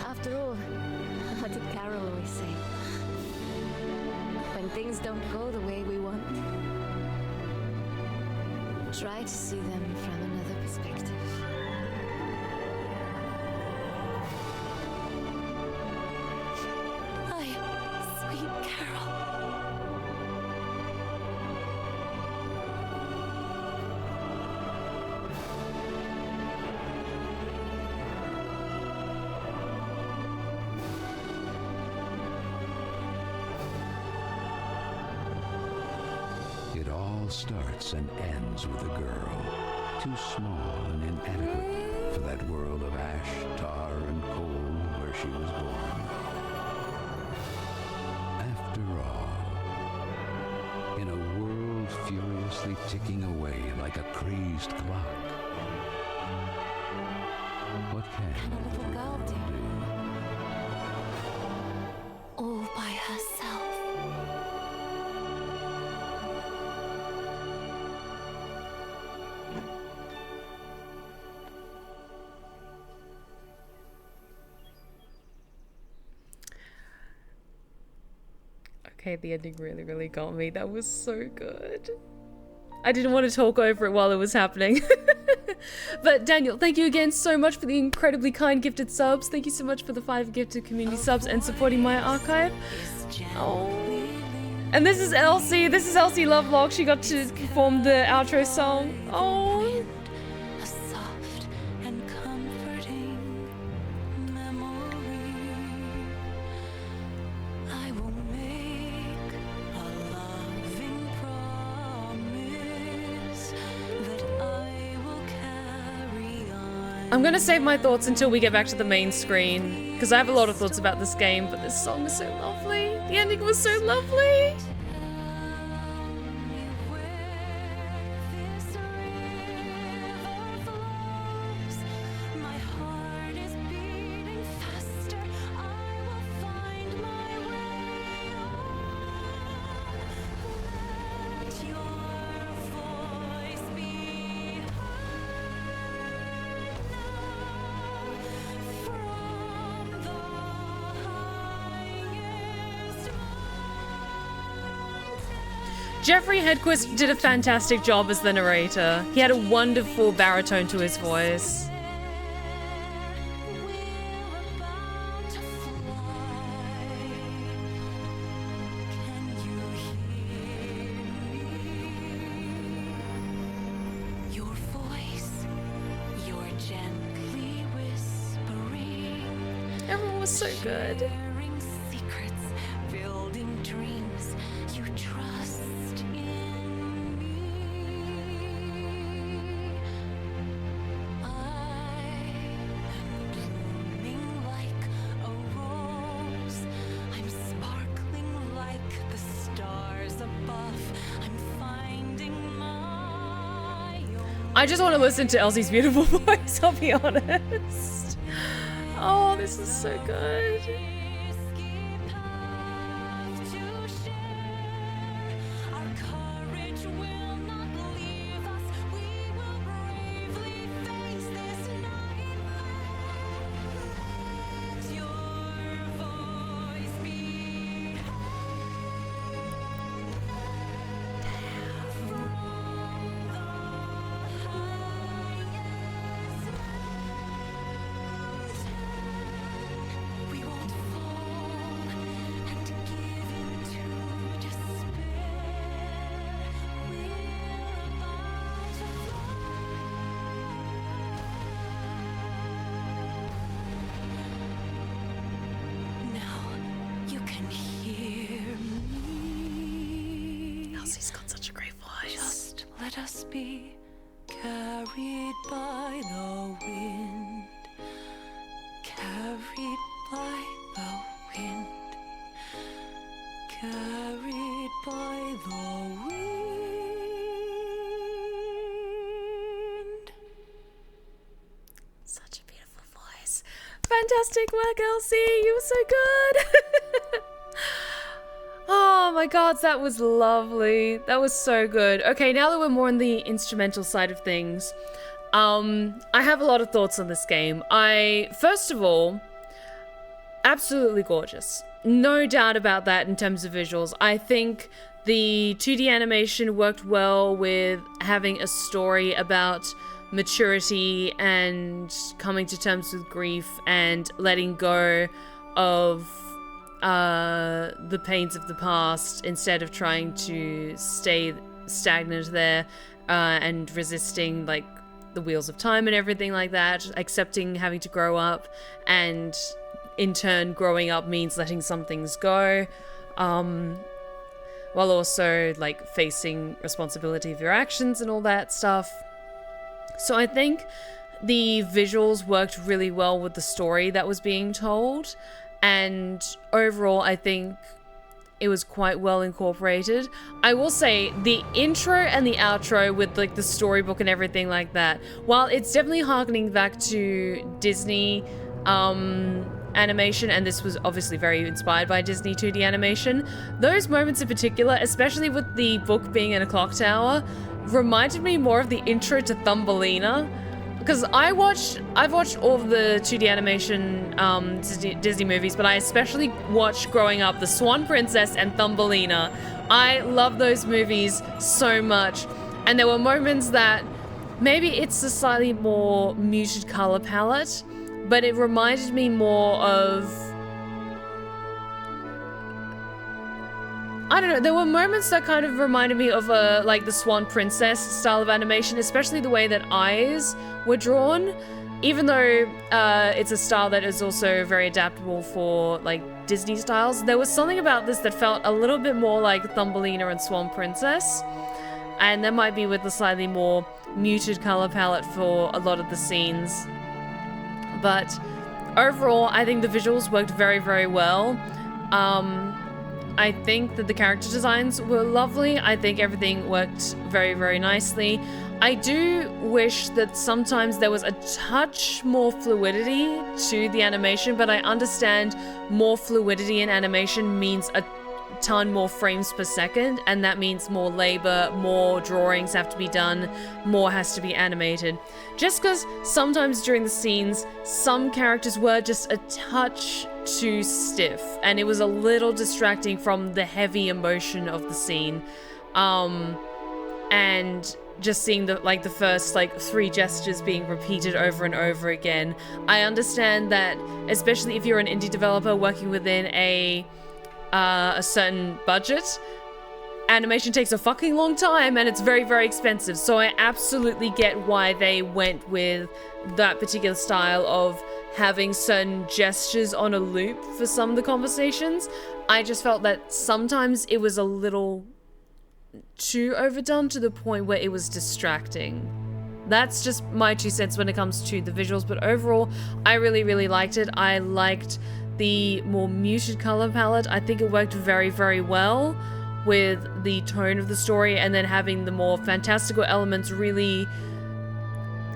Speaker 2: After all, what did Carole always say? When things don't go the way we want, try to see them from another perspective. Sweet Carole.
Speaker 4: It all starts and ends with a girl, too small and inadequate for that world of ash, tar, and coal where she was born. After all, in a world furiously ticking away like a crazed clock, what can a little girl do?
Speaker 2: All by herself.
Speaker 1: Okay, the ending really, really got me. That was so good. I didn't want to talk over it while it was happening. But Daniel, thank you again so much for the incredibly kind gifted subs. Thank you so much for the 5 gifted community subs and supporting my archive. Oh. And this is Elsie. This is Elsie Lovelock. She got to perform the outro song. Oh. I'm gonna save my thoughts until we get back to the main screen, because I have a lot of thoughts about this game, but this song is so lovely. The ending was so lovely. Jeffrey Hedquist did a fantastic job as the narrator. He had a wonderful baritone to his voice.
Speaker 2: Your voice, you're gently whispering.
Speaker 1: Everyone was so good.
Speaker 2: Sharing secrets, building dreams. You trust in me.
Speaker 1: I just want to listen to Elsie's beautiful voice, I'll be honest. Oh, this is so good.
Speaker 19: Let us be carried by the wind, carried by the wind, carried by the wind.
Speaker 1: Such a beautiful voice. Fantastic work, Elsie. You were so good. Oh my god, that was lovely. That was so good. Okay, now that we're more on the instrumental side of things, I have a lot of thoughts on this game. First of all, absolutely gorgeous. No doubt about that in terms of visuals. I think the 2D animation worked well with having a story about maturity and coming to terms with grief and letting go of the pains of the past instead of trying to stay stagnant there and resisting like the wheels of time and everything like that, accepting having to grow up, and in turn growing up means letting some things go, while also like facing responsibility of your actions and all that stuff. So I think the visuals worked really well with the story that was being told. And overall, I think it was quite well incorporated. I will say the intro and the outro with like the storybook and everything like that, while it's definitely harkening back to Disney animation, and this was obviously very inspired by Disney 2D animation, those moments in particular, especially with the book being in a clock tower, reminded me more of the intro to Thumbelina. Because I've watched all of the 2D animation Disney movies, but I especially watched growing up The Swan Princess and Thumbelina. I love those movies so much. And there were moments that maybe it's a slightly more muted color palette, but it reminded me more of, I don't know, there were moments that kind of reminded me of like the Swan Princess style of animation, especially the way that eyes were drawn, even though it's a style that is also very adaptable for like Disney styles. There was something about this that felt a little bit more like Thumbelina and Swan Princess, and that might be with the slightly more muted color palette for a lot of the scenes. But overall, I think the visuals worked very, very well. I think that the character designs were lovely. I think everything worked very, very nicely. I do wish that sometimes there was a touch more fluidity to the animation, but I understand more fluidity in animation means a ton more frames per second, and that means more labor, more drawings have to be done, more has to be animated. Just because sometimes during the scenes, some characters were just a touch too stiff, and it was a little distracting from the heavy emotion of the scene. And just seeing the first 3 gestures being repeated over and over again. I understand that, especially if you're an indie developer working within a certain budget, animation takes a fucking long time and it's very, very expensive. So I absolutely get why they went with that particular style of having certain gestures on a loop for some of the conversations. I just felt that sometimes it was a little too overdone to the point where it was distracting. That's just my 2 cents when it comes to the visuals, but overall, I really, really liked it. I liked the more muted color palette. I think it worked very, very well with the tone of the story, and then having the more fantastical elements really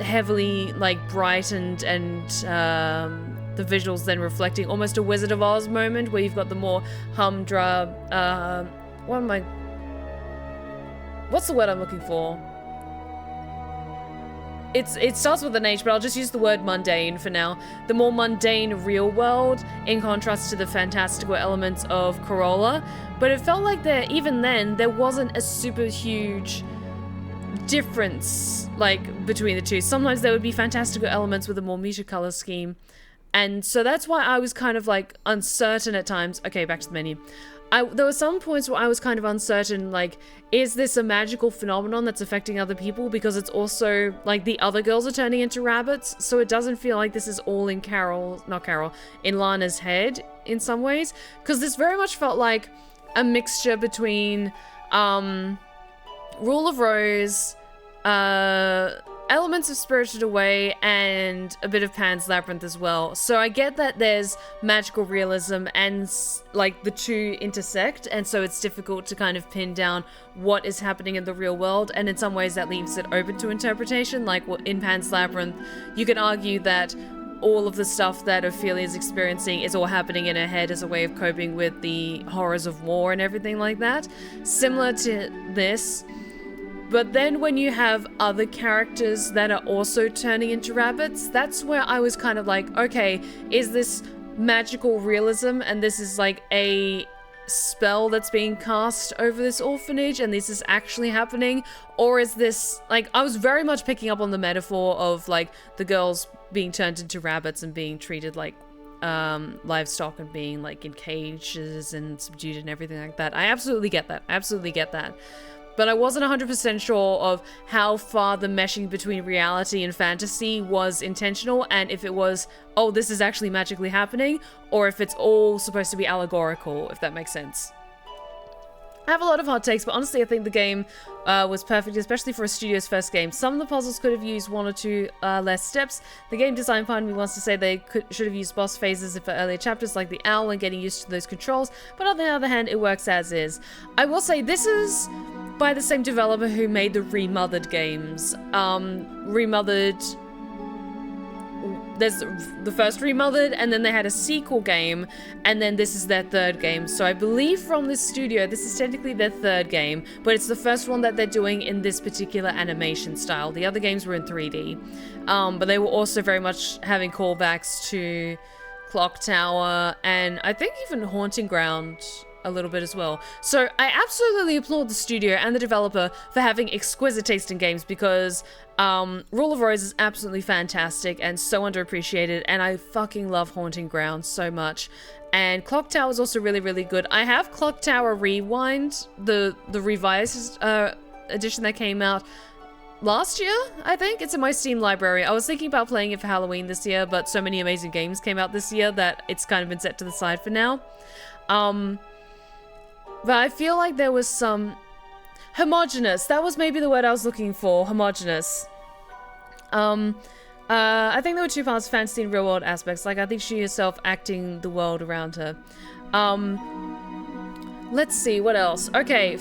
Speaker 1: heavily like brightened and the visuals then reflecting almost a Wizard of Oz moment where you've got the more humdrum, what's the word I'm looking for? It starts with an H, but I'll just use the word mundane for now. The more mundane real world in contrast to the fantastical elements of Corolla. But it felt like even then, there wasn't a super huge difference like between the two. Sometimes there would be fantastical elements with a more muted color scheme. And so that's why I was kind of like uncertain at times. Okay, back to the menu. There were some points where I was kind of uncertain, like, is this a magical phenomenon that's affecting other people? Because it's also, like, the other girls are turning into rabbits, so it doesn't feel like this is all in in Lana's head in some ways. Because this very much felt like a mixture between, Rule of Rose, elements of Spirited Away, and a bit of Pan's Labyrinth as well. So I get that there's magical realism and like the two intersect, and so it's difficult to kind of pin down what is happening in the real world, and in some ways that leaves it open to interpretation. Like in Pan's Labyrinth, you can argue that all of the stuff that Ophelia's experiencing is all happening in her head as a way of coping with the horrors of war and everything like that. Similar to this. But then when you have other characters that are also turning into rabbits, that's where I was kind of like, okay, is this magical realism and this is like a spell that's being cast over this orphanage and this is actually happening? Or is this, like, I was very much picking up on the metaphor of like the girls being turned into rabbits and being treated like livestock and being like in cages and subdued and everything like that. I absolutely get that. I absolutely get that. But I wasn't 100% sure of how far the meshing between reality and fantasy was intentional, and if it was, oh, this is actually magically happening, or if it's all supposed to be allegorical, if that makes sense. I have a lot of hot takes, but honestly I think the game was perfect, especially for a studio's first game. Some of the puzzles could have used one or two less steps. The game design part of me wants to say they should have used boss phases for earlier chapters, like the owl and getting used to those controls, but on the other hand, it works as is. I will say this is by the same developer who made the Remothered games. Remothered... There's the first Remothered, and then they had a sequel game, and then this is their third game. So I believe from this studio, this is technically their third game, but it's the first one that they're doing in this particular animation style. The other games were in 3D. But they were also very much having callbacks to Clock Tower, and I think even Haunting Ground a little bit as well. So I absolutely applaud the studio and the developer for having exquisite taste in games, because Rule of Rose is absolutely fantastic and so underappreciated, and I fucking love Haunting Ground so much. And Clock Tower is also really, really good. I have Clock Tower Rewind, the revised edition that came out last year, I think. It's in my Steam library. I was thinking about playing it for Halloween this year, but so many amazing games came out this year that it's kind of been set to the side for now. But I feel like there was some... homogenous. That was maybe the word I was looking for. Homogenous. I think there were two parts, fantasy and real world aspects. Like, I think she herself acting the world around her. Let's see, what else? Okay.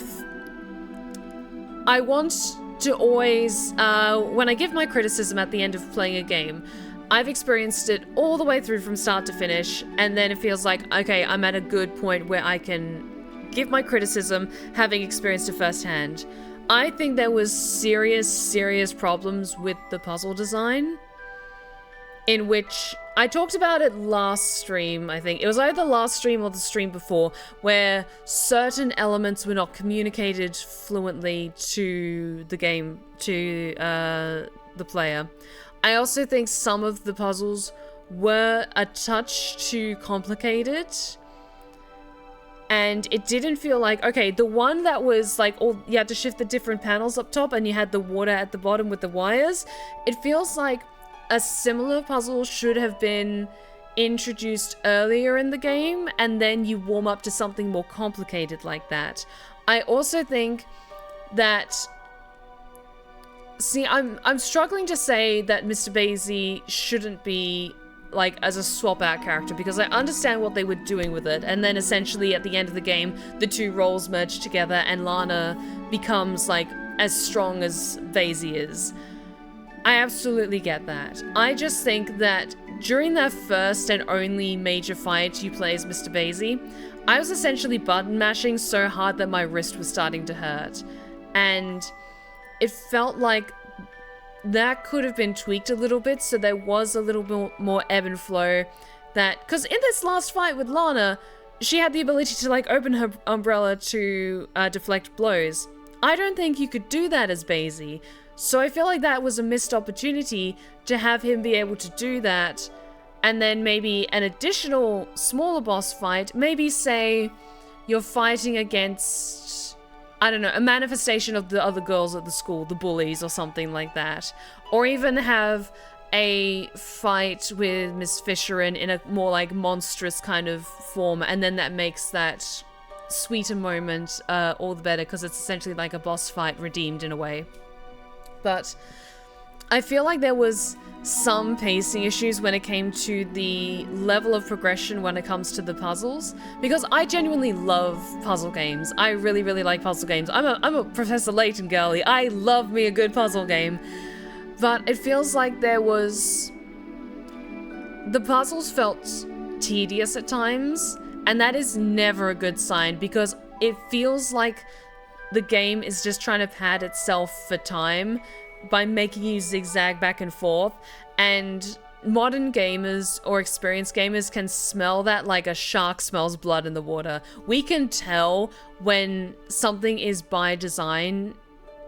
Speaker 1: I want to always... when I give my criticism at the end of playing a game, I've experienced it all the way through from start to finish, and then it feels like, okay, I'm at a good point where I can give my criticism having experienced it firsthand. I think there was serious problems with the puzzle design, in which I talked about it last stream, I think. It was either the last stream or the stream before, where certain elements were not communicated fluently to the game, to the player. I also think some of the puzzles were a touch too complicated. And it didn't feel like, okay, the one that was like, all you had to shift the different panels up top and you had the water at the bottom with the wires. It feels like a similar puzzle should have been introduced earlier in the game, and then you warm up to something more complicated like that. I also think that... See, I'm struggling to say that Mr. Basie shouldn't be like as a swap out character, because I understand what they were doing with it, and then essentially at the end of the game the two roles merge together and Lana becomes like as strong as Basie is. I absolutely get that. I just think that during that first and only major fight you play as Mr. Basie, I was essentially button mashing so hard that my wrist was starting to hurt. And it felt like that could have been tweaked a little bit, so there was a little bit more ebb and flow. That, because in this last fight with Lana, she had the ability to like open her umbrella to deflect blows. I don't think you could do that as Basie, so I feel like that was a missed opportunity to have him be able to do that. And then maybe an additional smaller boss fight, maybe say you're fighting against, I don't know, a manifestation of the other girls at the school, the bullies or something like that. Or even have a fight with Miss Fisherin in a more like monstrous kind of form, and then that makes that sweeter moment all the better, because it's essentially like a boss fight redeemed in a way. But I feel like there was some pacing issues when it came to the level of progression when it comes to the puzzles, because I genuinely love puzzle games. I really, really like puzzle games. I'm a Professor Layton girly. I love me a good puzzle game. But it feels like the puzzles felt tedious at times, and that is never a good sign, because it feels like the game is just trying to pad itself for time by making you zigzag back and forth, and modern gamers or experienced gamers can smell that like a shark smells blood in the water. We can tell when something is by design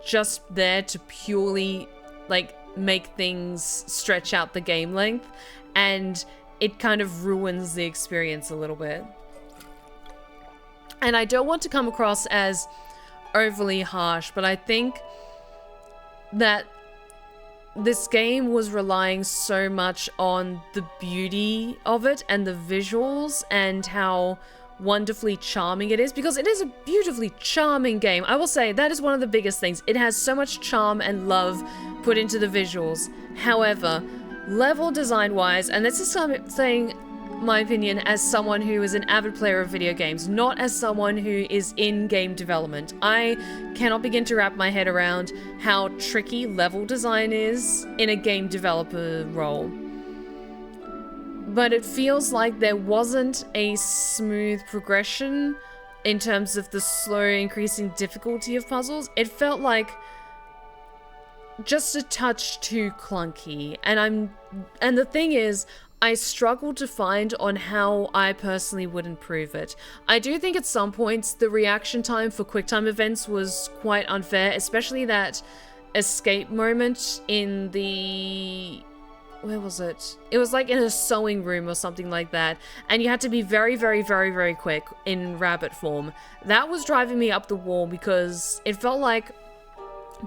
Speaker 1: just there to purely like make things stretch out the game length, and it kind of ruins the experience a little bit. And I don't want to come across as overly harsh, but I think that this game was relying so much on the beauty of it and the visuals and how wonderfully charming it is, because it is a beautifully charming game. I will say that is one of the biggest things. It has so much charm and love put into the visuals. However, level design wise, and this is saying my opinion as someone who is an avid player of video games, not as someone who is in game development, I cannot begin to wrap my head around how tricky level design is in a game developer role. But it feels like there wasn't a smooth progression in terms of the slow increasing difficulty of puzzles. It felt like just a touch too clunky, and the thing is, I struggle to find on how I personally would improve it. I do think at some points the reaction time for QuickTime events was quite unfair, especially that escape moment in the... where was it? It was like in a sewing room or something like that, and you had to be very, very, very, very quick in rabbit form. That was driving me up the wall because it felt like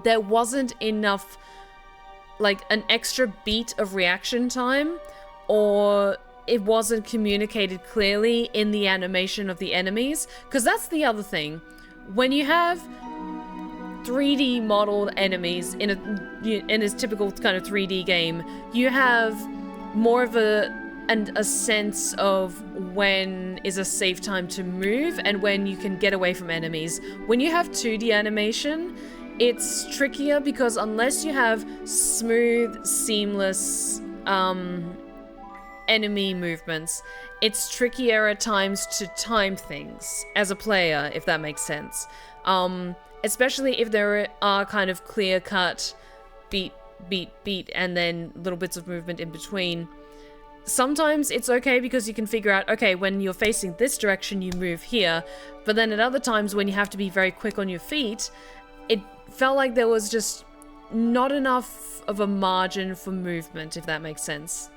Speaker 1: there wasn't enough, like an extra beat of reaction time, or it wasn't communicated clearly in the animation of the enemies. Because that's the other thing. When you have 3D modeled enemies in a typical kind of 3D game, you have more of a sense of when is a safe time to move and when you can get away from enemies. When you have 2D animation, it's trickier because unless you have smooth, seamless enemy movements, it's trickier at times to time things as a player, if that makes sense. Especially if there are kind of clear-cut beat, and then little bits of movement in between. Sometimes it's okay because you can figure out, okay, when you're facing this direction, you move here. But then at other times when you have to be very quick on your feet, it felt like there was just not enough of a margin for movement, if that makes sense.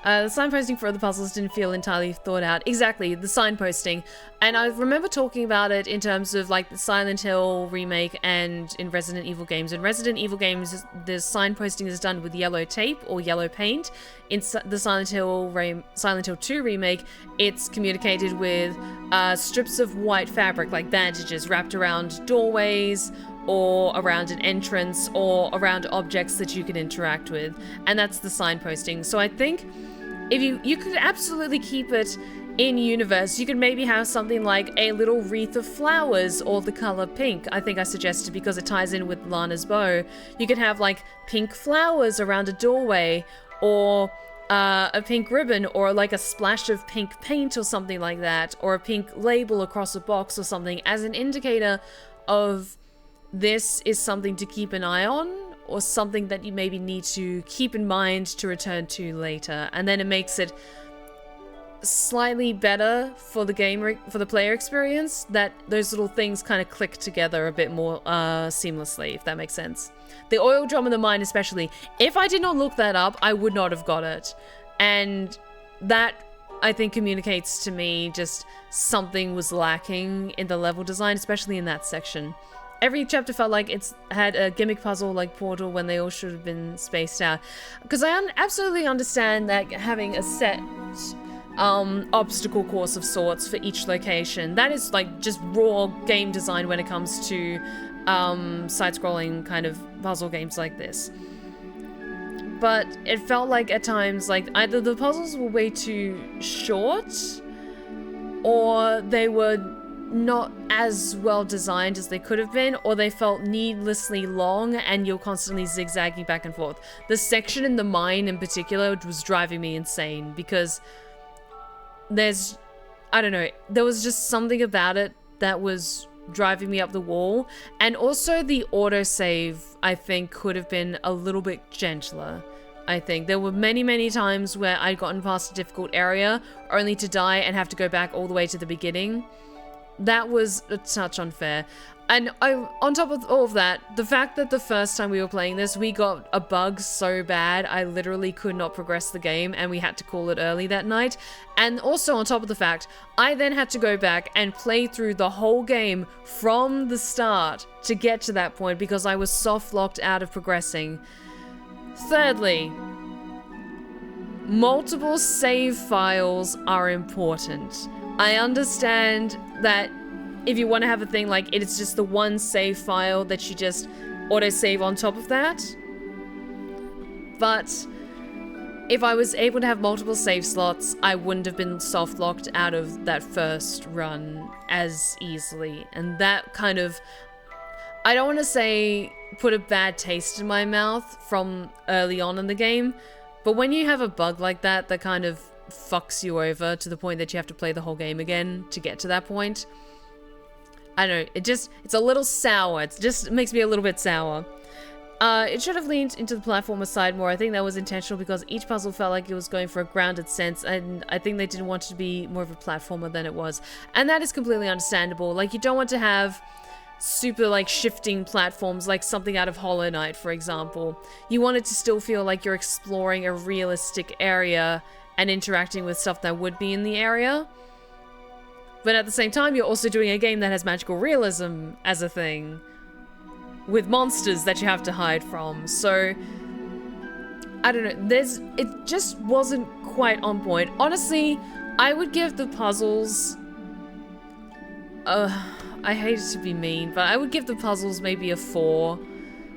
Speaker 1: The signposting for other puzzles didn't feel entirely thought out. Exactly, the signposting. And I remember talking about it in terms of like the Silent Hill remake and in Resident Evil games. In Resident Evil games, the signposting is done with yellow tape or yellow paint. In the Silent Hill 2 remake, it's communicated with strips of white fabric, like bandages wrapped around doorways, or around an entrance, or around objects that you can interact with. And that's the signposting. So I think if you could absolutely keep it in-universe, you could maybe have something like a little wreath of flowers or the color pink. I think I suggested because it ties in with Lana's bow. You could have like pink flowers around a doorway, or a pink ribbon, or like a splash of pink paint or something like that, or a pink label across a box or something as an indicator of this is something to keep an eye on, or something that you maybe need to keep in mind to return to later. And then it makes it slightly better for the game, for the player experience, that those little things kind of click together a bit more seamlessly, if that makes sense. The oil drum in the mine especially, if I did not look that up, I would not have got it. And that, I think, communicates to me just something was lacking in the level design, especially in that section. Every chapter felt like it's had a gimmick puzzle like Portal when they all should have been spaced out. Because I absolutely understand that having a set obstacle course of sorts for each location, that is like just raw game design when it comes to side-scrolling kind of puzzle games like this. But it felt like at times like either the puzzles were way too short, or they were not as well designed as they could have been, or they felt needlessly long and you're constantly zigzagging back and forth. The section in the mine in particular was driving me insane because there's, I don't know, there was just something about it that was driving me up the wall. And also the autosave, I think, could have been a little bit gentler. I think there were many times where I'd gotten past a difficult area only to die and have to go back all the way to the beginning. That was a touch unfair. And on top of all of that, the fact that the first time we were playing this, we got a bug so bad, I literally could not progress the game and we had to call it early that night. And also on top of the fact, I then had to go back and play through the whole game from the start to get to that point because I was soft-locked out of progressing. Thirdly, multiple save files are important. I understand that if you want to have a thing like it's just the one save file that you just auto-save on top of that. But if I was able to have multiple save slots, I wouldn't have been soft-locked out of that first run as easily. And that kind of, I don't want to say put a bad taste in my mouth from early on in the game, but when you have a bug like that that kind of fucks you over to the point that you have to play the whole game again to get to that point, I don't know, it's a little sour. It just makes me a little bit sour. It should have leaned into the platformer side more. I think that was intentional because each puzzle felt like it was going for a grounded sense, and I think they didn't want it to be more of a platformer than it was. And that is completely understandable. Like, you don't want to have super, like, shifting platforms like something out of Hollow Knight, for example. You want it to still feel like you're exploring a realistic area and interacting with stuff that would be in the area. But at the same time, you're also doing a game that has magical realism as a thing, with monsters that you have to hide from. So, I don't know, it just wasn't quite on point. Honestly, I would give the puzzles, I hate to be mean, but I would give the puzzles maybe a 4.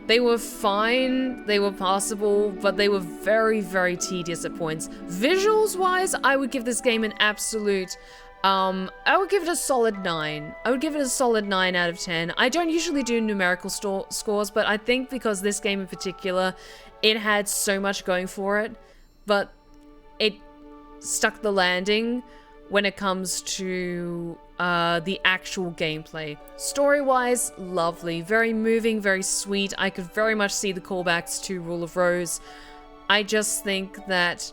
Speaker 1: They were fine, they were passable, but they were very tedious at points. Visuals-wise, I would give this game an absolute, I would give it a solid 9. I would give it a solid 9 out of 10. I don't usually do numerical scores, but I think because this game in particular, it had so much going for it, but it stuck the landing when it comes to the actual gameplay. Story-wise, lovely. Very moving, very sweet. I could very much see the callbacks to Rule of Rose. I just think that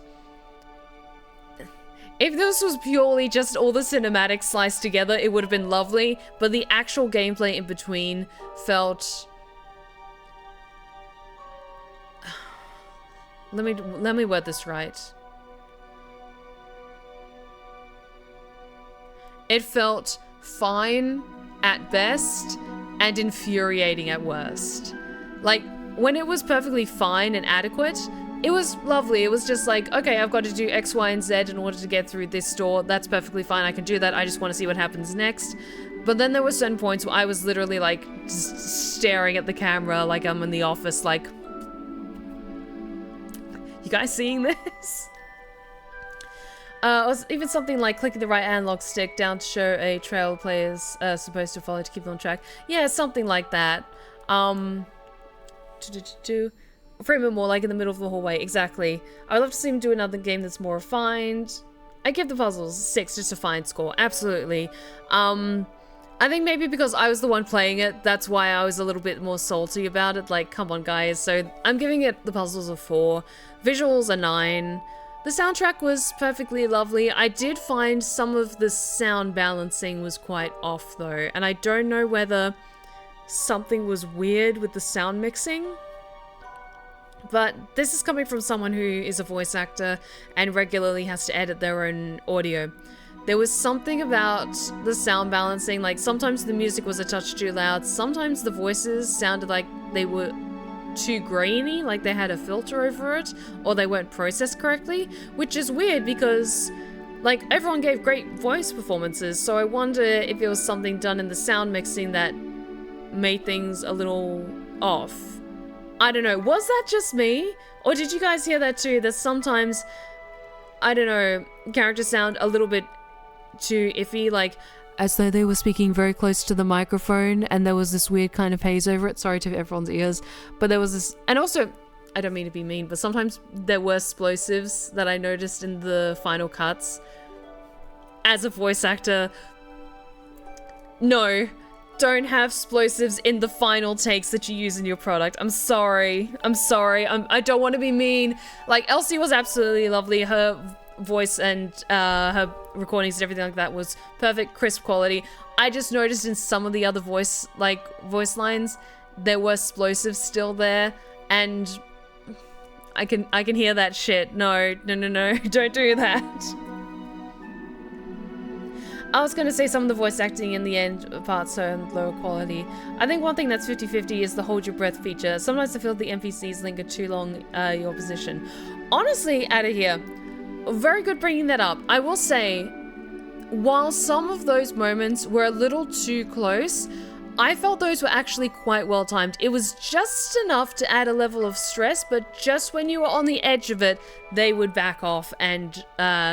Speaker 1: if this was purely just all the cinematics sliced together, it would have been lovely, but the actual gameplay in between felt... Let me word this right. It felt fine at best and infuriating at worst. Like, when it was perfectly fine and adequate, it was lovely. It was just like, okay, I've got to do X, Y, and Z in order to get through this door. That's perfectly fine. I can do that. I just want to see what happens next. But then there were certain points where I was literally like just staring at the camera like I'm in the office, like, you guys seeing this? Or even something like clicking the right analog stick down to show a trail players supposed to follow to keep them on track. Yeah, something like that. Frame it more like in the middle of the hallway, exactly. I would love to see him do another game that's more refined. I give the puzzles 6, just a fine score, absolutely. I think maybe because I was the one playing it, that's why I was a little bit more salty about it. Like, come on, guys. So I'm giving it the puzzles a 4. Visuals a 9. The soundtrack was perfectly lovely. I did find some of the sound balancing was quite off, though. And I don't know whether something was weird with the sound mixing. But this is coming from someone who is a voice actor and regularly has to edit their own audio. There was something about the sound balancing, like sometimes the music was a touch too loud, sometimes the voices sounded like they were too grainy, like they had a filter over it, or they weren't processed correctly, which is weird because, like, everyone gave great voice performances, so I wonder if it was something done in the sound mixing that made things a little off. I don't know, was that just me? Or did you guys hear that too, that sometimes, I don't know, characters sound a little bit too iffy, like as though they were speaking very close to the microphone and there was this weird kind of haze over it. Sorry to everyone's ears, but there was this, and also, I don't mean to be mean, but sometimes there were explosives that I noticed in the final cuts. As a voice actor, no, don't have explosives in the final takes that you use in your product. I'm sorry. I don't want to be mean. Like, Elsie was absolutely lovely. Her voice and her recordings and everything like that was perfect, crisp quality. I just noticed in some of the other voice lines, there were explosives still there, and I can hear that shit. No, don't do that. I was gonna say some of the voice acting in the end parts are lower quality. I think one thing that's 50-50 is the hold your breath feature. Sometimes I feel the NPCs linger too long your position. Honestly, out of here, very good bringing that up. I will say, while some of those moments were a little too close, I felt those were actually quite well timed. It was just enough to add a level of stress, but just when you were on the edge of it, they would back off and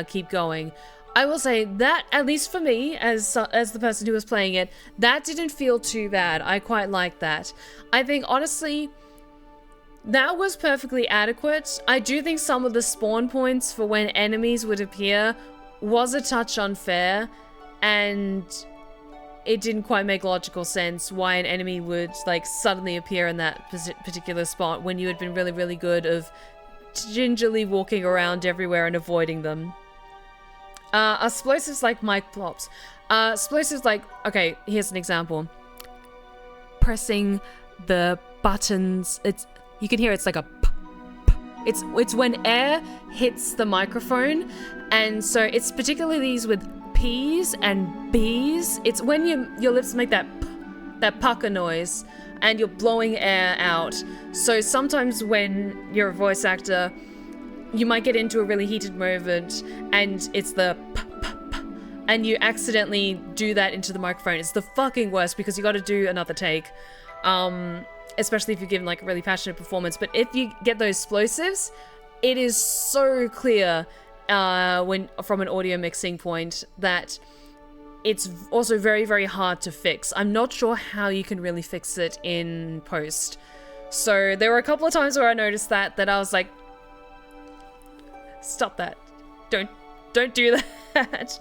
Speaker 1: keep going. I will say that, at least for me, as the person who was playing it, that didn't feel too bad. I quite liked that. I think, honestly, that was perfectly adequate. I do think some of the spawn points for when enemies would appear was a touch unfair, and it didn't quite make logical sense why an enemy would, like, suddenly appear in that particular spot when you had been really, really good of gingerly walking around everywhere and avoiding them. Explosives like mic plops. Explosives like, okay, here's an example. Pressing the buttons, you can hear it's like a p, p. It's when air hits the microphone, and so it's particularly these with P's and B's. It's when your lips make that p, that pucker noise, and you're blowing air out. So sometimes when you're a voice actor, you might get into a really heated moment and it's the p, p, p, and you accidentally do that into the microphone. It's the fucking worst because you got to do another take, especially if you're given like a really passionate performance. But if you get those explosives, it is so clear when from an audio mixing point that it's also very, very hard to fix. I'm not sure how you can really fix it in post. So there were a couple of times where I noticed that I was like, stop that. Don't do that.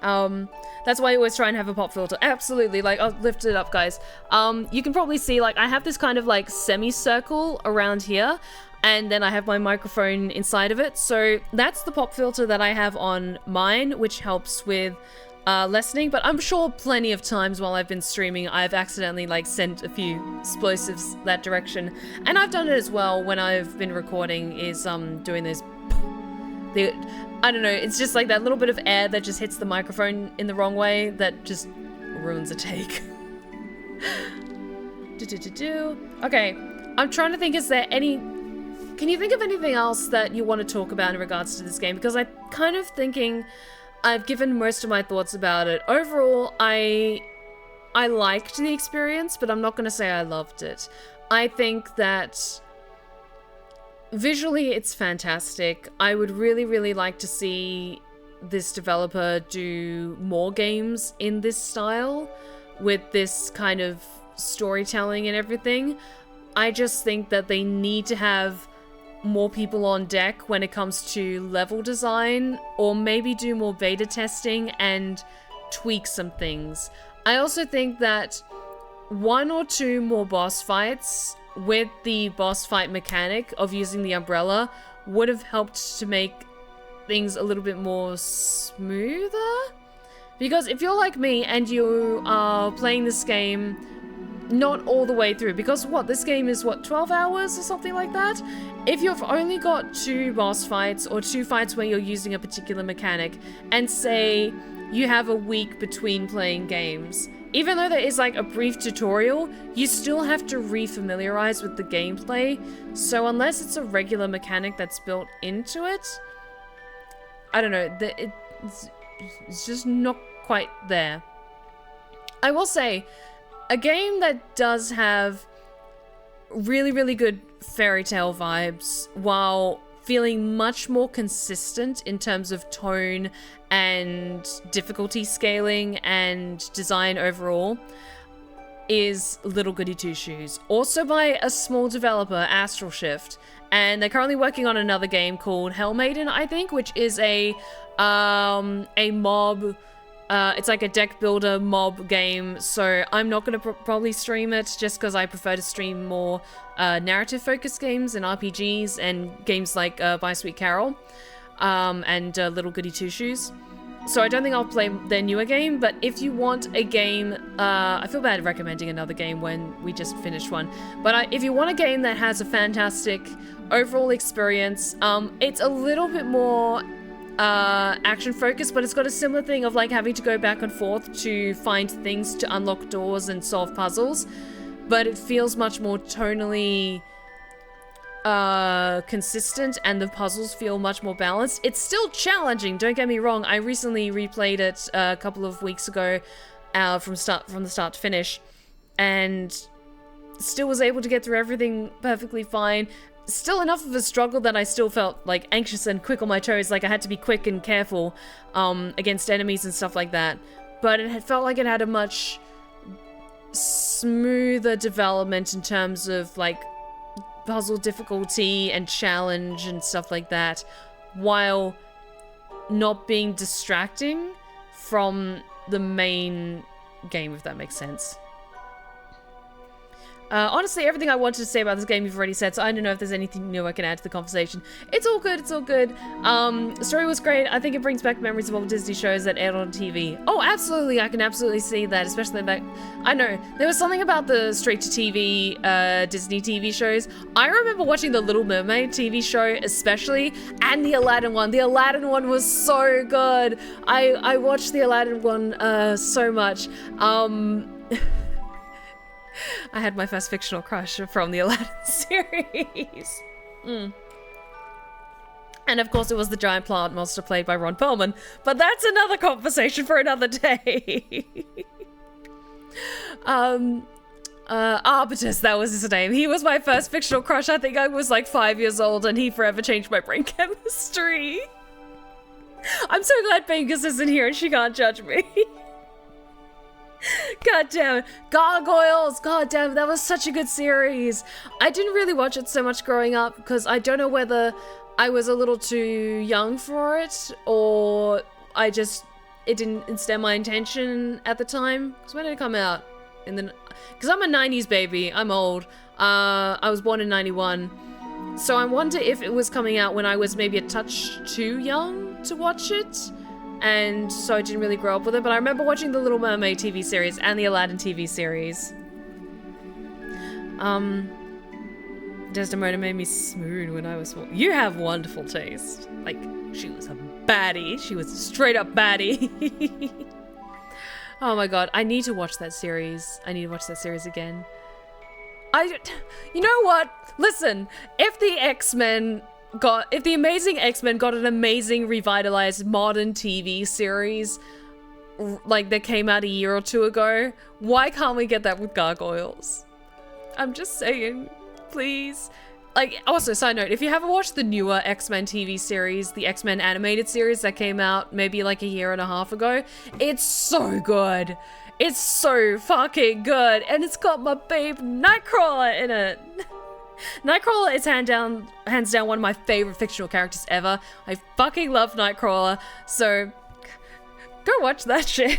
Speaker 1: That's why I always try and have a pop filter. Absolutely, like, I'll lift it up, guys. You can probably see, like, I have this kind of, like, semicircle around here, and then I have my microphone inside of it. So that's the pop filter that I have on mine, which helps with lessening, but I'm sure plenty of times while I've been streaming, I've accidentally, like, sent a few explosives that direction. And I've done it as well when I've been recording, is doing those, I don't know, it's just like that little bit of air that just hits the microphone in the wrong way that just ruins a take. Okay, I'm trying to think, is there any... Can you think of anything else that you want to talk about in regards to this game? Because I'm kind of thinking I've given most of my thoughts about it. Overall, I liked the experience, but I'm not going to say I loved it. I think that visually, it's fantastic. I would really, really like to see this developer do more games in this style with this kind of storytelling and everything. I just think that they need to have more people on deck when it comes to level design, or maybe do more beta testing and tweak some things. I also think that 1 or 2 more boss fights with the boss fight mechanic of using the umbrella would have helped to make things a little bit more smoother. Because if you're like me and you are playing this game not all the way through, because this game is 12 hours or something like that? If you've only got 2 boss fights or 2 fights where you're using a particular mechanic, and say you have a week between playing games, even though there is like a brief tutorial, you still have to re-familiarize with the gameplay. So unless it's a regular mechanic that's built into it, I don't know, it's just not quite there. I will say, a game that does have really, really good fairy tale vibes while feeling much more consistent in terms of tone and difficulty scaling and design overall is Little Goody Two Shoes. Also by a small developer, Astral Shift. And they're currently working on another game called Hell Maiden, I think, which is a mob... it's like a deck builder mob game, so I'm not going to probably stream it just because I prefer to stream more narrative-focused games and RPGs and games like By Sweet Carole and Little Goody Two Shoes. So I don't think I'll play their newer game, but if you want a game... I feel bad recommending another game when we just finished one. But if you want a game that has a fantastic overall experience, it's a little bit more... action focused, but it's got a similar thing of like having to go back and forth to find things to unlock doors and solve puzzles, but it feels much more tonally consistent, and the puzzles feel much more balanced. It's still challenging, don't get me wrong. I recently replayed it a couple of weeks ago from the start to finish, and still was able to get through everything perfectly fine. Still enough of a struggle that I still felt like anxious and quick on my toes, like I had to be quick and careful against enemies and stuff like that. But it had felt like it had a much smoother development in terms of like puzzle difficulty and challenge and stuff like that, while not being distracting from the main game, if that makes sense. Honestly, everything I wanted to say about this game you've already said, so I don't know if there's anything new I can add to the conversation. It's all good, it's all good. The story was great. I think it brings back memories of old Disney shows that aired on TV. Oh, absolutely, I can absolutely see that, especially that... I know, there was something about the straight-to-TV Disney TV shows. I remember watching the Little Mermaid TV show especially, and the Aladdin one. The Aladdin one was so good. I watched the Aladdin one so much. I had my first fictional crush from the Aladdin series. And of course it was the giant plant monster played by Ron Perlman, but that's another conversation for another day. Arbutus, that was his name. He was my first fictional crush. I think I was like 5 years old, and he forever changed my brain chemistry. I'm so glad Bingus isn't here and she can't judge me. God damn it. Gargoyles! God damn it, that was such a good series. I didn't really watch it so much growing up because I don't know whether I was a little too young for it, or it didn't instill my attention at the time. Because when did it come out? Because I'm a 90s baby. I'm old. I was born in 91. So I wonder if it was coming out when I was maybe a touch too young to watch it. And so I didn't really grow up with it, but I remember watching the Little Mermaid TV series and the Aladdin TV series. Desdemona made me swoon when I was small. You have wonderful taste. Like, she was a baddie. She was a straight up baddie. Oh my god, I need to watch that series. I need to watch that series again. You know what? Listen, if the Amazing X-Men got an amazing revitalized modern TV series like that came out a year or two ago, why can't we get that with Gargoyles? I'm just saying, please. like, also, side note, if you haven't watched the newer X-Men TV series, the X-Men animated series that came out maybe like a year and a half ago, it's so good. It's so fucking good. And it's got my babe Nightcrawler in it. Nightcrawler is hands down one of my favorite fictional characters ever. I fucking love Nightcrawler. So go watch that shit.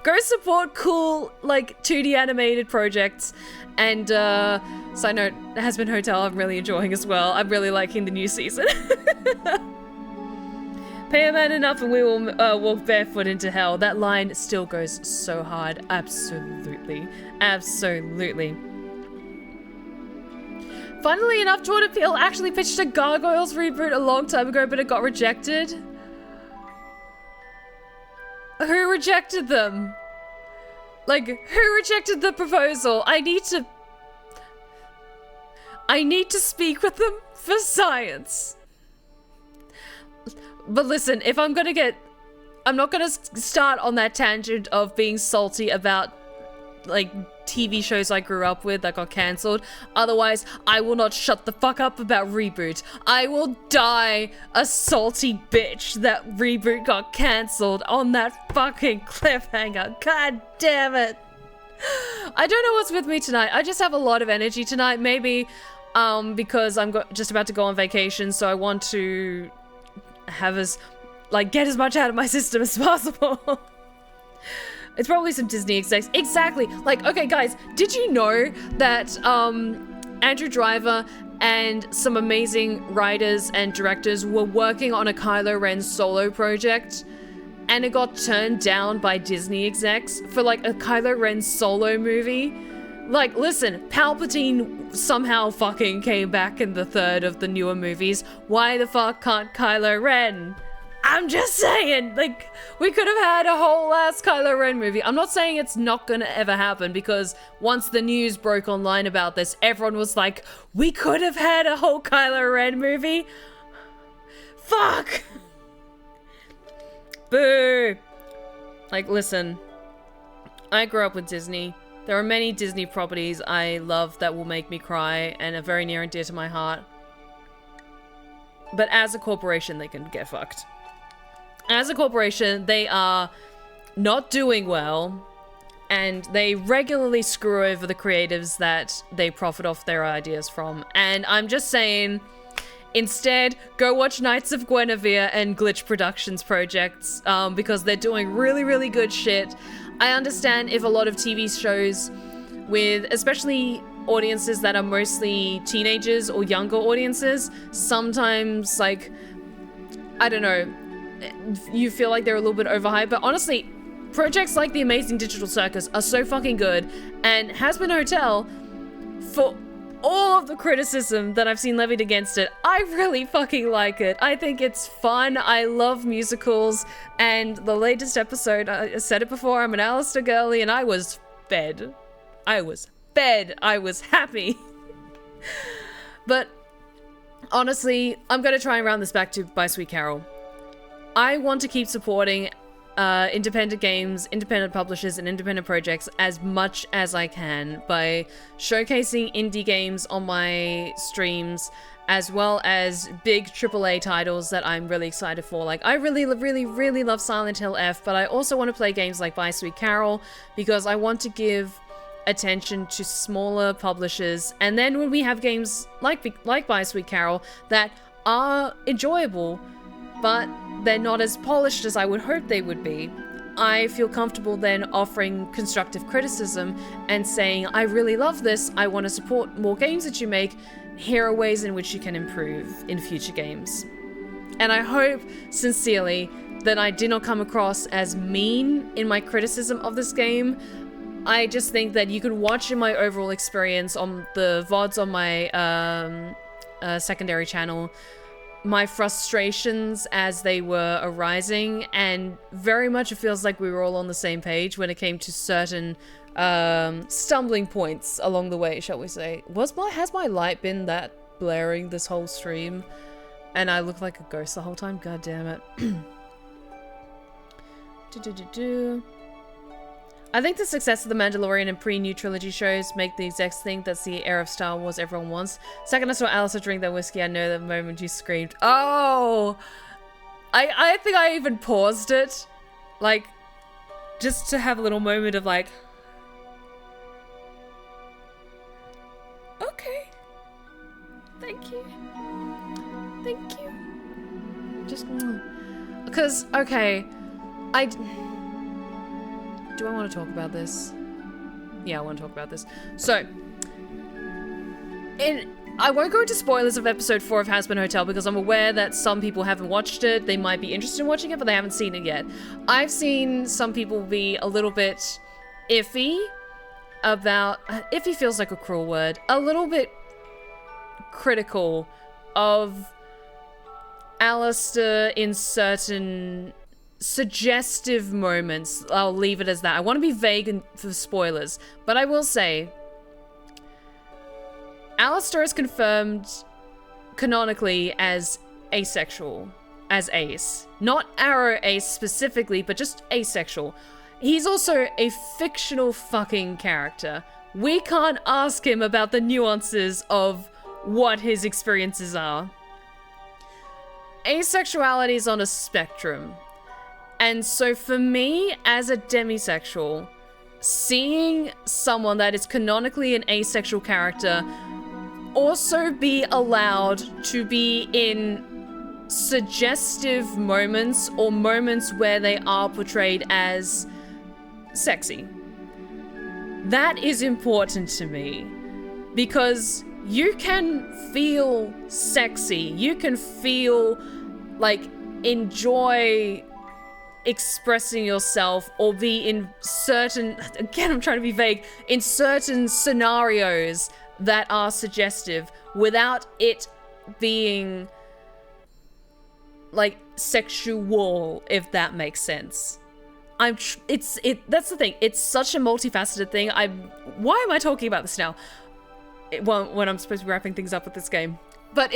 Speaker 1: Go support cool, like, 2D animated projects. And, side note, Has Been Hotel I'm really enjoying as well. I'm really liking the new season. Pay a man enough and we will walk barefoot into hell. That line still goes so hard. Absolutely. Absolutely. Funnily enough, Jordan Peele actually pitched a Gargoyles reboot a long time ago, but it got rejected. Who rejected them? Like, who rejected the proposal? I need to speak with them for science. But listen, if I'm not gonna start on that tangent of being salty about, like, TV shows I grew up with that got cancelled. Otherwise, I will not shut the fuck up about Reboot. I will die a salty bitch that Reboot got cancelled on that fucking cliffhanger. God damn it. I don't know what's with me tonight. I just have a lot of energy tonight. Maybe because I'm just about to go on vacation, so I want to have get as much out of my system as possible. It's probably some Disney execs. Exactly. Like, okay, guys, did you know that Andrew Driver and some amazing writers and directors were working on a Kylo Ren solo project, and it got turned down by Disney execs for, like, a Kylo Ren solo movie? Like, listen, Palpatine somehow fucking came back in the third of the newer movies. Why the fuck can't Kylo Ren? I'm just saying, like, we could have had a whole ass Kylo Ren movie. I'm not saying it's not gonna ever happen, because once the news broke online about this, everyone was like, we could have had a whole Kylo Ren movie. Fuck! Boo! Like, listen, I grew up with Disney. There are many Disney properties I love that will make me cry and are very near and dear to my heart. But as a corporation, they can get fucked. As a corporation, they are not doing well, and they regularly screw over the creatives that they profit off their ideas from. And I'm just saying, instead, go watch Knights of Guinevere and Glitch Productions projects, because they're doing really, really good shit. I understand if a lot of TV shows with, especially audiences that are mostly teenagers or younger audiences, sometimes, like, I don't know, you feel like they're a little bit overhyped, but honestly, projects like The Amazing Digital Circus are so fucking good, and Has Been Hotel, for all of the criticism that I've seen levied against it, I really fucking like it. I think it's fun. I love musicals, and the latest episode, I said it before, I'm an Alistair girly, and I was fed. I was happy. But honestly, I'm gonna try and round this back to By Sweet Carole. I want to keep supporting independent games, independent publishers, and independent projects as much as I can by showcasing indie games on my streams, as well as big AAA titles that I'm really excited for. Like, I really, really, really love Silent Hill F, but I also want to play games like By Sweet Carole because I want to give attention to smaller publishers. And then when we have games like By Sweet Carole that are enjoyable, but they're not as polished as I would hope they would be, I feel comfortable then offering constructive criticism and saying, I really love this, I want to support more games that you make, here are ways in which you can improve in future games. And I hope, sincerely, that I did not come across as mean in my criticism of this game. I just think that you can watch in my overall experience on the VODs on my secondary channel, my frustrations as they were arising, and very much it feels like we were all on the same page when it came to certain stumbling points along the way, shall we say. Has my light been that blaring this whole stream and I look like a ghost the whole time? God damn it. I think the success of The Mandalorian and pre-new trilogy shows make the execs think that's the era of Star Wars everyone wants. Second I saw Alistair drink that whiskey, I know the moment you screamed, oh! I think I even paused it. Like, just to have a little moment of like, okay. Thank you. Thank you. Just, because, okay, do I want to talk about this? Yeah, I want to talk about this. So, I won't go into spoilers of episode 4 of Hazbin Hotel because I'm aware that some people haven't watched it. They might be interested in watching it, but they haven't seen it yet. I've seen some people be a little bit iffy about... iffy feels like a cruel word. A little bit critical of Alistair in certain suggestive moments. I'll leave it as that. I want to be vague for spoilers, but I will say Alistair is confirmed canonically as asexual, as ace. Not arrow ace specifically, but just asexual. He's also a fictional fucking character. We can't ask him about the nuances of what his experiences are. Asexuality is on a spectrum. And so for me, as a demisexual, seeing someone that is canonically an asexual character also be allowed to be in suggestive moments or moments where they are portrayed as sexy. That is important to me because you can feel sexy. You can feel like enjoy expressing yourself or be in certain, again, I'm trying to be vague, in certain scenarios that are suggestive without it being like sexual, if that makes sense. That's the thing. It's such a multifaceted thing. Why am I talking about this now? When I'm supposed to be wrapping things up with this game. But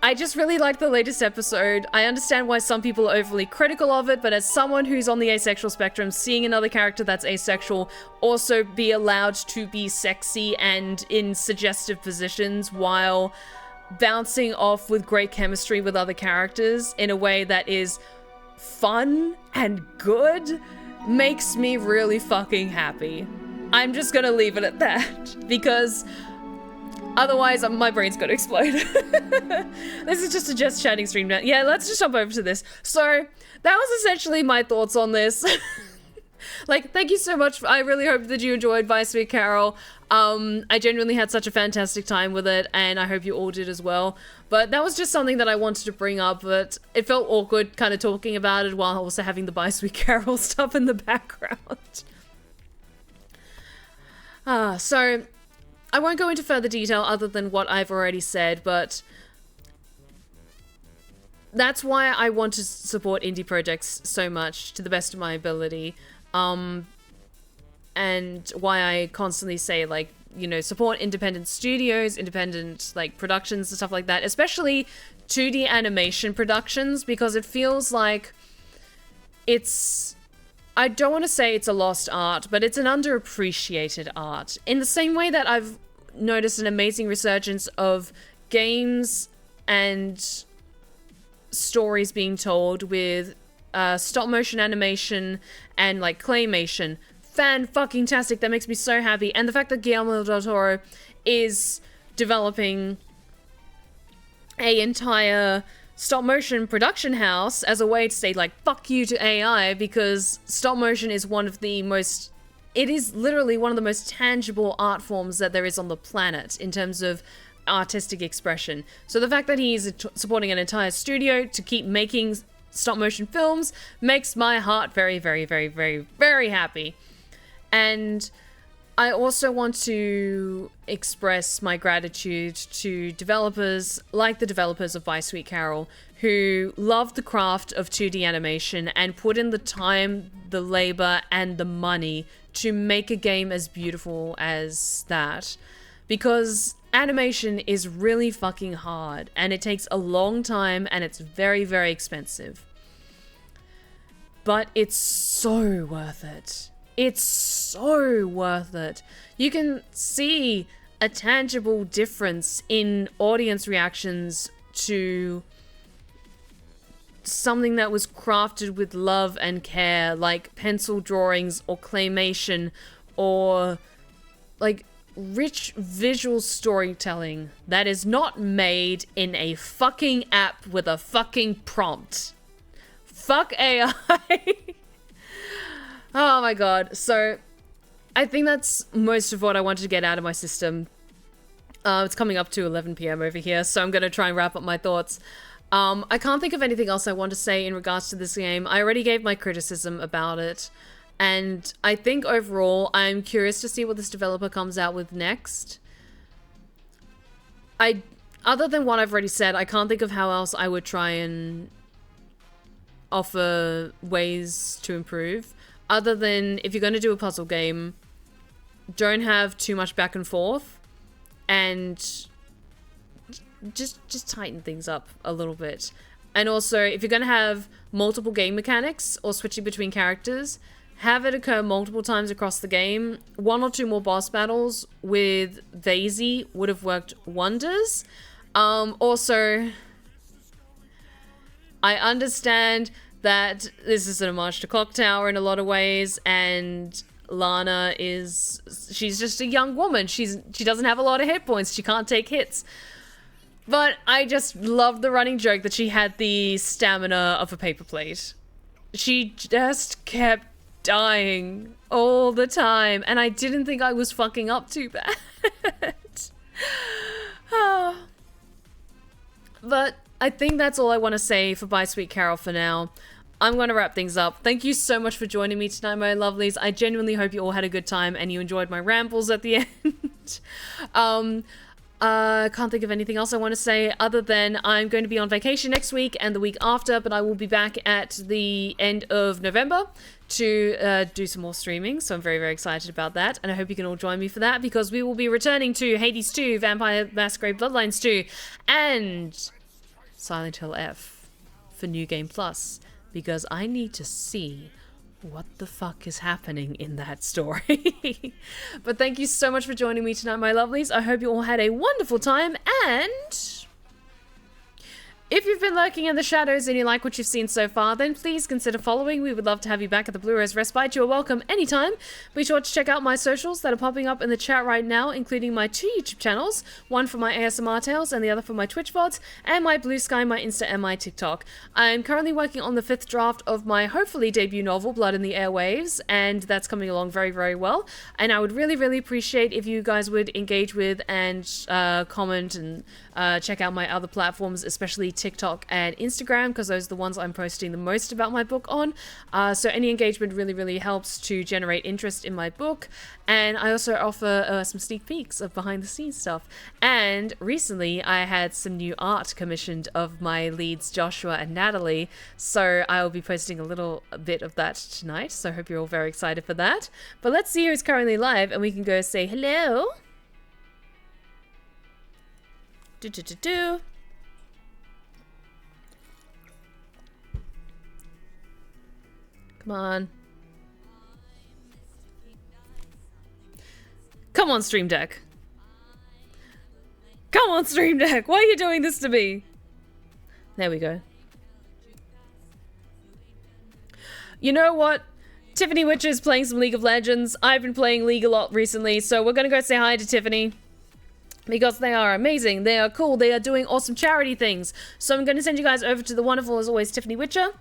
Speaker 1: I just really like the latest episode. I understand why some people are overly critical of it, but as someone who's on the asexual spectrum, seeing another character that's asexual also be allowed to be sexy and in suggestive positions while bouncing off with great chemistry with other characters in a way that is fun and good makes me really fucking happy. I'm just gonna leave it at that because otherwise, my brain's gonna explode. This is just a just chatting stream now. Yeah, let's just jump over to this. So, that was essentially my thoughts on this. Like, thank you so much. I really hope that you enjoyed Vice Sweet Carole. I genuinely had such a fantastic time with it, and I hope you all did as well. But that was just something that I wanted to bring up, but it felt awkward kind of talking about it while also having the Vice Sweet Carole stuff in the background. So... I won't go into further detail other than what I've already said, but that's why I want to support indie projects so much to the best of my ability. And why I constantly say, like, you know, support independent studios, independent, like, productions and stuff like that, especially 2D animation productions, because it feels like it's... I don't want to say it's a lost art, but it's an underappreciated art. In the same way that I've noticed an amazing resurgence of games and stories being told with stop motion animation and like claymation. Fan-fucking-tastic. That makes me so happy. And the fact that Guillermo del Toro is developing an entire stop-motion production house as a way to say, like, fuck you to AI, because stop-motion is one of the most... It is literally one of the most tangible art forms that there is on the planet in terms of artistic expression. So the fact that he is supporting an entire studio to keep making stop-motion films makes my heart very, very, very, very, very happy. And I also want to express my gratitude to developers like the developers of Vice Sweet Carole, who love the craft of 2D animation and put in the time, the labor, and the money to make a game as beautiful as that. Because animation is really fucking hard, and it takes a long time, and it's very, very expensive. but it's so worth it. It's so worth it. You can see a tangible difference in audience reactions to something that was crafted with love and care, like pencil drawings or claymation or like rich visual storytelling that is not made in a fucking app with a fucking prompt. Fuck AI. Oh my god. So I think that's most of what I wanted to get out of my system. It's coming up to 11 PM over here, so I'm going to try and wrap up my thoughts. I can't think of anything else I want to say in regards to this game. I already gave my criticism about it. And I think overall, I'm curious to see what this developer comes out with next. Other than what I've already said, I can't think of how else I would try and offer ways to improve. Other than, if you're going to do a puzzle game, don't have too much back and forth. And just tighten things up a little bit. And also, if you're going to have multiple game mechanics or switching between characters, have it occur multiple times across the game. 1 or 2 more boss battles with Daisy would have worked wonders. Also, I understand that this is an homage to Clock Tower in a lot of ways, and Lana she's just a young woman. She doesn't have a lot of hit points. She can't take hits. But I just love the running joke that she had the stamina of a paper plate. She just kept dying all the time, and I didn't think I was fucking up too bad. But I think that's all I want to say for Bye Sweet Carole for now. I'm going to wrap things up. Thank you so much for joining me tonight, my lovelies. I genuinely hope you all had a good time and you enjoyed my rambles at the end. Can't think of anything else I want to say other than I'm going to be on vacation next week and the week after, but I will be back at the end of November to do some more streaming, so I'm very, very excited about that, and I hope you can all join me for that, because we will be returning to Hades 2, Vampire Masquerade Bloodlines 2, and Silent Hill F for New Game Plus, because I need to see what the fuck is happening in that story. But thank you so much for joining me tonight, my lovelies. I hope you all had a wonderful time, and if you've been lurking in the shadows and you like what you've seen so far, then please consider following. We would love to have you back at the BlueBerryRose Respite. You are welcome anytime. Be sure to check out my socials that are popping up in the chat right now, including my 2 YouTube channels, one for my ASMR tales and the other for my Twitch VODs, and my Blue Sky, my Insta, and my TikTok. I'm currently working on the 5th draft of my hopefully debut novel, Blood in the Airwaves, and that's coming along very, very well. And I would really, really appreciate if you guys would engage with and comment and check out my other platforms, especially TikTok and Instagram, because those are the ones I'm posting the most about my book on. So any engagement really, really helps to generate interest in my book. And I also offer some sneak peeks of behind the scenes stuff. And recently I had some new art commissioned of my leads, Joshua and Natalie. So I will be posting a little bit of that tonight. So I hope you're all very excited for that. But let's see who's currently live and we can go say hello. Come on. Come on, Stream Deck. Come on, Stream Deck. Why are you doing this to me? There we go. You know what? Tiffany Witcher is playing some League of Legends. I've been playing League a lot recently, so we're gonna go say hi to Tiffany. Because they are amazing, they are cool, they are doing awesome charity things. So I'm going to send you guys over to the wonderful, as always, Tiffany Witcher.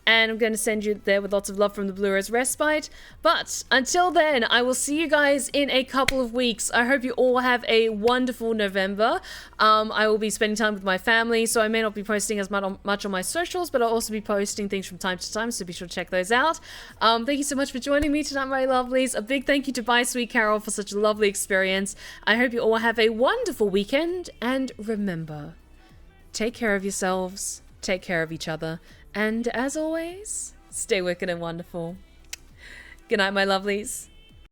Speaker 1: And I'm going to send you there with lots of love from the BlueBerryRose Respite. But until then, I will see you guys in a couple of weeks. I hope you all have a wonderful November. I will be spending time with my family, so I may not be posting as much on my socials, but I'll also be posting things from time to time, so be sure to check those out. Thank you so much for joining me tonight, my lovelies. A big thank you to Bye Sweet Carole for such a lovely experience. I hope you all have a wonderful weekend, and remember, take care of yourselves, take care of each other, and as always, stay wicked and wonderful. Good night, my lovelies.